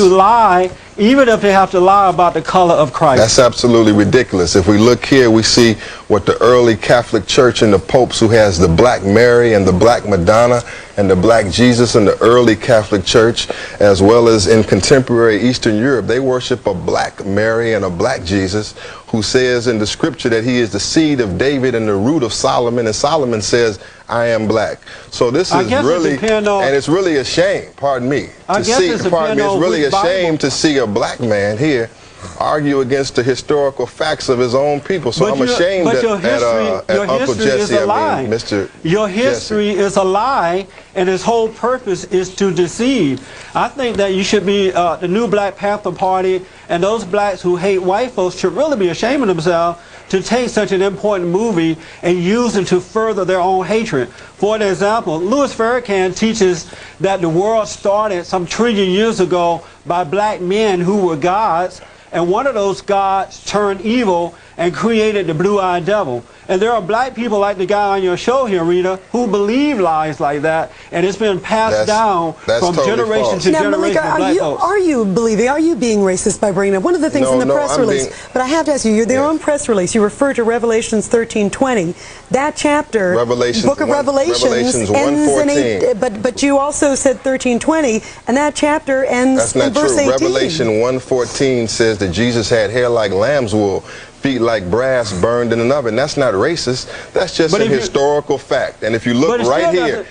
Speaker 8: Even if they have to lie about the color of Christ.
Speaker 12: That's absolutely ridiculous. If we look here, we see what the early Catholic Church and the popes, who has the Black Mary and the Black Madonna and the Black Jesus in the early Catholic Church, as well as in contemporary Eastern Europe, they worship a Black Mary and a Black Jesus, who says in the scripture that he is the seed of David and the root of Solomon, and Solomon says, I am black. So this is really, and it's really a shame, pardon me, it's really a shame to see a black man here argue against the historical facts of his own people. So I'm ashamed at Uncle Jesse, Mr.
Speaker 8: Your history is a lie, and its whole purpose is to deceive. I think that you should be, the new Black Panther Party, and those blacks who hate white folks should really be ashamed of themselves to take such an important movie and use it to further their own hatred. For example, Louis Farrakhan teaches that the world started some trillion years ago by black men who were gods, and one of those gods turned evil and created the blue-eyed devil. And there are black people like the guy on your show here, Rita, who believe lies like that, and it's been passed down from
Speaker 12: totally
Speaker 8: generation
Speaker 12: false.
Speaker 8: to
Speaker 14: Now,
Speaker 8: generation.
Speaker 14: Malika, are you believing? Are you being racist by bringing up one of the things in the press release? But I have to ask you, their own press release, you refer to Revelations 13:20. That chapter, Book of Revelations, ends in but you also said 13:20, and that chapter ends in verse 18.
Speaker 12: Revelation 1:14 says that Jesus had hair like lamb's wool, feet like brass burned in an oven. That's not racist. That's just a historical fact. And if you look right here,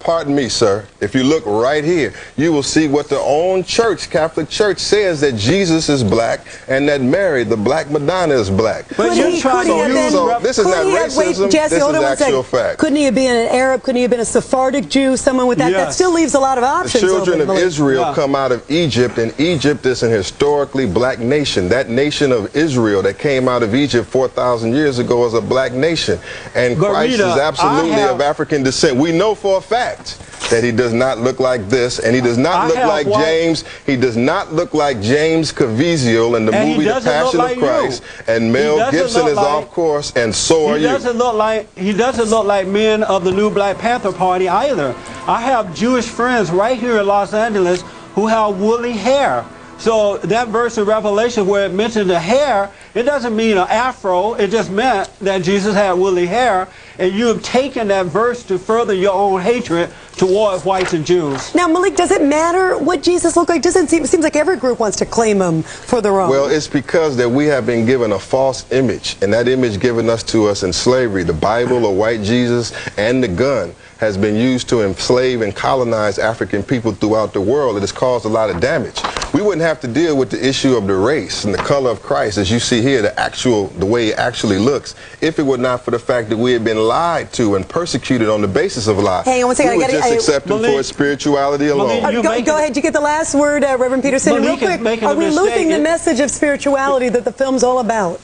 Speaker 12: pardon me, sir, if you look right here, you will see what the own church, Catholic Church, says, that Jesus is black and that Mary, the black Madonna, is black.
Speaker 14: But
Speaker 12: this is not racism, this is actual fact.
Speaker 14: Couldn't he have been an Arab? Couldn't he have been a Sephardic Jew? Someone with that? That still leaves a lot of options.
Speaker 12: The children of Israel come out of Egypt, and Egypt is an historically black nation. That nation of Israel that came out of Egypt 4,000 years ago as a black nation, and Christ is absolutely of African descent. We know for a fact that he does not look like this, and he does not look like James. He does not look like James Caviezel in the movie The Passion of Christ. And Mel Gibson is off course, and so are you.
Speaker 8: He doesn't look like men of the new Black Panther Party either. I have Jewish friends right here in Los Angeles who have woolly hair. So that verse in Revelation where it mentioned the hair, it doesn't mean an afro. It just meant that Jesus had woolly hair. And you have taken that verse to further your own hatred toward whites and Jews.
Speaker 14: Now, Malik, does it matter what Jesus looked like? It seems like every group wants to claim him for their own.
Speaker 12: Well, it's because that we have been given a false image, and that image given to us in slavery. The Bible, a white Jesus, and the gun has been used to enslave and colonize African people throughout the world. It has caused a lot of damage. We wouldn't have to deal with the issue of the race and the color of Christ, as you see here, the way it actually looks, if it were not for the fact that we had been lied to and persecuted on the basis of lies.
Speaker 14: Hang on one second.
Speaker 12: We would just accept him for his spirituality alone.
Speaker 14: Go ahead. You get the last word, Reverend Peterson. Real quick, are we losing the message of spirituality that the film's all about?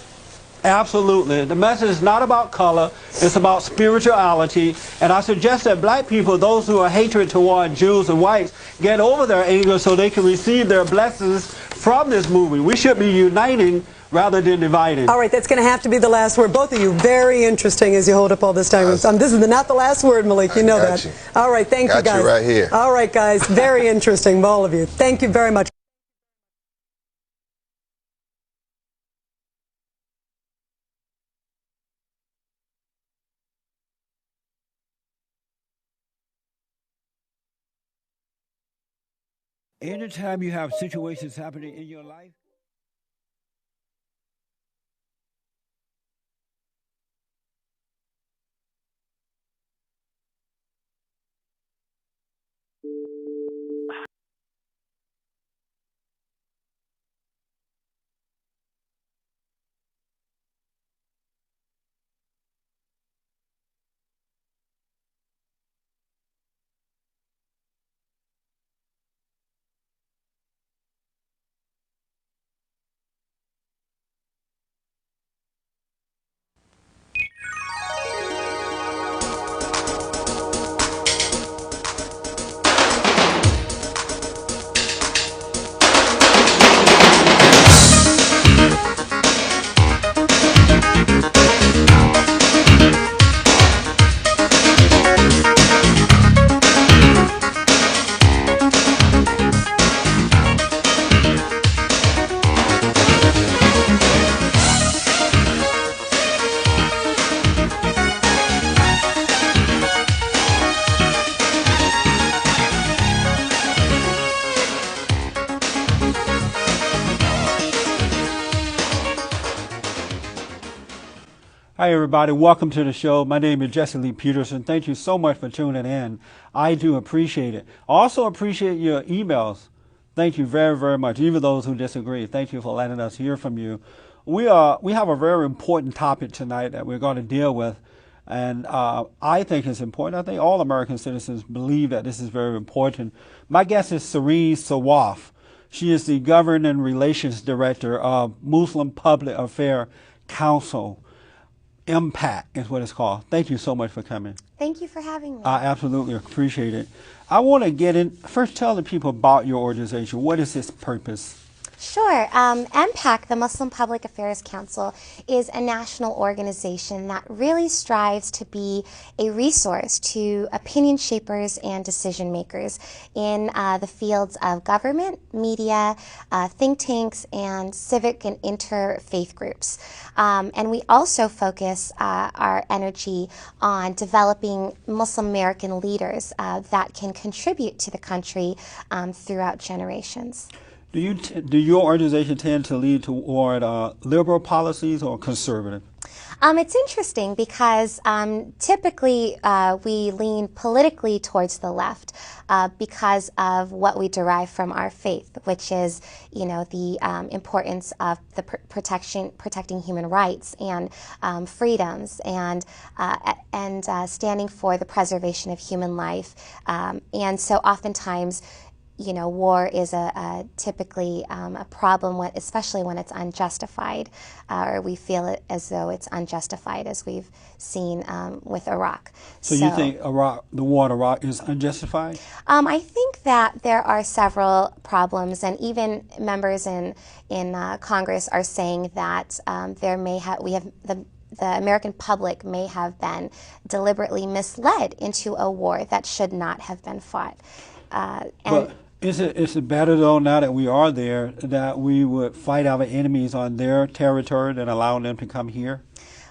Speaker 8: Absolutely. The message is not about color. It's about spirituality. And I suggest that black people, those who are hatred toward Jews and whites, get over their anger so they can receive their blessings from this movie. We should be uniting rather than dividing.
Speaker 14: All right, that's going to have to be the last word. Both of you, very interesting as you hold up all this time. This is not the last word, Malik. You know that. All right, thank you, guys.
Speaker 12: Got you right here.
Speaker 14: All right, guys, very interesting, all of you. Thank you very much.
Speaker 4: Anytime you have situations happening in your life,
Speaker 8: Hi, everybody. Welcome to the show. My name is Jesse Lee Peterson. Thank you so much for tuning in. I do appreciate it. I also appreciate your emails. Thank you very, very much. Even those who disagree, thank you for letting us hear from you. We have a very important topic tonight that we're going to deal with, and I think it's important. I think all American citizens believe that this is very important. My guest is Sireen Sawaf. She is the Governing Relations Director of Muslim Public Affairs Council. MPAC is what it's called. Thank you so much for coming.
Speaker 16: Thank you for having me.
Speaker 8: I absolutely appreciate it. I want to get in, first tell the people about your organization. What is its purpose?
Speaker 16: Sure. MPAC, the Muslim Public Affairs Council, is a national organization that really strives to be a resource to opinion shapers and decision makers in the fields of government, media, think tanks, and civic and interfaith groups. And we also focus our energy on developing Muslim American leaders that can contribute to the country throughout generations.
Speaker 8: Do your organization tend to lead toward liberal policies or conservative?
Speaker 16: It's interesting because typically we lean politically towards the left because of what we derive from our faith, which is, the importance of the protecting human rights and freedoms and standing for the preservation of human life. And so oftentimes, war is typically a problem, especially when it's unjustified, or we feel it as though it's unjustified, as we've seen with Iraq.
Speaker 8: So you think the war in Iraq is unjustified?
Speaker 16: I think that there are several problems, and even members in Congress are saying that the American public may have been deliberately misled into a war that should not have been fought.
Speaker 8: But is it better, though, now that we are there, that we would fight our enemies on their territory than allowing them to come here?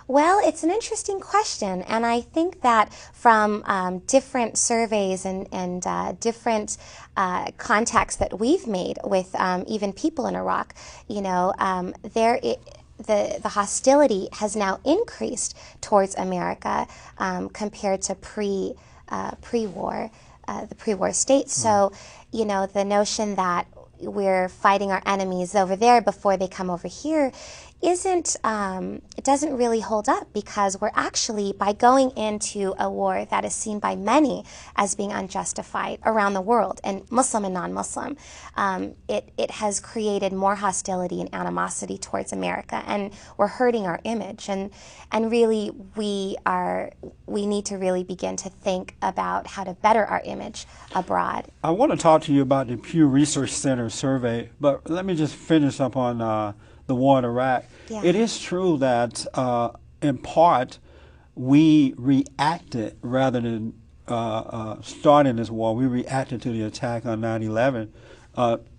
Speaker 16: Well, it's an interesting question, and I think that from different surveys and different contacts that we've made with even people in Iraq, the hostility has now increased towards America compared to pre-war. The pre-war state. So, the notion that we're fighting our enemies over there before they come over here it doesn't really hold up, because we're actually, by going into a war that is seen by many as being unjustified around the world, and Muslim and non-Muslim, it has created more hostility and animosity towards America, and we're hurting our image, and really we need to really begin to think about how to better our image abroad.
Speaker 8: I want to talk to you about the Pew Research Center survey, but let me just finish up on the war in Iraq.
Speaker 16: Yeah.
Speaker 8: It is true that, in part, we reacted rather than starting this war. We reacted to the attack on 9/11.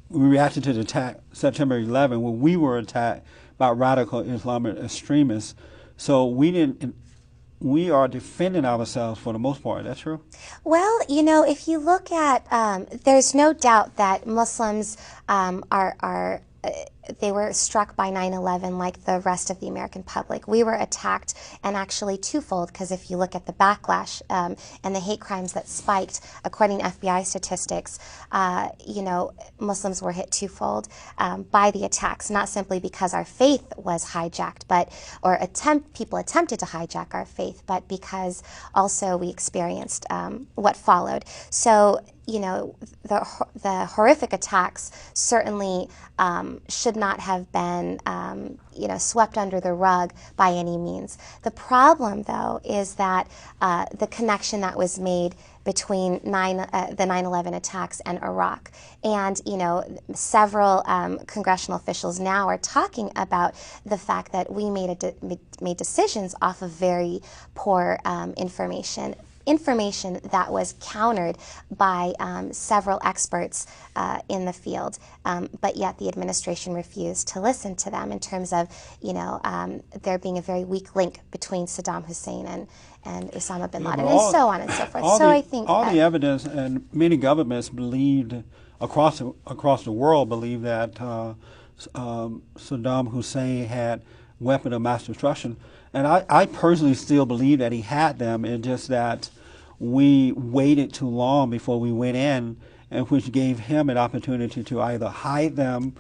Speaker 8: We reacted to the attack September 11 when we were attacked by radical Islamic extremists. So we are defending ourselves for the most part. That's true?
Speaker 16: Well, if you look at, there's no doubt that Muslims they were struck by 9/11 like the rest of the American public. We were attacked, and actually twofold, because if you look at the backlash and the hate crimes that spiked, according to FBI statistics, Muslims were hit twofold by the attacks, not simply because our faith was hijacked, people attempted to hijack our faith, but because also we experienced what followed. So, the horrific attacks certainly should not have been, swept under the rug by any means. The problem, though, is that the connection that was made between the 9/11 attacks and Iraq, and several congressional officials now are talking about the fact that we made decisions off of very poor information that was countered by several experts in the field, but yet the administration refused to listen to them in terms of, there being a very weak link between Saddam Hussein and Osama bin Laden, and so on and so forth. So I think
Speaker 8: the evidence, and many governments believed across the world believe that Saddam Hussein had weapons of mass destruction, and I personally still believe that he had them. It's just that we waited too long before we went in, and which gave him an opportunity to either hide them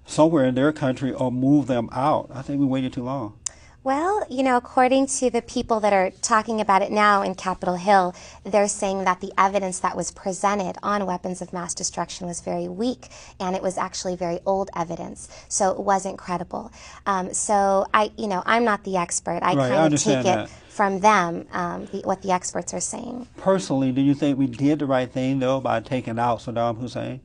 Speaker 8: somewhere in their country or move them out. I think we waited too long.
Speaker 16: Well, you know, according to the people that are talking about it now in Capitol Hill, they're saying that the evidence that was presented on weapons of mass destruction was very weak, and it was actually very old evidence, so it wasn't credible. So I'm not the expert. I kind of take it from them, what the experts are saying.
Speaker 8: Personally, do you think we did the right thing though by taking out Saddam Hussein?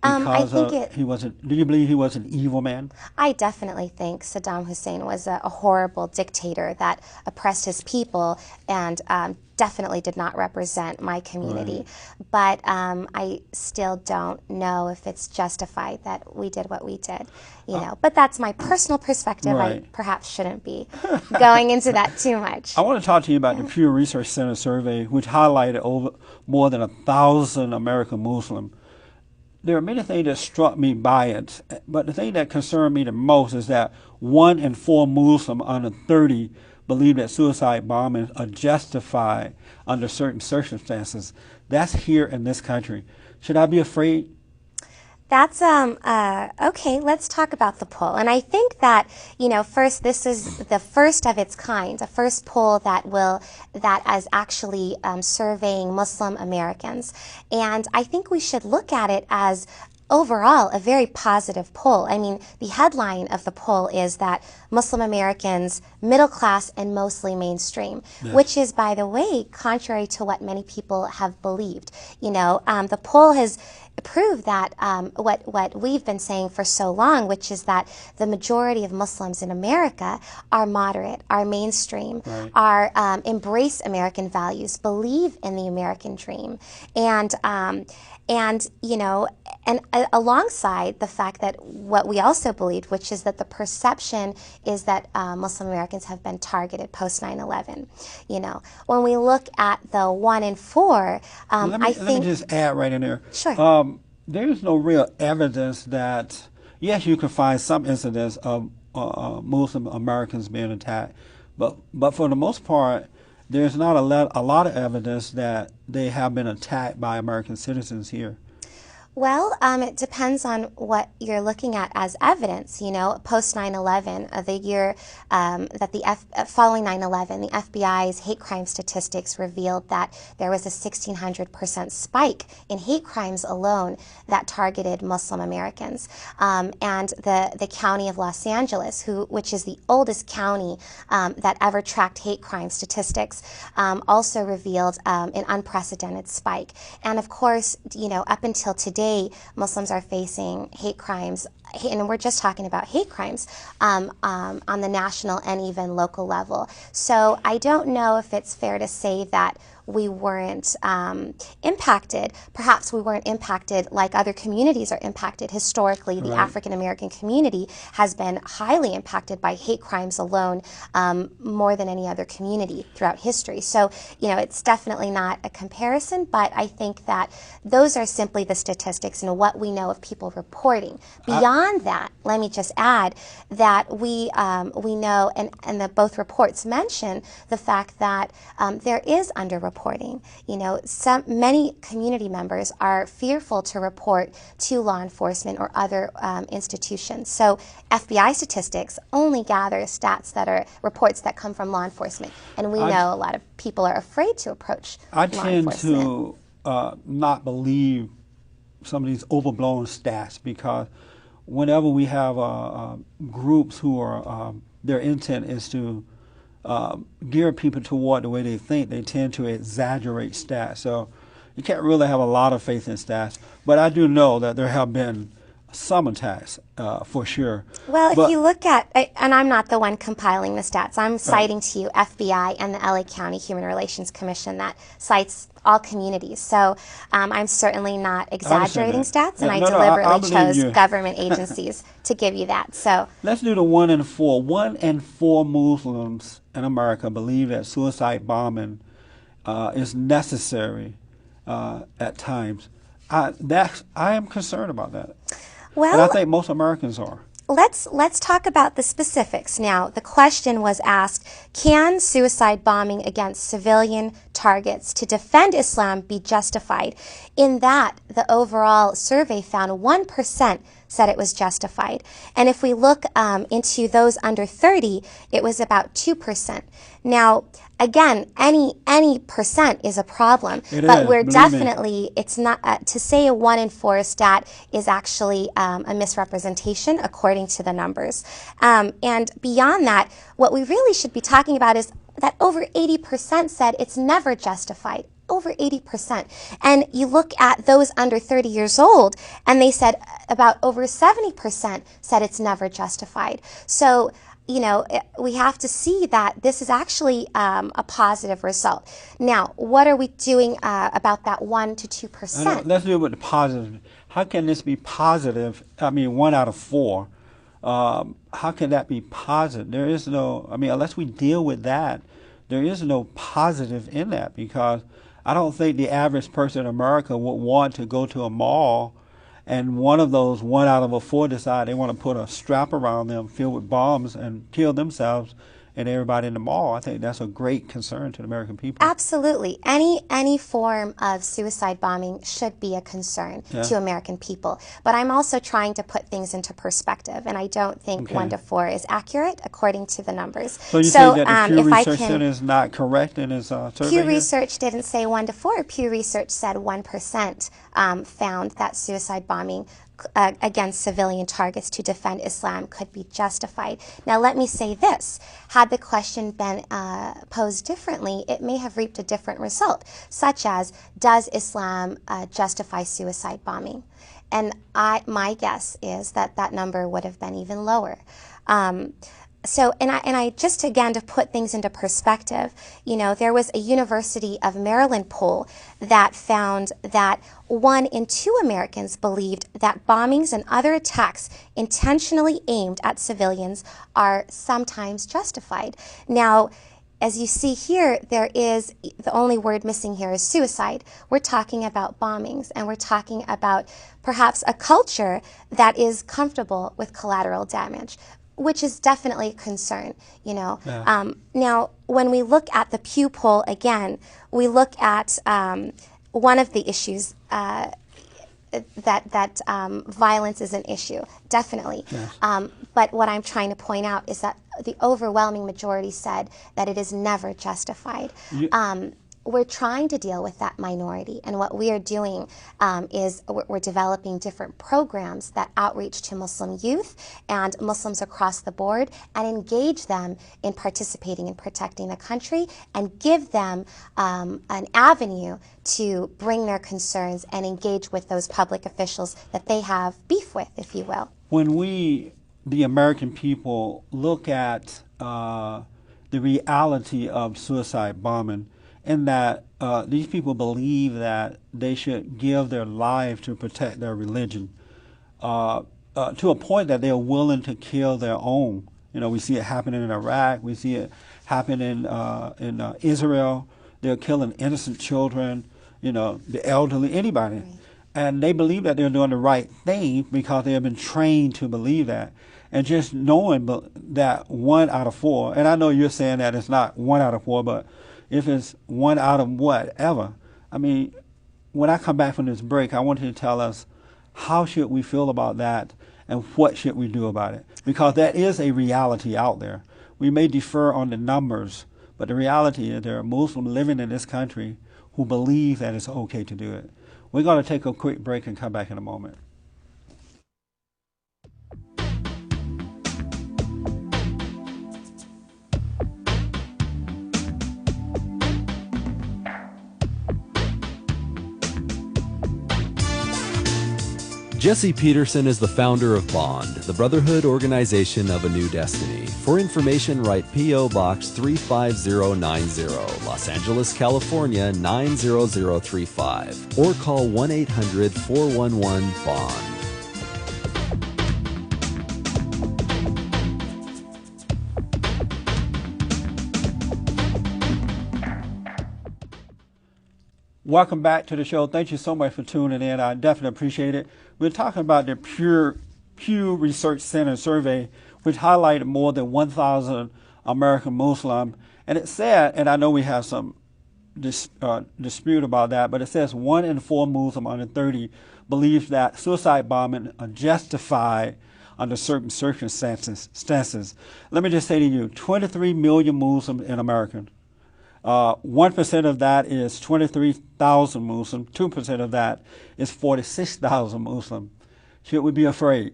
Speaker 16: I think
Speaker 8: he wasn't. Do you believe he was an evil man?
Speaker 16: I definitely think Saddam Hussein was a horrible dictator that oppressed his people and definitely did not represent my community. Right. But I still don't know if it's justified that we did what we did. You know, but that's my personal perspective.
Speaker 8: Right.
Speaker 16: I perhaps shouldn't be going into that too much.
Speaker 8: I want to talk to you about the Pew Research Center survey, which highlighted over more than 1,000 American Muslims. There are many things that struck me by it, but the thing that concerned me the most is that 1 in 4 Muslims under 30 believe that suicide bombings are justified under certain circumstances. That's here in this country. Should I be afraid?
Speaker 16: That's, okay, let's talk about the poll. And I think that, you know, first, this is the first of its kind, the first poll that is actually surveying Muslim Americans. And I think we should look at it as overall a very positive poll. I mean, the headline of the poll is that Muslim Americans, middle class and mostly mainstream, which is, by the way, contrary to what many people have believed. You know, the poll has proved that what we've been saying for so long, which is that the majority of Muslims in America are moderate, are mainstream, are embrace American values, believe in the American dream, and you know, and alongside the fact that what we also believed, which is that the perception is that Muslim Americans have been targeted post 9/11. You know, when we look at the 1 in 4,
Speaker 8: let me just add right in there.
Speaker 16: Sure.
Speaker 8: There is no real evidence that, yes, you can find some incidents of Muslim Americans being attacked, but for the most part, there's not a lot of evidence that they have been attacked by American citizens here.
Speaker 16: Well, it depends on what you're looking at as evidence. You know, post 9/11, the year that following 9/11, the FBI's hate crime statistics revealed that there was a 1,600% spike in hate crimes alone that targeted Muslim Americans. And the county of Los Angeles, which is the oldest county that ever tracked hate crime statistics, also revealed an unprecedented spike. And of course, you know, up until today, Muslims are facing hate crimes, and we're just talking about hate crimes on the national and even local level. So I don't know if it's fair to say that we weren't impacted. Perhaps we weren't impacted like other communities are impacted. Historically, the African American community has been highly impacted by hate crimes alone, more than any other community throughout history. So, you know, it's definitely not a comparison, but I think that those are simply the statistics and what we know of people reporting. Beyond that, let me just add that we know, and both reports mention the fact that there is underreporting. You know, many community members are fearful to report to law enforcement or other institutions. So FBI statistics only gather stats that are reports that come from law enforcement, and we know a lot of people are afraid to approach law enforcement.
Speaker 8: I tend to not believe some of these overblown stats, because whenever we have groups who are their intent is to gear people toward the way they think, they tend to exaggerate stats. So you can't really have a lot of faith in stats. But I do know that there have been some attacks, for sure.
Speaker 16: Well, if you look at, and I'm not the one compiling the stats, I'm citing to you FBI and the LA County Human Relations Commission that cites all communities. So I'm certainly not exaggerating stats, and I deliberately chose government agencies to give you that. So
Speaker 8: let's do the 1 in 4. 1 in 4 Muslims in America believe that suicide bombing is necessary at times. I am concerned about that.
Speaker 16: Well,
Speaker 8: and I think most Americans are.
Speaker 16: let's talk about the specifics. Now, the question was asked, can suicide bombing against civilian targets to defend Islam be justified? In that, the overall survey found 1% said it was justified. And if we look into those under 30, it was about 2%. Now, again, any percent is a problem, but we're definitely, it's not, to say a 1 in 4 stat is actually a misrepresentation according to the numbers. And beyond that, what we really should be talking about is that over 80% said it's never justified. Over 80%. And you look at those under 30 years old, and they said about over 70% said it's never justified. So, you know, we have to see that this is actually a positive result. Now, what are we doing about that 1 to 2%?
Speaker 8: Let's deal with the positive. How can this be positive? I mean, 1 out of 4. How can that be positive? There is no, I mean, unless we deal with that, there is no positive in that, because I don't think the average person in America would want to go to a mall and one of those 1 out of 4 decide they want to put a strap around them filled with bombs and kill themselves and everybody in the mall. I think that's a great concern to the American people.
Speaker 16: Absolutely. Any form of suicide bombing should be a concern to American people. But I'm also trying to put things into perspective, and I don't think 1 to 4 is accurate according to the numbers.
Speaker 8: So you think that the Pew Research Center is not correct in its survey?
Speaker 16: Pew Research didn't say 1 to 4. Pew Research said 1% found that suicide bombing against civilian targets to defend Islam could be justified. Now, let me say this. Had the question been posed differently, it may have reaped a different result, such as, does Islam justify suicide bombing? And my guess is that that number would have been even lower. So, and I just again to put things into perspective, you know, there was a University of Maryland poll that found that 1 in 2 Americans believed that bombings and other attacks intentionally aimed at civilians are sometimes justified. Now, as you see here, there is, the only word missing here is suicide. We're talking about bombings, and we're talking about perhaps a culture that is comfortable with collateral damage, which is definitely a concern, you know. Now, when we look at the Pew poll again, we look at one of the issues that violence is an issue, definitely. But what I'm trying to point out is that the overwhelming majority said that it is never justified. We're trying to deal with that minority, and what we are doing is we're developing different programs that outreach to Muslim youth and Muslims across the board and engage them in participating in protecting the country and give them an avenue to bring their concerns and engage with those public officials that they have beef with, if you will.
Speaker 8: When we, the American people, look at the reality of suicide bombing, in that these people believe that they should give their life to protect their religion, to a point that they're willing to kill their own. You know, we see it happening in Iraq. We see it happen in Israel. They're killing innocent children, you know, the elderly, anybody. And they believe that they're doing the right thing because they have been trained to believe that. And just knowing that 1 out of 4, and I know you're saying that it's not 1 out of 4, but if it's 1 out of whatever, I mean, when I come back from this break, I want you to tell us how should we feel about that and what should we do about it? Because that is a reality out there. We may defer on the numbers, but the reality is there are Muslims living in this country who believe that it's okay to do it. We're going to take a quick break and come back in a moment.
Speaker 11: Jesse Peterson is the founder of Bond, the Brotherhood Organization of a New Destiny. For information, write P.O. Box 35090, Los Angeles, California 90035, or call 1-800-411-BOND.
Speaker 8: Welcome back to the show. Thank you so much for tuning in. I definitely appreciate it. We're talking about the Pew Pew Research Center survey, which highlighted more than 1,000 American Muslim, and it said, and I know we have some dispute about that, but it says 1 in 4 Muslim under 30 believes that suicide bombing are justified under certain circumstances. Let me just say to you, 23 million Muslims in America. 1% of that is 23,000 Muslims. 2% of that is 46,000 Muslims. Should we be afraid?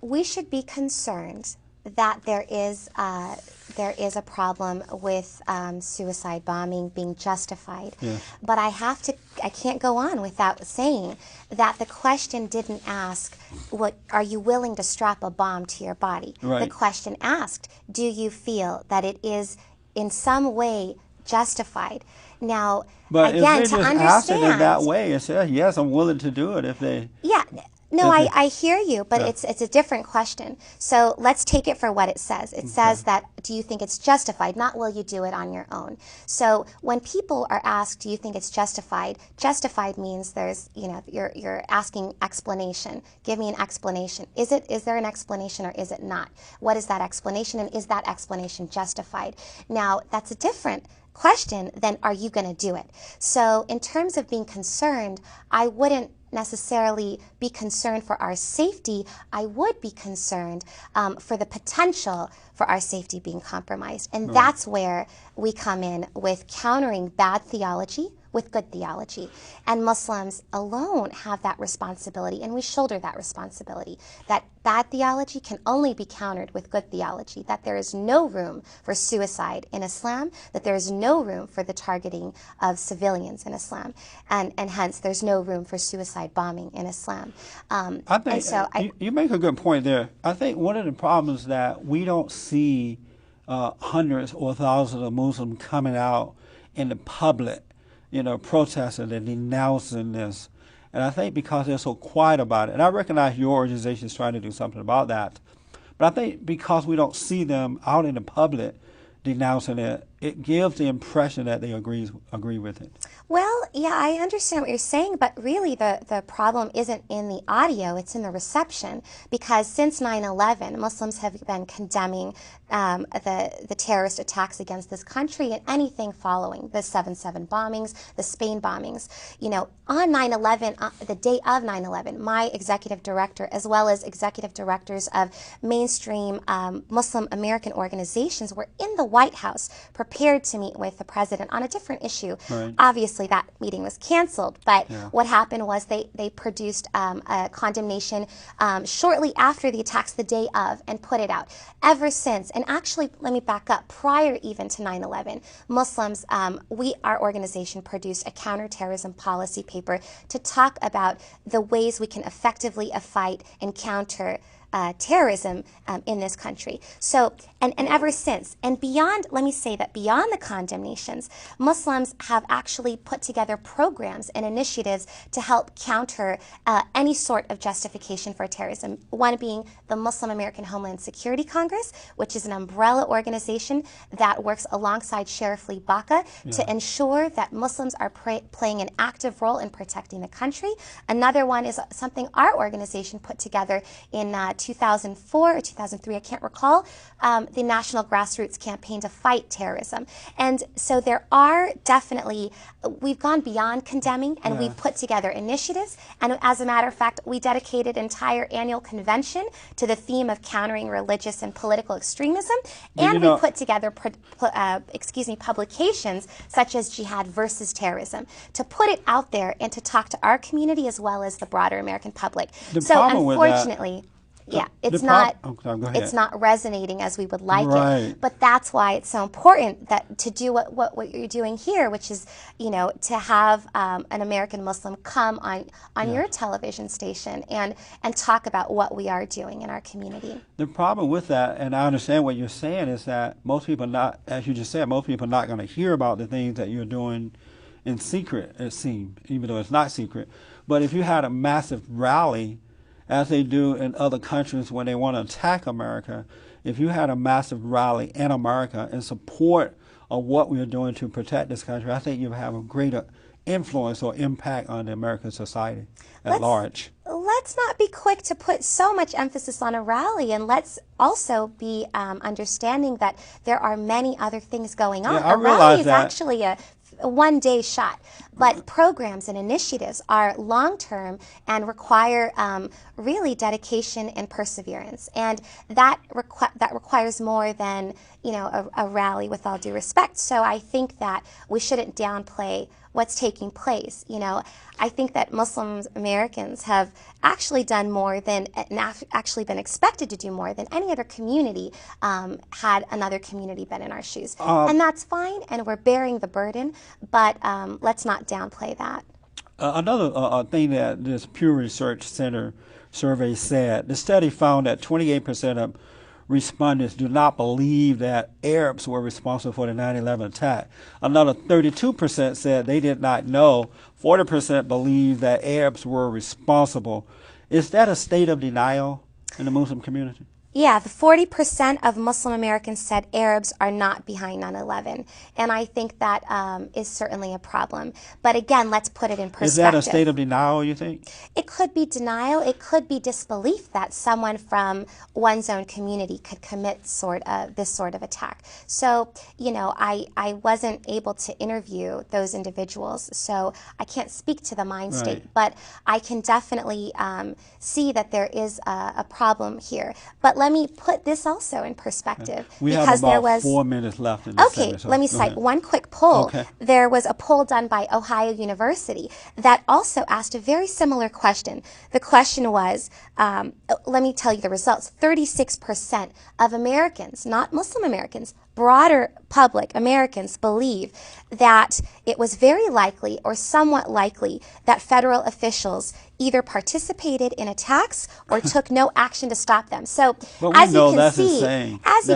Speaker 16: We should be concerned that there is a problem with suicide bombing being justified. Yeah. But I can't go on without saying that the question didn't ask, are you willing to strap a bomb to your body? Right. The question asked, do you feel that it is in some way justified? Now,
Speaker 8: but
Speaker 16: again,
Speaker 8: if they just ask it in that way and say, yes, I'm willing to do it if they...
Speaker 16: Yeah. No, I hear you, but it's a different question. So let's take it for what it says. It says that, do you think it's justified? Not will you do it on your own. So when people are asked, do you think it's justified? Justified means there's, you're asking explanation. Give me an explanation. Is there an explanation or is it not? What is that explanation, and is that explanation justified? Now, that's a different question than, are you going to do it? So in terms of being concerned, I wouldn't necessarily be concerned for our safety. I would be concerned for the potential for our safety being compromised. And that's where we come in with countering bad theology with good theology. And Muslims alone have that responsibility, and we shoulder that responsibility, that bad theology can only be countered with good theology, that there is no room for suicide in Islam, that there is no room for the targeting of civilians in Islam, and hence there's no room for suicide bombing in Islam.
Speaker 8: I think you make a good point there. I think one of the problems is that we don't see hundreds or thousands of Muslims coming out in the public, protesting and denouncing this. And I think because they're so quiet about it, and I recognize your organization is trying to do something about that, but I think because we don't see them out in the public denouncing it, it gives the impression that they agree with it.
Speaker 16: Well, yeah, I understand what you're saying, but really the problem isn't in the audio, it's in the reception. Because since 9/11, Muslims have been condemning the terrorist attacks against this country and anything following the 7/7 bombings, the Spain bombings. On 9/11, the day of 9/11, my executive director, as well as executive directors of mainstream Muslim American organizations, were in the White House prepared to meet with the president on a different issue. Right. Obviously, that meeting was canceled, but what happened was they produced a condemnation shortly after the attacks, the day of, and put it out. Ever since, and actually, let me back up, prior even to 9/11, Muslims, our organization produced a counterterrorism policy paper to talk about the ways we can effectively fight and counter terrorism in this country. So, and ever since, and beyond, let me say that beyond the condemnations, Muslims have actually put together programs and initiatives to help counter any sort of justification for terrorism. One being the Muslim American Homeland Security Congress, which is an umbrella organization that works alongside Sheriff Lee Baca to ensure that Muslims are playing an active role in protecting the country. Another one is something our organization put together in 2004 or 2003, I can't recall, the National Grassroots Campaign to Fight Terrorism. And so there are definitely, we've gone beyond condemning, and we've put together initiatives. And as a matter of fact, we dedicated an entire annual convention to the theme of countering religious and political extremism. And we put together publications such as Jihad versus Terrorism to put it out there and to talk to our community as well as the broader American public. So unfortunately, it's not resonating as we would like it. But that's why it's so important that to do what you're doing here, which is, to have an American Muslim come on your television station and talk about what we are doing in our community.
Speaker 8: The problem with that, and I understand what you're saying, is that most people not, as you just said, most people are not going to hear about the things that you're doing in secret, it seems, even though it's not secret. But if you had a massive rally, as they do in other countries when they want to attack America, if you had a massive rally in America in support of what we are doing to protect this country, I think you would have a greater influence or impact on the American society at large.
Speaker 16: let's not be quick to put so much emphasis on a rally, and let's also be understanding that there are many other things going on.
Speaker 8: Yeah, I
Speaker 16: a rally
Speaker 8: realize
Speaker 16: is
Speaker 8: that.
Speaker 16: actually a one-day shot, but programs and initiatives are long-term and require really dedication and perseverance, and that requires more than a rally, with all due respect. So I think that we shouldn't downplay what's taking place. I think that Muslim Americans have actually done more than, and actually been expected to do more than any other community had another community been in our shoes. And that's fine, and we're bearing the burden, but let's not downplay that.
Speaker 8: Another thing that this Pew Research Center survey said, the study found that 28% of respondents do not believe that Arabs were responsible for the 9/11 attack. Another 32% said they did not know. 40% believe that Arabs were responsible. Is that a state of denial in the Muslim community?
Speaker 16: Yeah, the 40% of Muslim Americans said Arabs are not behind 9/11, and I think that is certainly a problem. But again, let's put it in perspective.
Speaker 8: Is that a state of denial, you think?
Speaker 16: It could be denial. It could be disbelief that someone from one's own community could commit this sort of attack. So, I wasn't able to interview those individuals, so I can't speak to the mind state, but I can definitely see that there is a problem here. But let me put this also in perspective.
Speaker 8: We
Speaker 16: because
Speaker 8: have about
Speaker 16: there was
Speaker 8: 4 minutes left in this segment, so
Speaker 16: let me
Speaker 8: go
Speaker 16: cite
Speaker 8: ahead.
Speaker 16: one quick poll.
Speaker 8: Okay.
Speaker 16: There was a poll done by Ohio University that also asked a very similar question. The question was, let me tell you the results. 36% of Americans, not Muslim Americans, broader public Americans believe that it was very likely or somewhat likely that federal officials either participated in attacks or took no action to stop them. So as you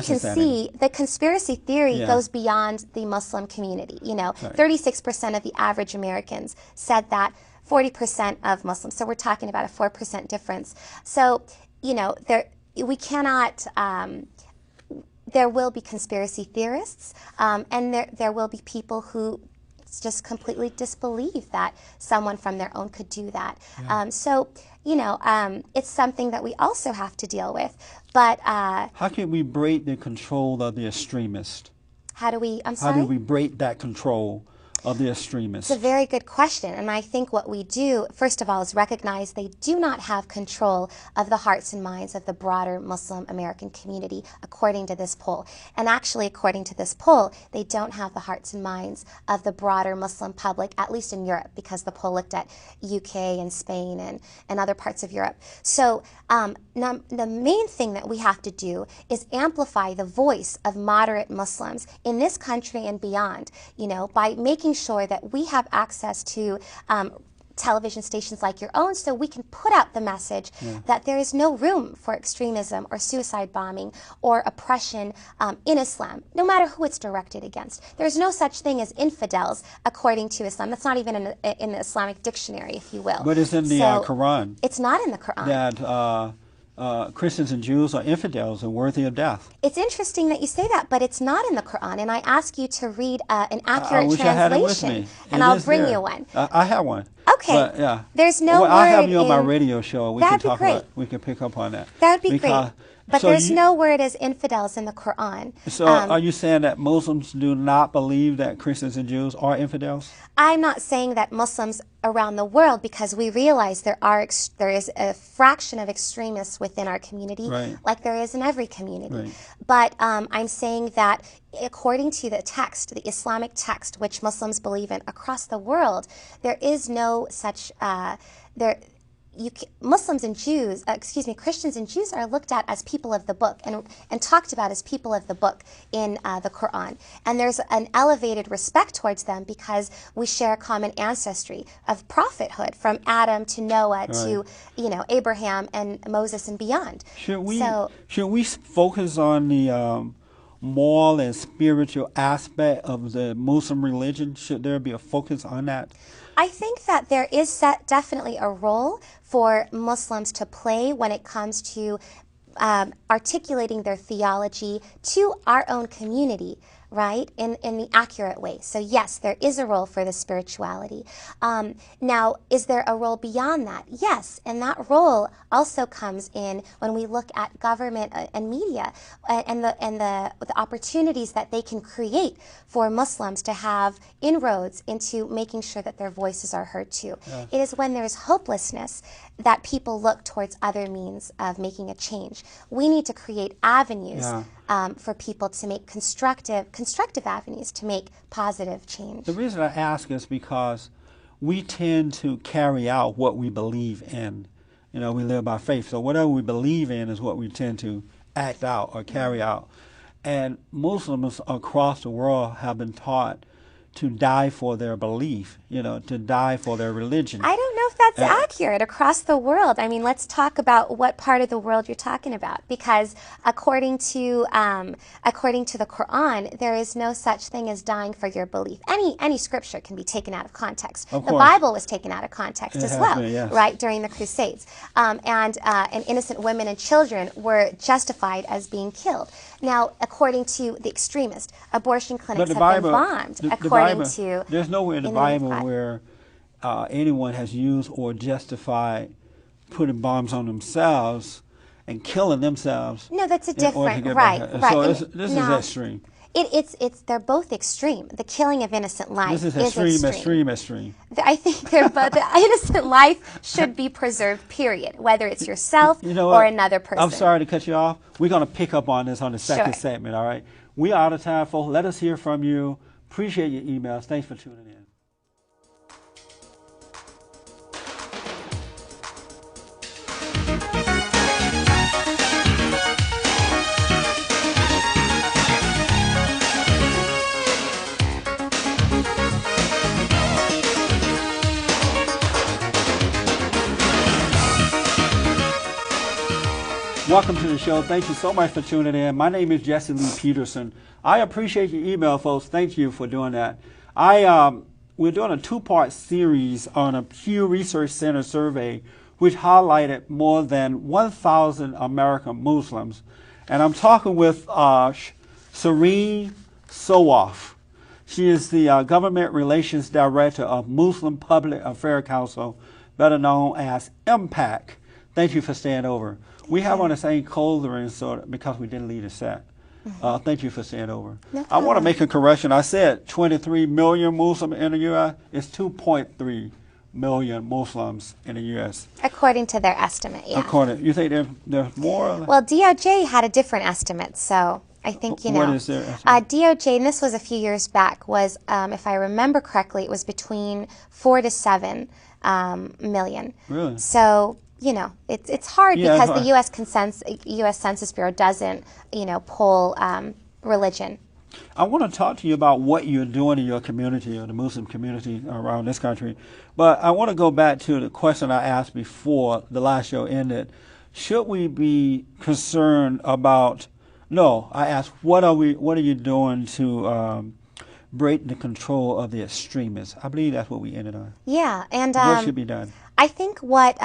Speaker 16: can see, the conspiracy theory goes beyond the Muslim community. 36% of the average Americans said that, 40% of Muslims. So we're talking about a 4% difference. So, we cannot there will be conspiracy theorists, and there will be people who just completely disbelieve that someone from their own could do that. It's something that we also have to deal with. But
Speaker 8: how can we break the control of the extremist?
Speaker 16: How do we?
Speaker 8: How do we break that control of the extremists?
Speaker 16: It's a very good question, and I think what we do, first of all, is recognize they do not have control of the hearts and minds of the broader Muslim American community, according to this poll. And actually, according to this poll, they don't have the hearts and minds of the broader Muslim public, at least in Europe, because the poll looked at UK and Spain and other parts of Europe. So the main thing that we have to do is amplify the voice of moderate Muslims in this country and beyond, by making sure that we have access to television stations like your own, so we can put out the message that there is no room for extremism or suicide bombing or oppression in Islam, no matter who it's directed against. There's no such thing as infidels, according to Islam. That's not even in the Islamic dictionary, if you will.
Speaker 8: But it's in the Quran.
Speaker 16: It's not in the Quran.
Speaker 8: That Christians and Jews are infidels and worthy of death.
Speaker 16: It's interesting that you say that, but it's not in the Quran, and I ask you to read an accurate
Speaker 8: I wish I had it with
Speaker 16: translation,
Speaker 8: me.
Speaker 16: and
Speaker 8: It
Speaker 16: I'll
Speaker 8: is
Speaker 16: bring
Speaker 8: there.
Speaker 16: you one.
Speaker 8: I have one.
Speaker 16: Okay.
Speaker 8: But, yeah.
Speaker 16: There's no word
Speaker 8: I'll have you on my
Speaker 16: in-
Speaker 8: radio show. We
Speaker 16: That'd
Speaker 8: can
Speaker 16: be
Speaker 8: talk
Speaker 16: great.
Speaker 8: about. We can pick up on that.
Speaker 16: That would be great. But
Speaker 8: so
Speaker 16: there's
Speaker 8: you-
Speaker 16: no word as infidels in the Quran.
Speaker 8: So are you saying that Muslims do not believe that Christians and Jews are infidels?
Speaker 16: I'm not saying that Muslims around the world, because we realize there is a fraction of extremists within our community,
Speaker 8: Right.
Speaker 16: like there is in every community.
Speaker 8: Right.
Speaker 16: But I'm saying that according to the text, the Islamic text, which Muslims believe in across the world, there is no such Muslims and Jews, Christians and Jews are looked at as people of the book and talked about as people of the book in the Quran. And there's an elevated respect towards them because we share a common ancestry of prophethood from Adam to Noah to Abraham and Moses and beyond.
Speaker 8: Should we focus on the moral and spiritual aspect of the Muslim religion? Should there be a focus on that?
Speaker 16: I think that there is definitely a role for Muslims to play when it comes to articulating their theology to our own community. right, in the accurate way. So yes, there is a role for the spirituality. Now, is there a role beyond that? Yes, and that role also comes in when we look at government and media and the opportunities that they can create for Muslims to have inroads into making sure that their voices are heard too. Yeah. It is when there is hopelessness that people look towards other means of making a change. We need to create avenues for people to make constructive avenues to make positive change.
Speaker 8: The reason I ask is because we tend to carry out what we believe in. You know, we live by faith. So whatever we believe in is what we tend to act out or carry out. And Muslims across the world have been taught to die for their belief, you know, to die for their religion.
Speaker 16: I don't know if that's accurate across the world. I mean, let's talk about what part of the world you're talking about, because according to the Quran, there is no such thing as dying for your belief. Any scripture can be taken out of context. The Bible was taken out of context as well, right, during the Crusades. And innocent women and children were justified as being killed. Now, according to the extremists, abortion clinics have been bombed.
Speaker 8: There's nowhere in the Bible where anyone has used or justified putting bombs on themselves and killing themselves.
Speaker 16: No, that's a different, right.
Speaker 8: So this is extreme.
Speaker 16: They're both extreme. The killing of innocent life
Speaker 8: is extreme.
Speaker 16: I think the innocent life should be preserved, period, whether it's yourself or another person.
Speaker 8: I'm sorry to cut you off. We're going to pick up on this on the second segment, all right? We are out of time, folks. Let us hear from you. Appreciate your emails. Thanks for tuning in. Welcome to the show. Thank you so much for tuning in. My name is Jesse Lee Peterson. I appreciate your email, folks. Thank you for doing that. We're doing a two-part series on a Pew Research Center survey which highlighted more than 1,000 American Muslims. And I'm talking with Sireen Sawaf. She is the Government Relations Director of Muslim Public Affairs Council, better known as MPAC. Thank you for staying over. We have on the same clothing because we didn't leave the set. Thank you for staying over. No, I want to make a correction. I said 23 million Muslims in the U.S. It's 2.3 million Muslims in the U.S.
Speaker 16: According to their estimate, yeah.
Speaker 8: You think there's more?
Speaker 16: Well, DOJ had a different estimate, so I think, you know.
Speaker 8: What is their estimate?
Speaker 16: DOJ, and this was a few years back, was, if I remember correctly, it was between 4 to 7 million.
Speaker 8: Really?
Speaker 16: So, you know, it's hard because the U.S. Census Bureau doesn't, you know, poll religion.
Speaker 8: I want to talk to you about what you're doing in your community or the Muslim community around this country. But I want to go back to the question I asked before the last show ended. Should we be concerned about, I asked, what are you doing to break the control of the extremists? I believe that's what we ended on.
Speaker 16: Yeah, and
Speaker 8: what should be done?
Speaker 16: I think what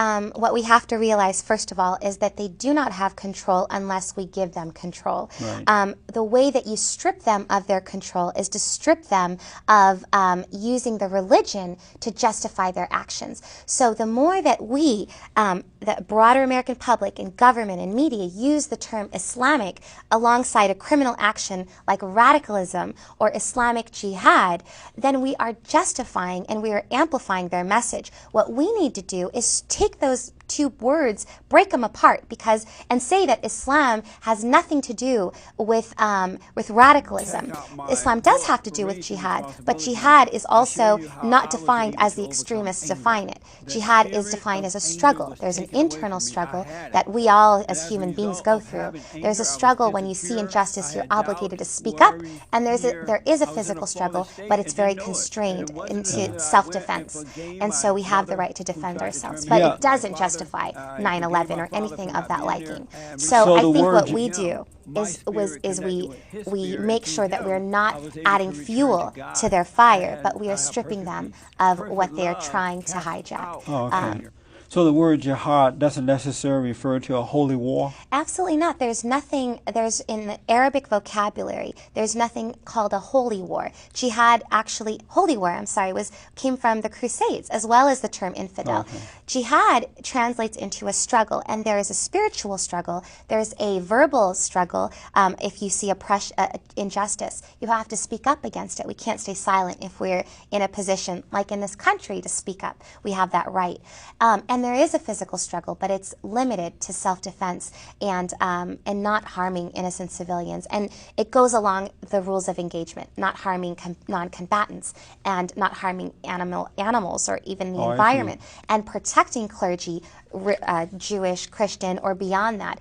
Speaker 16: we have to realize, first of all, is that they do not have control unless we give them control.
Speaker 8: Right.
Speaker 16: The way that you strip them of their control is to strip them of using the religion to justify their actions. So the more that we, the broader American public and government and media, use the term Islamic alongside a criminal action like radicalism or Islamic jihad, then we are justifying and we are amplifying their message. What we need to do is take those two words, break them apart, and say that Islam has nothing to do with radicalism. Islam does have to do with jihad, but jihad is also not defined as the extremists define it. Jihad is defined as a struggle. There's an internal struggle that we all as human beings go through. There's a struggle when you see injustice, you're obligated to speak up, and there is a physical struggle, but it's very constrained into self-defense. And so we have the right to defend ourselves, but it doesn't justify 9/11 or anything of that liking. So I think what we do is we make sure that we're not adding fuel to their fire, but we are stripping them of what they are trying to hijack.
Speaker 8: Oh, okay. So the word jihad doesn't necessarily refer to a holy war?
Speaker 16: Absolutely not. There's nothing, there's in the Arabic vocabulary, there's nothing called a holy war. Jihad actually, holy war, I'm sorry, came from the Crusades as well as the term infidel.
Speaker 8: Okay.
Speaker 16: Jihad translates into a struggle, and there is a spiritual struggle, there's a verbal struggle. If you see injustice, you have to speak up against it. We can't stay silent if we're in a position, like in this country, to speak up. We have that right. And there is a physical struggle, but it's limited to self-defense and not harming innocent civilians. And it goes along the rules of engagement, not harming non-combatants and not harming animals or even the environment, and protecting clergy, Jewish, Christian, or beyond that,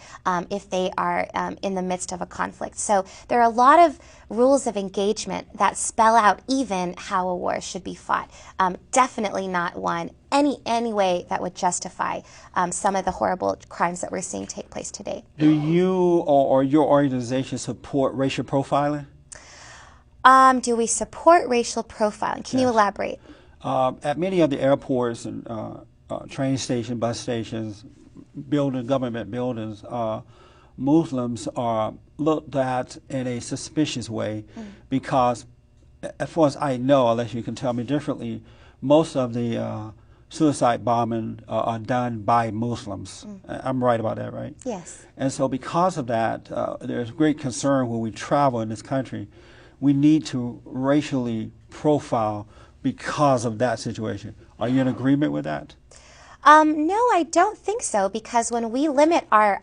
Speaker 16: if they are in the midst of a conflict. So there are a lot of rules of engagement that spell out even how a war should be fought. Definitely not one any way that would justify some of the horrible crimes that we're seeing take place today.
Speaker 8: Do you or your organization support racial profiling?
Speaker 16: Do we support racial profiling? Can you elaborate?
Speaker 8: At many of the airports and train stations, bus stations, government buildings, Muslims are looked at in a suspicious way because, as far as I know, unless you can tell me differently, most of the suicide bombing are done by Muslims. I'm right about that, right?
Speaker 16: Yes.
Speaker 8: And so because of that, there's great concern when we travel in this country. We need to racially profile because of that situation. Are you in agreement with that?
Speaker 16: No, I don't think so, because when we limit our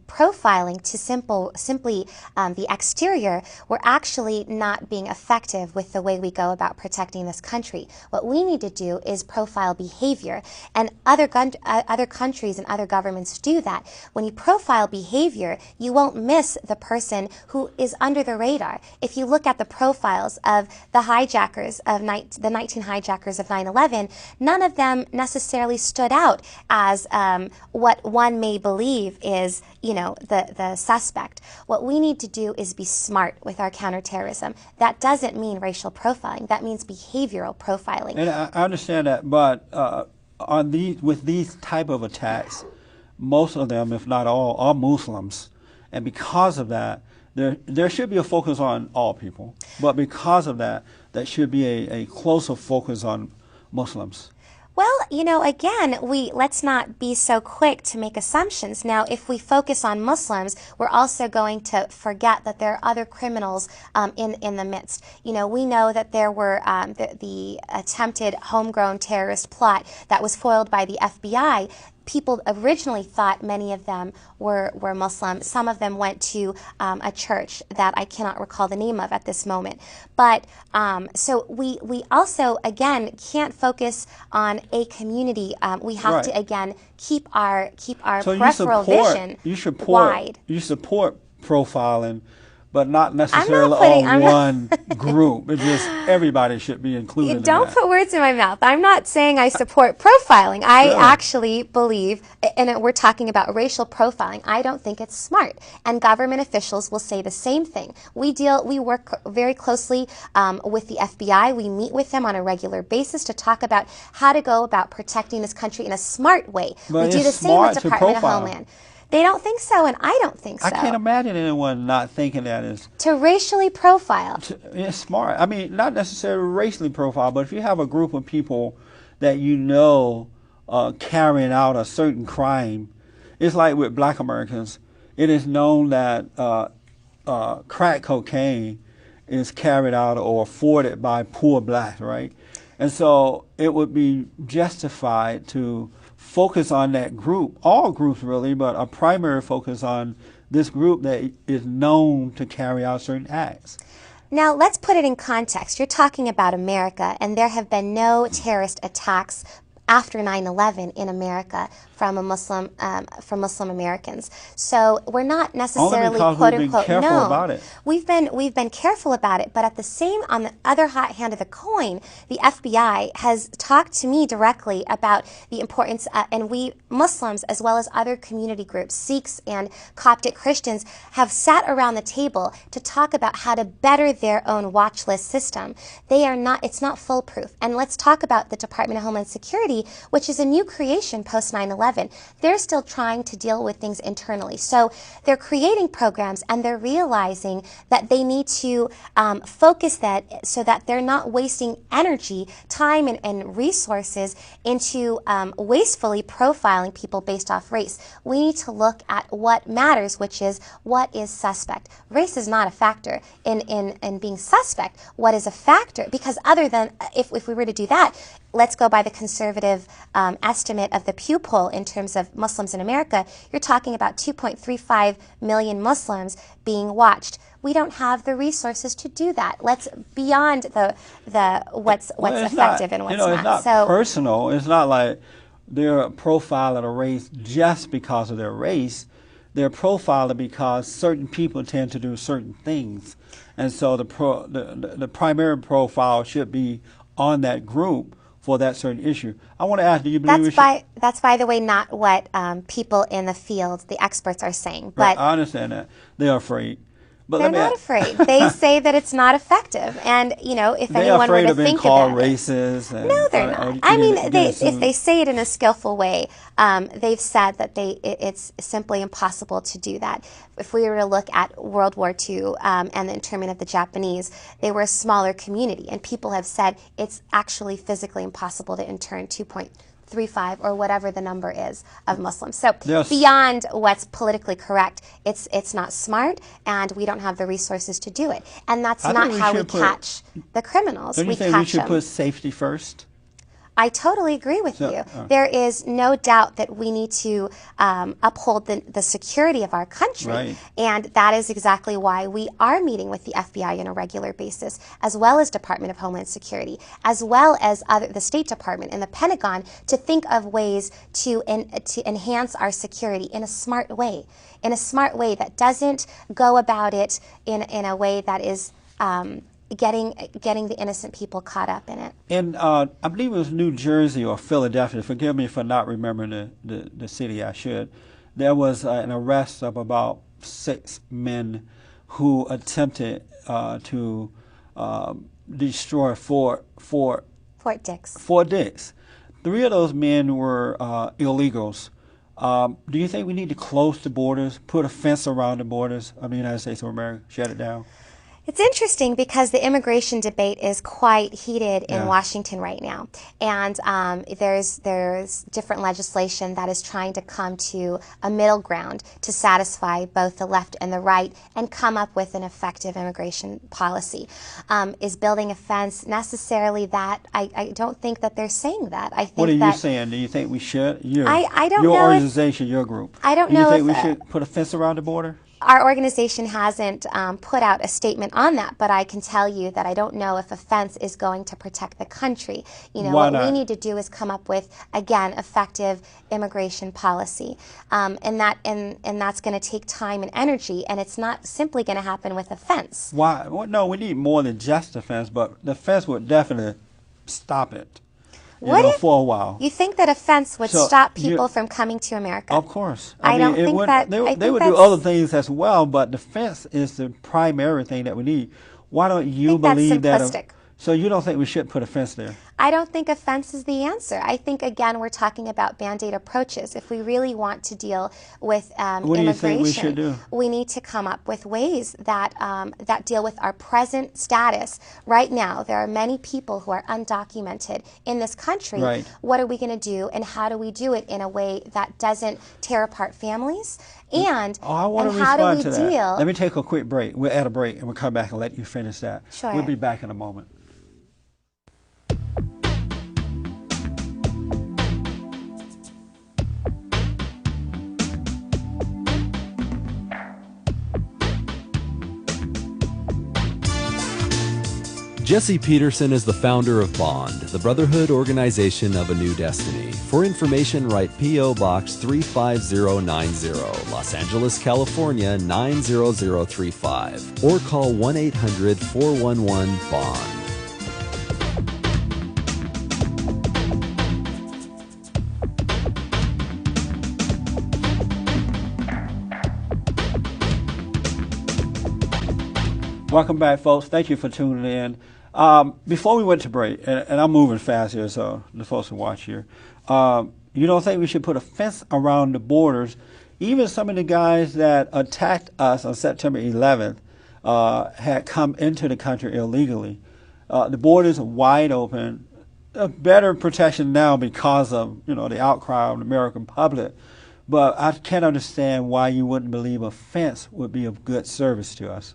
Speaker 16: profiling to simply the exterior, we're actually not being effective with the way we go about protecting this country. What we need to do is profile behavior, and other countries and other governments do that. When you profile behavior, you won't miss the person who is under the radar. If you look at the profiles of the hijackers of the 19 hijackers of 9/11, none of them necessarily stood out as what one may believe is, the suspect. What we need to do is be smart with our counterterrorism. That doesn't mean racial profiling. That means behavioral profiling.
Speaker 8: And I understand that, but with these type of attacks, most of them, if not all, are Muslims, and because of that, there should be a focus on all people. But because of that, there should be a closer focus on Muslims.
Speaker 16: Well, again, let's not be so quick to make assumptions. Now, if we focus on Muslims, we're also going to forget that there are other criminals in the midst. We know that there were the attempted homegrown terrorist plot that was foiled by the FBI. People originally thought many of them were Muslim. Some of them went to a church that I cannot recall the name of at this moment. But so we also, again, can't focus on a community. We have to, again, keep our peripheral vision wide.
Speaker 8: You support profiling, but not necessarily on one group. It's just everybody should be included in that.
Speaker 16: Don't put words in my mouth. I'm not saying I support profiling. I actually believe, and we're talking about racial profiling, I don't think it's smart. And government officials will say the same thing. We work very closely with the FBI. We meet with them on a regular basis to talk about how to go about protecting this country in a smart way.
Speaker 8: But
Speaker 16: we do the same with Department of Homeland. They don't think so, and I don't think so.
Speaker 8: I can't imagine anyone not thinking that is...
Speaker 16: To racially profile.
Speaker 8: It's smart. I mean, not necessarily racially profile, but if you have a group of people that carrying out a certain crime, it's like with black Americans. It is known that crack cocaine is carried out or afforded by poor blacks, right? And so it would be justified to focus on that group, all groups really, but a primary focus on this group that is known to carry out certain acts.
Speaker 16: Now, let's put it in context. You're talking about America, and there have been no terrorist attacks after 9/11 in America from Muslim Americans. So we're not necessarily quote unquote We've been careful about it, but at the same, on the other hand of the coin, the FBI has talked to me directly about the importance, and we Muslims as well as other community groups, Sikhs and Coptic Christians, have sat around the table to talk about how to better their own watch list system. It's not foolproof. And let's talk about the Department of Homeland Security JLP, which is a new creation post 9/11. They're still trying to deal with things internally. So they're creating programs and they're realizing that they need to focus that so that they're not wasting energy, time, and resources into wastefully profiling people based off race. We need to look at what matters, which is what is suspect. Race is not a factor in being suspect. What is a factor? Because other than, if we were to do that, let's go by the conservative estimate of the Pew poll in terms of Muslims in America, you're talking about 2.35 million Muslims being watched. We don't have the resources to do that. Let's beyond what's effective and what's not.
Speaker 8: It's not personal. It's not like they're profiling a race just because of their race. They're profiling because certain people tend to do certain things, and so the primary profile should be on that group for that certain issue. I want to ask, do you believe
Speaker 16: that's by the way not what people in the field, the experts, are saying. But
Speaker 8: right, I understand that they're afraid. But
Speaker 16: they're not afraid. They say that it's not effective, and if anyone were to think about it,
Speaker 8: racist.
Speaker 16: No, they're not. I mean, if they say it in a skillful way, they've said that it's simply impossible to do that. If we were to look at World War II and the internment of the Japanese, they were a smaller community, and people have said it's actually physically impossible to intern 2.35 or whatever the number is of Muslims. So beyond what's politically correct, it's not smart, and we don't have the resources to do it. And that's not how we catch the criminals.
Speaker 8: Don't you think we should put safety first?
Speaker 16: I totally agree with you. There is no doubt that we need to uphold the security of our country.
Speaker 8: Right.
Speaker 16: And that is exactly why we are meeting with the FBI on a regular basis, as well as Department of Homeland Security, as well as the State Department and the Pentagon, to think of ways to enhance our security in a smart way, that doesn't go about it in a way that is getting the innocent people caught up in it.
Speaker 8: And I believe it was New Jersey or Philadelphia, forgive me for not remembering the city, I should. There was an arrest of about 6 men who attempted to destroy Fort
Speaker 16: Dix.
Speaker 8: 3 of those men were illegals. Do you think we need to close the borders, put a fence around the borders of the United States of America, shut it down?
Speaker 16: It's interesting because the immigration debate is quite heated in Washington right now, and there's different legislation that is trying to come to a middle ground to satisfy both the left and the right and come up with an effective immigration policy. Is building a fence necessarily that? I don't think that they're saying that. I think
Speaker 8: what are you saying? Do you think we should?
Speaker 16: I don't know.
Speaker 8: Your organization, your group.
Speaker 16: I don't
Speaker 8: know.
Speaker 16: Do
Speaker 8: you think we should put a fence around the border?
Speaker 16: Our organization hasn't put out a statement on that, but I can tell you that I don't know if a fence is going to protect the country. What we need to do is come up with, again, effective immigration policy, and that's going to take time and energy, and it's not simply going to happen with a fence.
Speaker 8: Why? Well, no, we need more than just a fence, but the fence would definitely stop it. For a while.
Speaker 16: You think that a fence would stop people from coming to America?
Speaker 8: Of course.
Speaker 16: I don't think that.
Speaker 8: They would do other things as well, but the fence is the primary thing that we need. Why don't you believe that? So you don't think we should put a fence there?
Speaker 16: I don't think a fence is the answer. I think, again, we're talking about Band-Aid approaches. If we really want to deal with
Speaker 8: what do you think we should do?
Speaker 16: We need to come up with ways that that deal with our present status. Right now, there are many people who are undocumented in this country.
Speaker 8: Right.
Speaker 16: What are we going to do, and how do we do it in a way that doesn't tear apart families? And,
Speaker 8: I want to respond to that. Let me take a quick break. We're at a break, and we'll come back and let you finish that.
Speaker 16: Sure.
Speaker 8: We'll be back in a moment.
Speaker 11: Jesse Peterson is the founder of BOND, the Brotherhood Organization of a New Destiny. For information, write P.O. Box 35090, Los Angeles, California 90035, or call 1-800-411-BOND.
Speaker 8: Welcome back, folks. Thank you for tuning in. Before we went to break, and I'm moving fast here, so the folks can watch here. You don't think we should put a fence around the borders? Even some of the guys that attacked us on September 11th had come into the country illegally. The borders are wide open. A better protection now because of the outcry of the American public. But I can't understand why you wouldn't believe a fence would be of good service to us.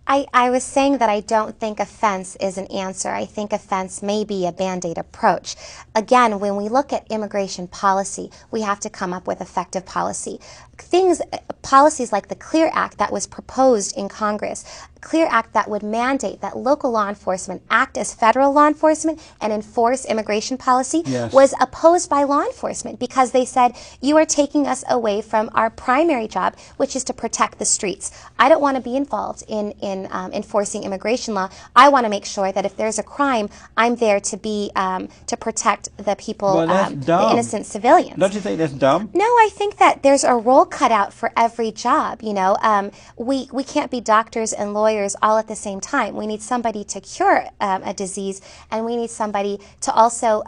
Speaker 16: I was saying that I don't think a fence is an answer. I think a fence may be a Band-Aid approach. Again, when we look at immigration policy, we have to come up with effective policy. Policies like the CLEAR Act that was proposed in Congress, CLEAR Act that would mandate that local law enforcement act as federal law enforcement and enforce immigration policy, was opposed by law enforcement because they said, you are taking us away from our primary job, which is to protect the streets. I don't want to be involved in enforcing immigration law. I want to make sure that if there's a crime, I'm there to be to protect the people, the innocent civilians.
Speaker 8: Don't you think that's dumb?
Speaker 16: No, I think that there's a role cut out for every job. We can't be doctors and lawyers all at the same time. We need somebody to cure a disease, and we need somebody to also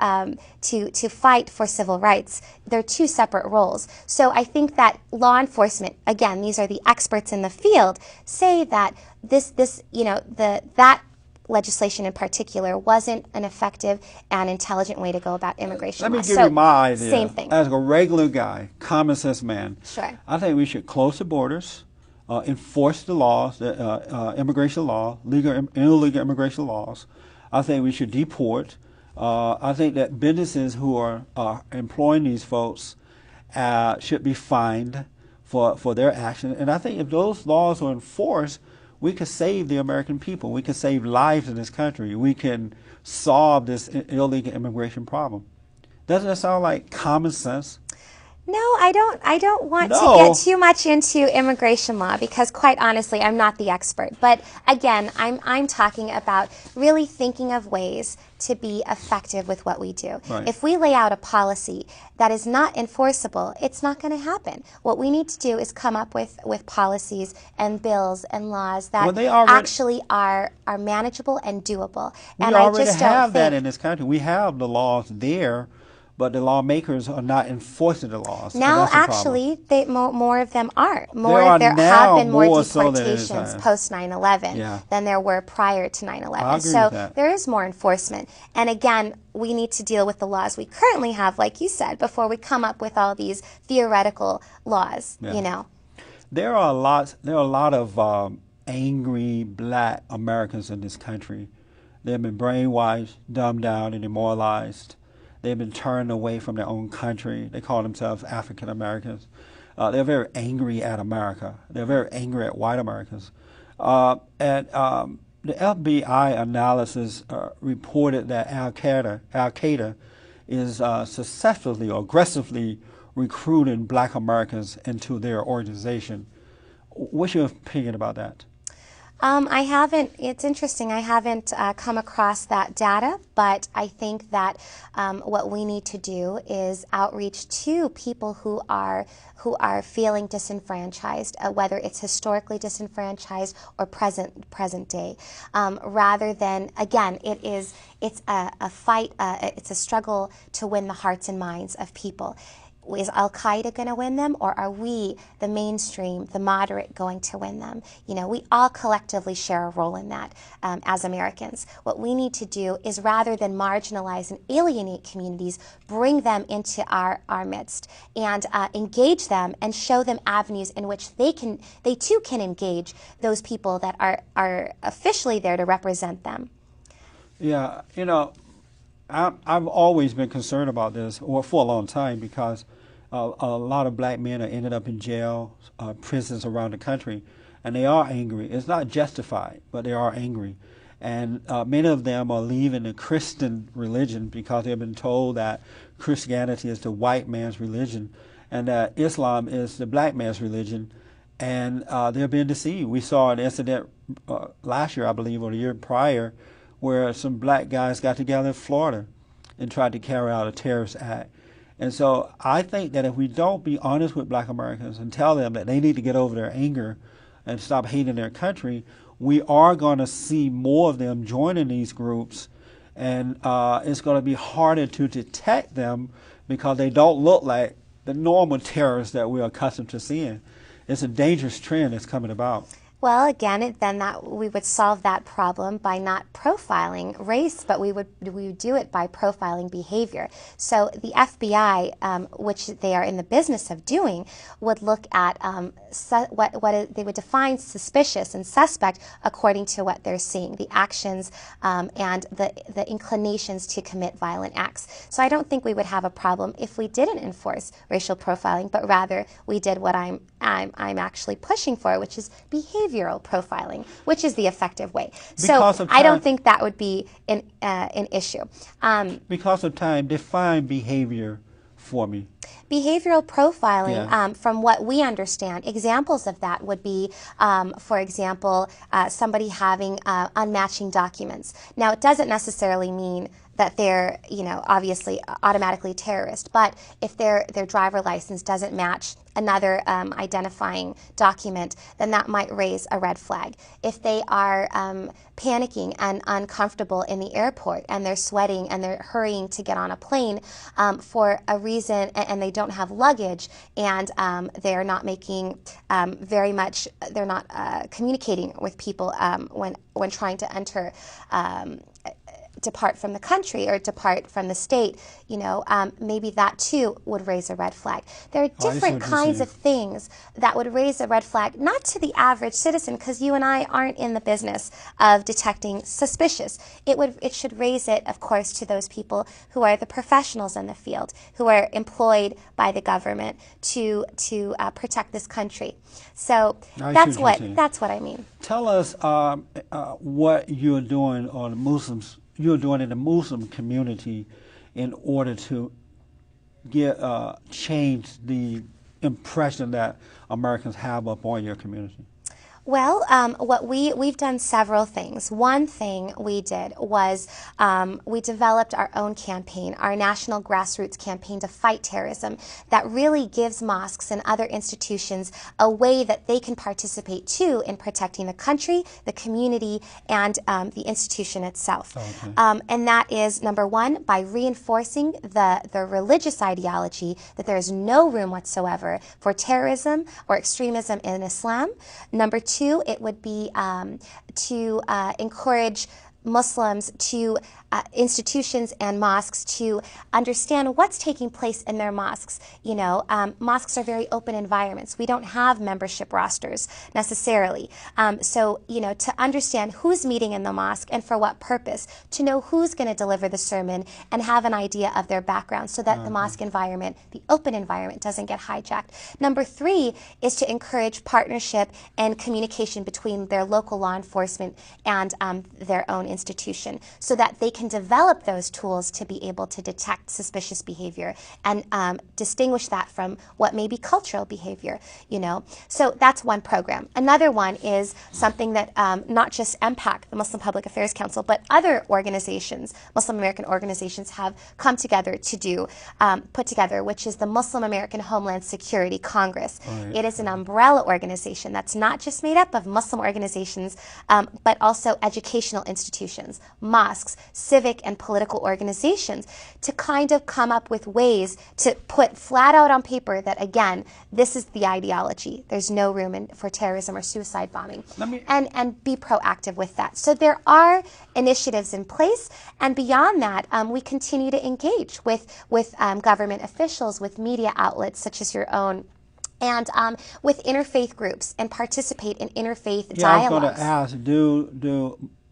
Speaker 16: to fight for civil rights. They're two separate roles. So I think that law enforcement, again, these are the experts in the field, say that that legislation in particular wasn't an effective and intelligent way to go about immigration
Speaker 8: Let me
Speaker 16: law.
Speaker 8: give you my idea.
Speaker 16: Same thing.
Speaker 8: As a regular guy, common sense man,
Speaker 16: Sure.
Speaker 8: I think we should close the borders, enforce the laws, immigration law, legal and illegal immigration laws. I think we should deport. I think that businesses who are employing these folks should be fined for their action. And I think if those laws are enforced, we could save the American people. We could save lives in this country. We can solve this illegal immigration problem. Doesn't that sound like common sense?
Speaker 16: No, I don't want to get too much into immigration law because, quite honestly, I'm not the expert. But again, I'm talking about really thinking of ways to be effective with what we do.
Speaker 1: Right.
Speaker 16: If we lay out a policy that is not enforceable, it's not going to happen. What we need to do is come up with policies and bills and laws that actually are manageable and doable.
Speaker 8: We
Speaker 16: and
Speaker 8: already
Speaker 16: I just
Speaker 8: have
Speaker 16: don't
Speaker 8: that
Speaker 16: think
Speaker 8: in this country. We have the laws there, but the lawmakers are not enforcing the laws.
Speaker 16: now, actually, more of them are. There have been more deportations post 9/11 than there were prior to 9/11. So there is more enforcement. And again, we need to deal with the laws we currently have, like you said, before we come up with all these theoretical laws.
Speaker 8: Yeah. There are a lot of angry Black Americans in this country. They've been brainwashed, dumbed down, and demoralized. They've been turned away from their own country. They call themselves African Americans. They're very angry at America. They're very angry at white Americans. And the FBI analysis reported that Al-Qaeda is successfully or aggressively recruiting Black Americans into their organization. What's your opinion about that?
Speaker 16: I haven't, it's interesting, I haven't come across that data, but I think that what we need to do is outreach to people who are feeling disenfranchised, whether it's historically disenfranchised or present day, rather than, again, it's a fight, it's a struggle to win the hearts and minds of people. Is Al-Qaeda going to win them, or are we, the mainstream, the moderate, going to win them? We all collectively share a role in that as Americans. What we need to do is, rather than marginalize and alienate communities, bring them into our midst and engage them and show them avenues in which they too can engage those people that are officially there to represent them.
Speaker 8: Yeah, I've always been concerned about this, or for a long time, because a lot of Black men are ended up in jail, prisons around the country, and they are angry. It's not justified, but they are angry. And many of them are leaving the Christian religion because they've been told that Christianity is the white man's religion and that Islam is the Black man's religion, and they're being deceived. We saw an incident last year, I believe, or the year prior, where some Black guys got together in Florida and tried to carry out a terrorist act. And so I think that if we don't be honest with Black Americans and tell them that they need to get over their anger and stop hating their country, we are going to see more of them joining these groups, and it's going to be harder to detect them because they don't look like the normal terrorists that we're accustomed to seeing. It's a dangerous trend that's coming about.
Speaker 16: Well, again, then we would solve that problem by not profiling race, but we would do it by profiling behavior. So the FBI, which they are in the business of doing, would look at they would define suspicious and suspect according to what they're seeing, the actions and the inclinations to commit violent acts. So I don't think we would have a problem if we didn't enforce racial profiling, but rather we did what I'm actually pushing for, which is behavioral profiling, which is the effective way. So I don't think that would be an issue.
Speaker 8: Because of time, define behavior for me.
Speaker 16: Behavioral profiling, from what we understand, examples of that would be, for example, somebody having unmatching documents. Now, it doesn't necessarily mean that they're, obviously automatically a terrorist, but if their driver license doesn't match another identifying document, then that might raise a red flag. If they are panicking and uncomfortable in the airport and they're sweating and they're hurrying to get on a plane for a reason, and they don't have luggage, and they're not making they're not communicating with people when trying to enter depart from the country or depart from the state, maybe that too would raise a red flag. There are different kinds of things that would raise a red flag, not to the average citizen, because you and I aren't in the business of detecting suspicious. It should raise it, of course, to those people who are the professionals in the field, who are employed by the government to protect this country. So that's what I mean.
Speaker 8: Tell us what you're doing on the Muslims. You're doing in the Muslim community in order to change the impression that Americans have upon your community?
Speaker 16: Well, we've done several things. One thing we did was we developed our own campaign, our national grassroots campaign to fight terrorism, that really gives mosques and other institutions a way that they can participate too in protecting the country, the community, and the institution itself. Okay. And that is, number one, by reinforcing the religious ideology that there is no room whatsoever for terrorism or extremism in Islam. Number two, it would be to encourage Muslims to institutions and mosques to understand what's taking place in their mosques. Mosques are very open environments. We don't have membership rosters necessarily. So, to understand who's meeting in the mosque and for what purpose, to know who's going to deliver the sermon and have an idea of their background so that the mosque environment, the open environment, doesn't get hijacked. Number three is to encourage partnership and communication between their local law enforcement and their own institution so that they can develop those tools to be able to detect suspicious behavior and distinguish that from what may be cultural behavior, So that's one program. Another one is something that not just MPAC, the Muslim Public Affairs Council, but other organizations, Muslim American organizations, have come together to do, put together, which is the Muslim American Homeland Security Congress. Right. It is an umbrella organization that's not just made up of Muslim organizations, but also educational institutions, mosques, civic and political organizations, to kind of come up with ways to put flat out on paper that, again, this is the ideology. There's no room for terrorism or suicide bombing. And be proactive with that. So there are initiatives in place, and beyond that, we continue to engage with government officials, with media outlets such as your own, and with interfaith groups, and participate in interfaith dialogues. I was going to ask,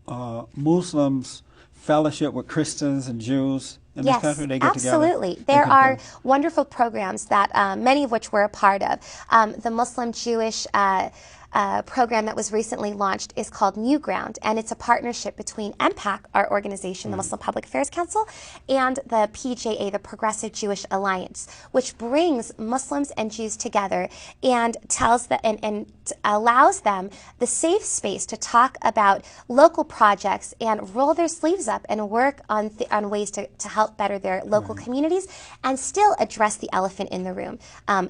Speaker 16: do Muslims fellowship with Christians and Jews in this country? They get absolutely.
Speaker 8: Together?
Speaker 16: There are wonderful programs that many of which we're a part of. The Muslim-Jewish program that was recently launched is called New Ground, and it's a partnership between MPAC, our organization, the Muslim Public Affairs Council, and the PJA, the Progressive Jewish Alliance, which brings Muslims and Jews together and tells and allows them the safe space to talk about local projects and roll their sleeves up and work on ways to help better their local communities and still address the elephant in the room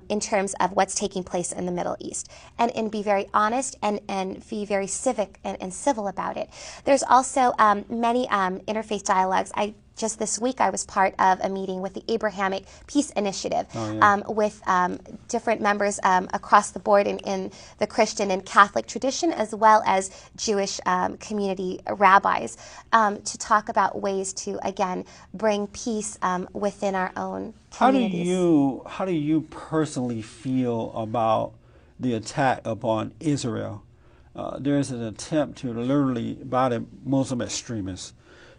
Speaker 16: in terms of what's taking place in the Middle East, and be very honest and be very civic and civil about it. There's also many interfaith dialogues. Just this week, I was part of a meeting with the Abrahamic Peace Initiative with different members across the board in the Christian and Catholic tradition, as well as Jewish community rabbis, to talk about ways to, again, bring peace within our own communities.
Speaker 8: How do you personally feel about the attack upon Israel? There is an attempt to literally, by the Muslim extremists,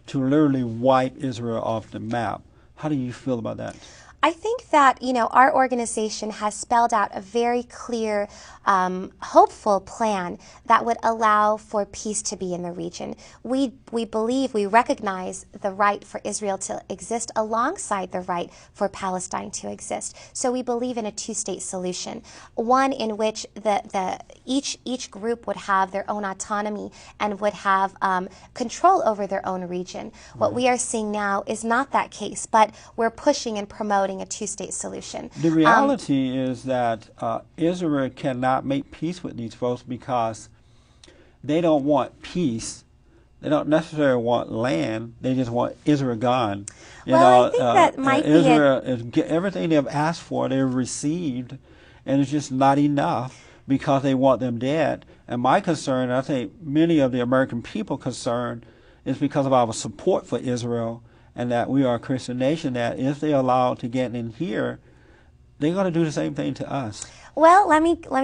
Speaker 8: to literally wipe Israel off the map. How do you feel about that?
Speaker 16: I think that, our organization has spelled out a very clear, hopeful plan that would allow for peace to be in the region. We believe, we recognize the right for Israel to exist alongside the right for Palestine to exist. So we believe in a two-state solution, one in which each group would have their own autonomy and would have control over their own region. What we are seeing now is not that case, but we're pushing and promoting a two-state solution.
Speaker 8: The reality is that Israel cannot make peace with these folks because they don't want peace. They don't necessarily want land. They just want Israel gone.
Speaker 16: I think that might
Speaker 8: Israel is everything they've asked for, they've received, and it's just not enough because they want them dead. And my concern, I think many of the American people concerned, is because of our support for Israel, and that we are a Christian nation, that if they're allowed to get in here, they're going to do the same thing to us.
Speaker 16: Well,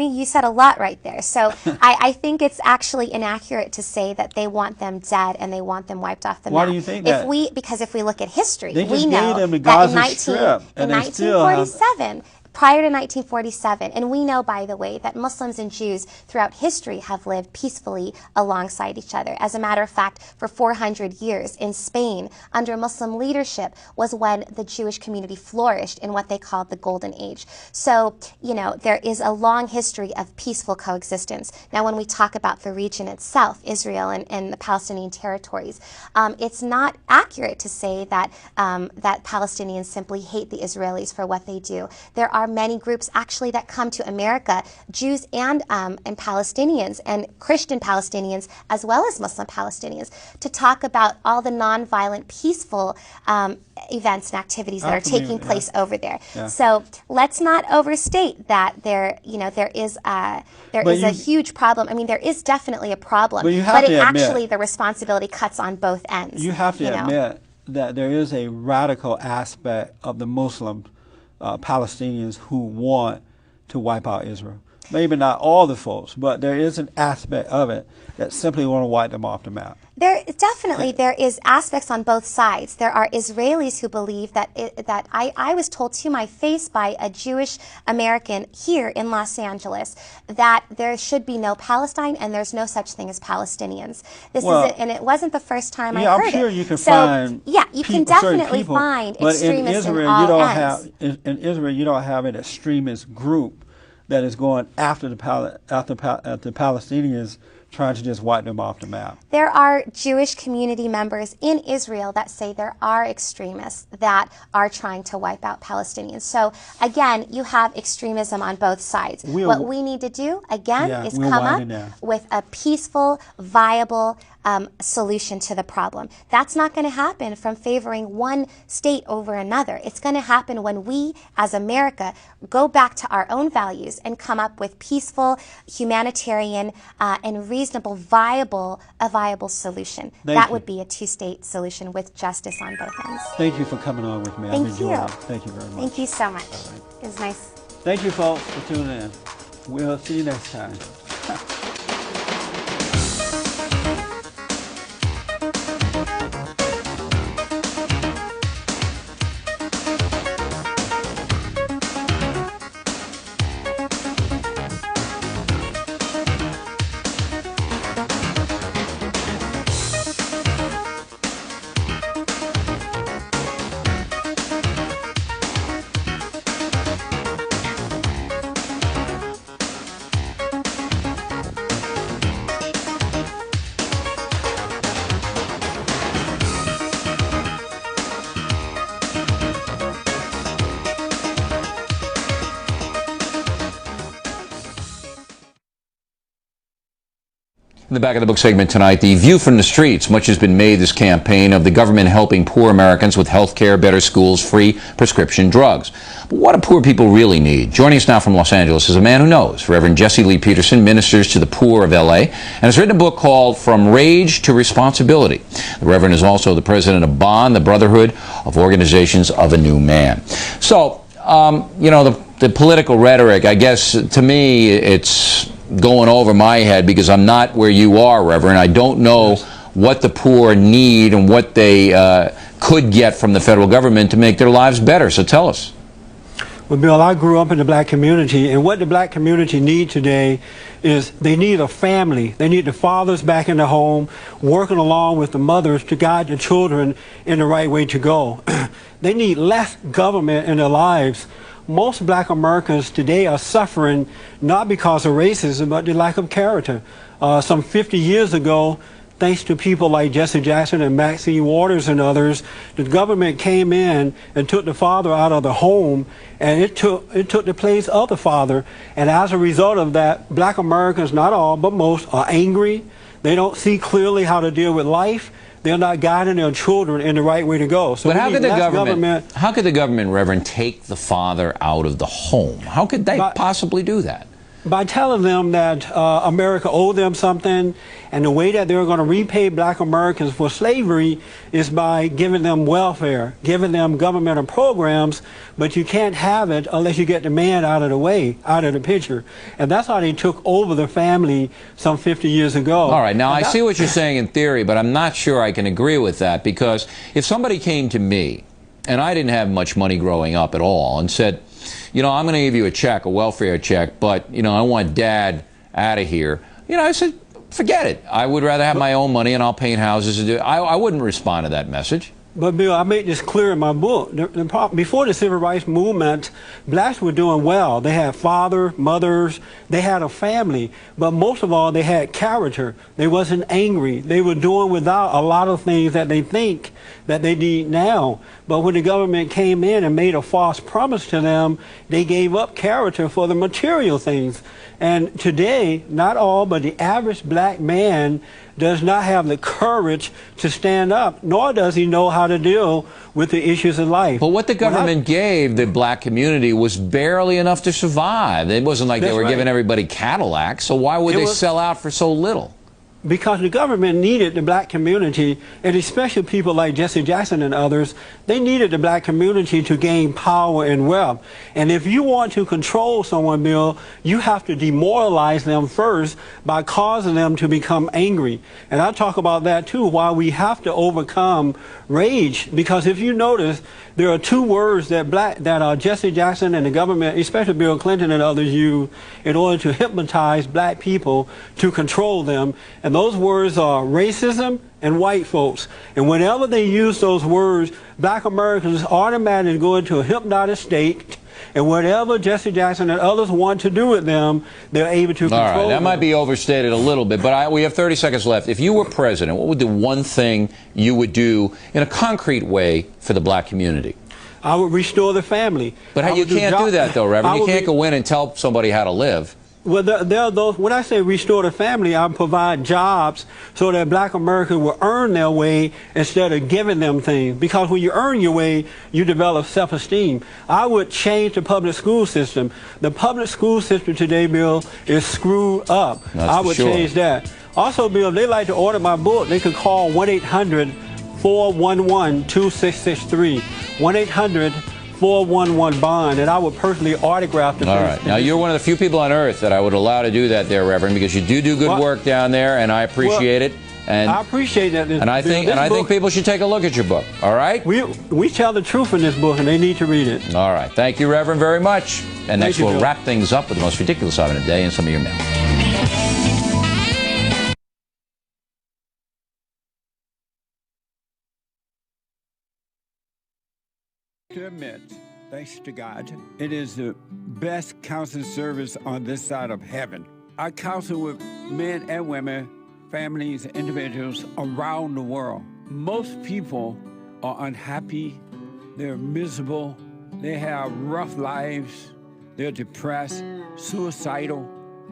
Speaker 16: you said a lot right there. So I think it's actually inaccurate to say that they want them dead and they want them wiped off the map.
Speaker 8: Why do you think that?
Speaker 16: Because if we look at history,
Speaker 8: they
Speaker 16: we
Speaker 8: just
Speaker 16: know
Speaker 8: gave them the
Speaker 16: that
Speaker 8: Gaza Strip,
Speaker 16: in 1947, prior to 1947, and we know, by the way, that Muslims and Jews throughout history have lived peacefully alongside each other. As a matter of fact, for 400 years in Spain, under Muslim leadership, was when the Jewish community flourished in what they called the Golden Age. So, there is a long history of peaceful coexistence. Now, when we talk about the region itself, Israel and the Palestinian territories, it's not accurate to say that that Palestinians simply hate the Israelis for what they do. There are many groups actually that come to America, Jews and Palestinians and Christian Palestinians as well as Muslim Palestinians, to talk about all the nonviolent, peaceful events and activities that are taking place over there. Yeah. So let's not overstate that there is a huge problem. I mean, there is definitely a problem, but actually the responsibility cuts on both ends.
Speaker 8: You have to admit that there is a radical aspect of the Muslims, Palestinians who want to wipe out Israel. Maybe not all the folks, but there is an aspect of it that simply want to wipe them off the map.
Speaker 16: There is aspects on both sides. There are Israelis who believe that I was told to my face by a Jewish American here in Los Angeles that there should be no Palestine and there's no such thing as Palestinians. And it wasn't the first time I heard it.
Speaker 8: I'm sure you can find
Speaker 16: you can definitely find extremists in all ends.
Speaker 8: In Israel, you don't have an extremist group that is going after the Palestinians, trying to just wipe them off the map.
Speaker 16: There are Jewish community members in Israel that say there are extremists that are trying to wipe out Palestinians. So again, you have extremism on both sides. What we need to do, again, is come up with a peaceful, viable solution to the problem. That's not going to happen from favoring one state over another. It's going to happen when we, as America, go back to our own values and come up with peaceful, humanitarian, and reasonable, viable solution. That would be a two-state solution with justice on both ends.
Speaker 8: Thank you for coming on with me.
Speaker 16: Thank you.
Speaker 8: Thank you very much.
Speaker 16: Thank you so much. It was nice.
Speaker 8: Thank you, folks, for tuning in. We'll see you next time.
Speaker 1: In the back of the book segment tonight, The View from the Streets. Much has been made this campaign of the government helping poor Americans with health care, better schools, free prescription drugs. But what do poor people really need? Joining us now from Los Angeles is a man who knows. Reverend Jesse Lee Peterson ministers to the poor of L.A. and has written a book called From Rage to Responsibility. The Reverend is also the president of BOND, the Brotherhood of Organizations of a New Man. So, you know, the political rhetoric, I guess, to me, it's going over my head because I'm not where you are, Reverend. I don't know what the poor need and what they could get from the federal government to make their lives better. So tell us.
Speaker 8: Well, Bill, I grew up in the black community, and what the black community need today is they need a family. They need the fathers back in the home, working along with the mothers to guide the children in the right way to go. They need less government in their lives. Most black Americans today are suffering not because of racism, but the lack of character. Some 50 years ago, thanks to people like Jesse Jackson and Maxine Waters and others, the government came in and took the father out of the home, and it took the place of the father. And as a result of that, black Americans, not all, but most, are angry. They don't see clearly how to deal with life. They're not guiding their children in the right way to go. So
Speaker 1: but how could the government, Reverend, take the father out of the home? How could they possibly do that?
Speaker 8: By telling them that America owed them something, and the way that they're going to repay black Americans for slavery is by giving them welfare, giving them governmental programs, but you can't have it unless you get the man out of the way, out of the picture. And that's how they took over the family some 50 years ago.
Speaker 1: All right, now I see what you're saying in theory, but I'm not sure I can agree with that, because if somebody came to me, and I didn't have much money growing up at all, and said, you know, I'm going to give you a check, a welfare check, but, you know, I want Dad out of here. You know, I said, forget it. I would rather have my own money and I'll paint houses. And I wouldn't respond to that message.
Speaker 8: But, Bill, I made this clear in my book. Before the Civil Rights Movement, blacks were doing well. They had father, mothers, they had a family. But most of all, they had character. They wasn't angry. They were doing without a lot of things that they think that they need now. But when the government came in and made a false promise to them, they gave up character for the material things. And today, not all, but the average black man does not have the courage to stand up, nor does he know how to deal with the issues of life.
Speaker 1: But what the government gave the black community was barely enough to survive. It wasn't like they were giving everybody Cadillacs, so why would they sell out for so little?
Speaker 8: Because the government needed the black community, and especially people like Jesse Jackson and others, they needed the black community to gain power and wealth. And if you want to control someone, Bill, you have to demoralize them first by causing them to become angry. And I talk about that too, why we have to overcome rage. Because if you notice, there are two words that Jesse Jackson and the government, especially Bill Clinton and others, use in order to hypnotize black people to control them. And those words are racism and white folks. And whenever they use those words, black Americans automatically go into a hypnotic state. And whatever Jesse Jackson and others want to do with them, they're able to control
Speaker 1: All right, that
Speaker 8: them.
Speaker 1: might be overstated a little bit, but we have 30 seconds left. If you were president, what would the one thing you would do in a concrete way for the black community?
Speaker 8: I would restore the family.
Speaker 1: But you can't do that, though, Reverend. You can't go in and tell somebody how to live.
Speaker 8: Well, there are those, when I say restore the family, I provide jobs so that black Americans will earn their way instead of giving them things. Because when you earn your way, you develop self-esteem. I would change the public school system. The public school system today, Bill, is screwed up. I would change that. Also, Bill, if they like to order my book, they could call 1-800-411-2663. 1-800-411-BOND, and I would personally autograph the book.
Speaker 1: All right. Now, you're one of the few people on earth that I would allow to do that there, Reverend, because you do good work down there, and I appreciate it. And
Speaker 8: I appreciate that.
Speaker 1: And I think people should take a look at your book. All right?
Speaker 8: We tell the truth in this book, and they need to read it.
Speaker 1: All right. Thank you, Reverend, very much. And next
Speaker 8: you,
Speaker 1: we'll
Speaker 8: Bill.
Speaker 1: wrap things up with the most ridiculous item of the day and some of your mail.
Speaker 4: To admit, thanks to God, it is the best counseling service on this side of heaven. I counsel with men and women, families, individuals around the world. Most people are unhappy, they're miserable, they have rough lives, they're depressed, suicidal,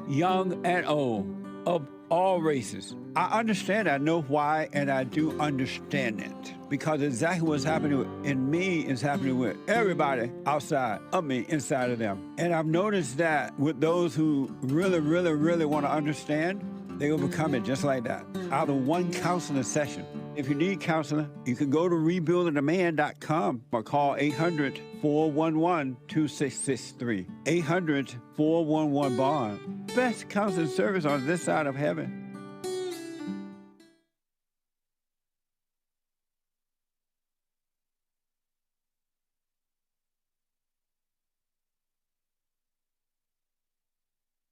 Speaker 4: young and old, of all races. I understand, I know why, and I do understand it. Because exactly what's happening in me is happening with everybody outside of me, inside of them. And I've noticed that with those who really want to understand, they overcome it just like that, out of one counseling session. If you need counseling, you can go to rebuildingaman.com or call 800-411-2663. 800-411-BOND. Best counseling service on this side of heaven.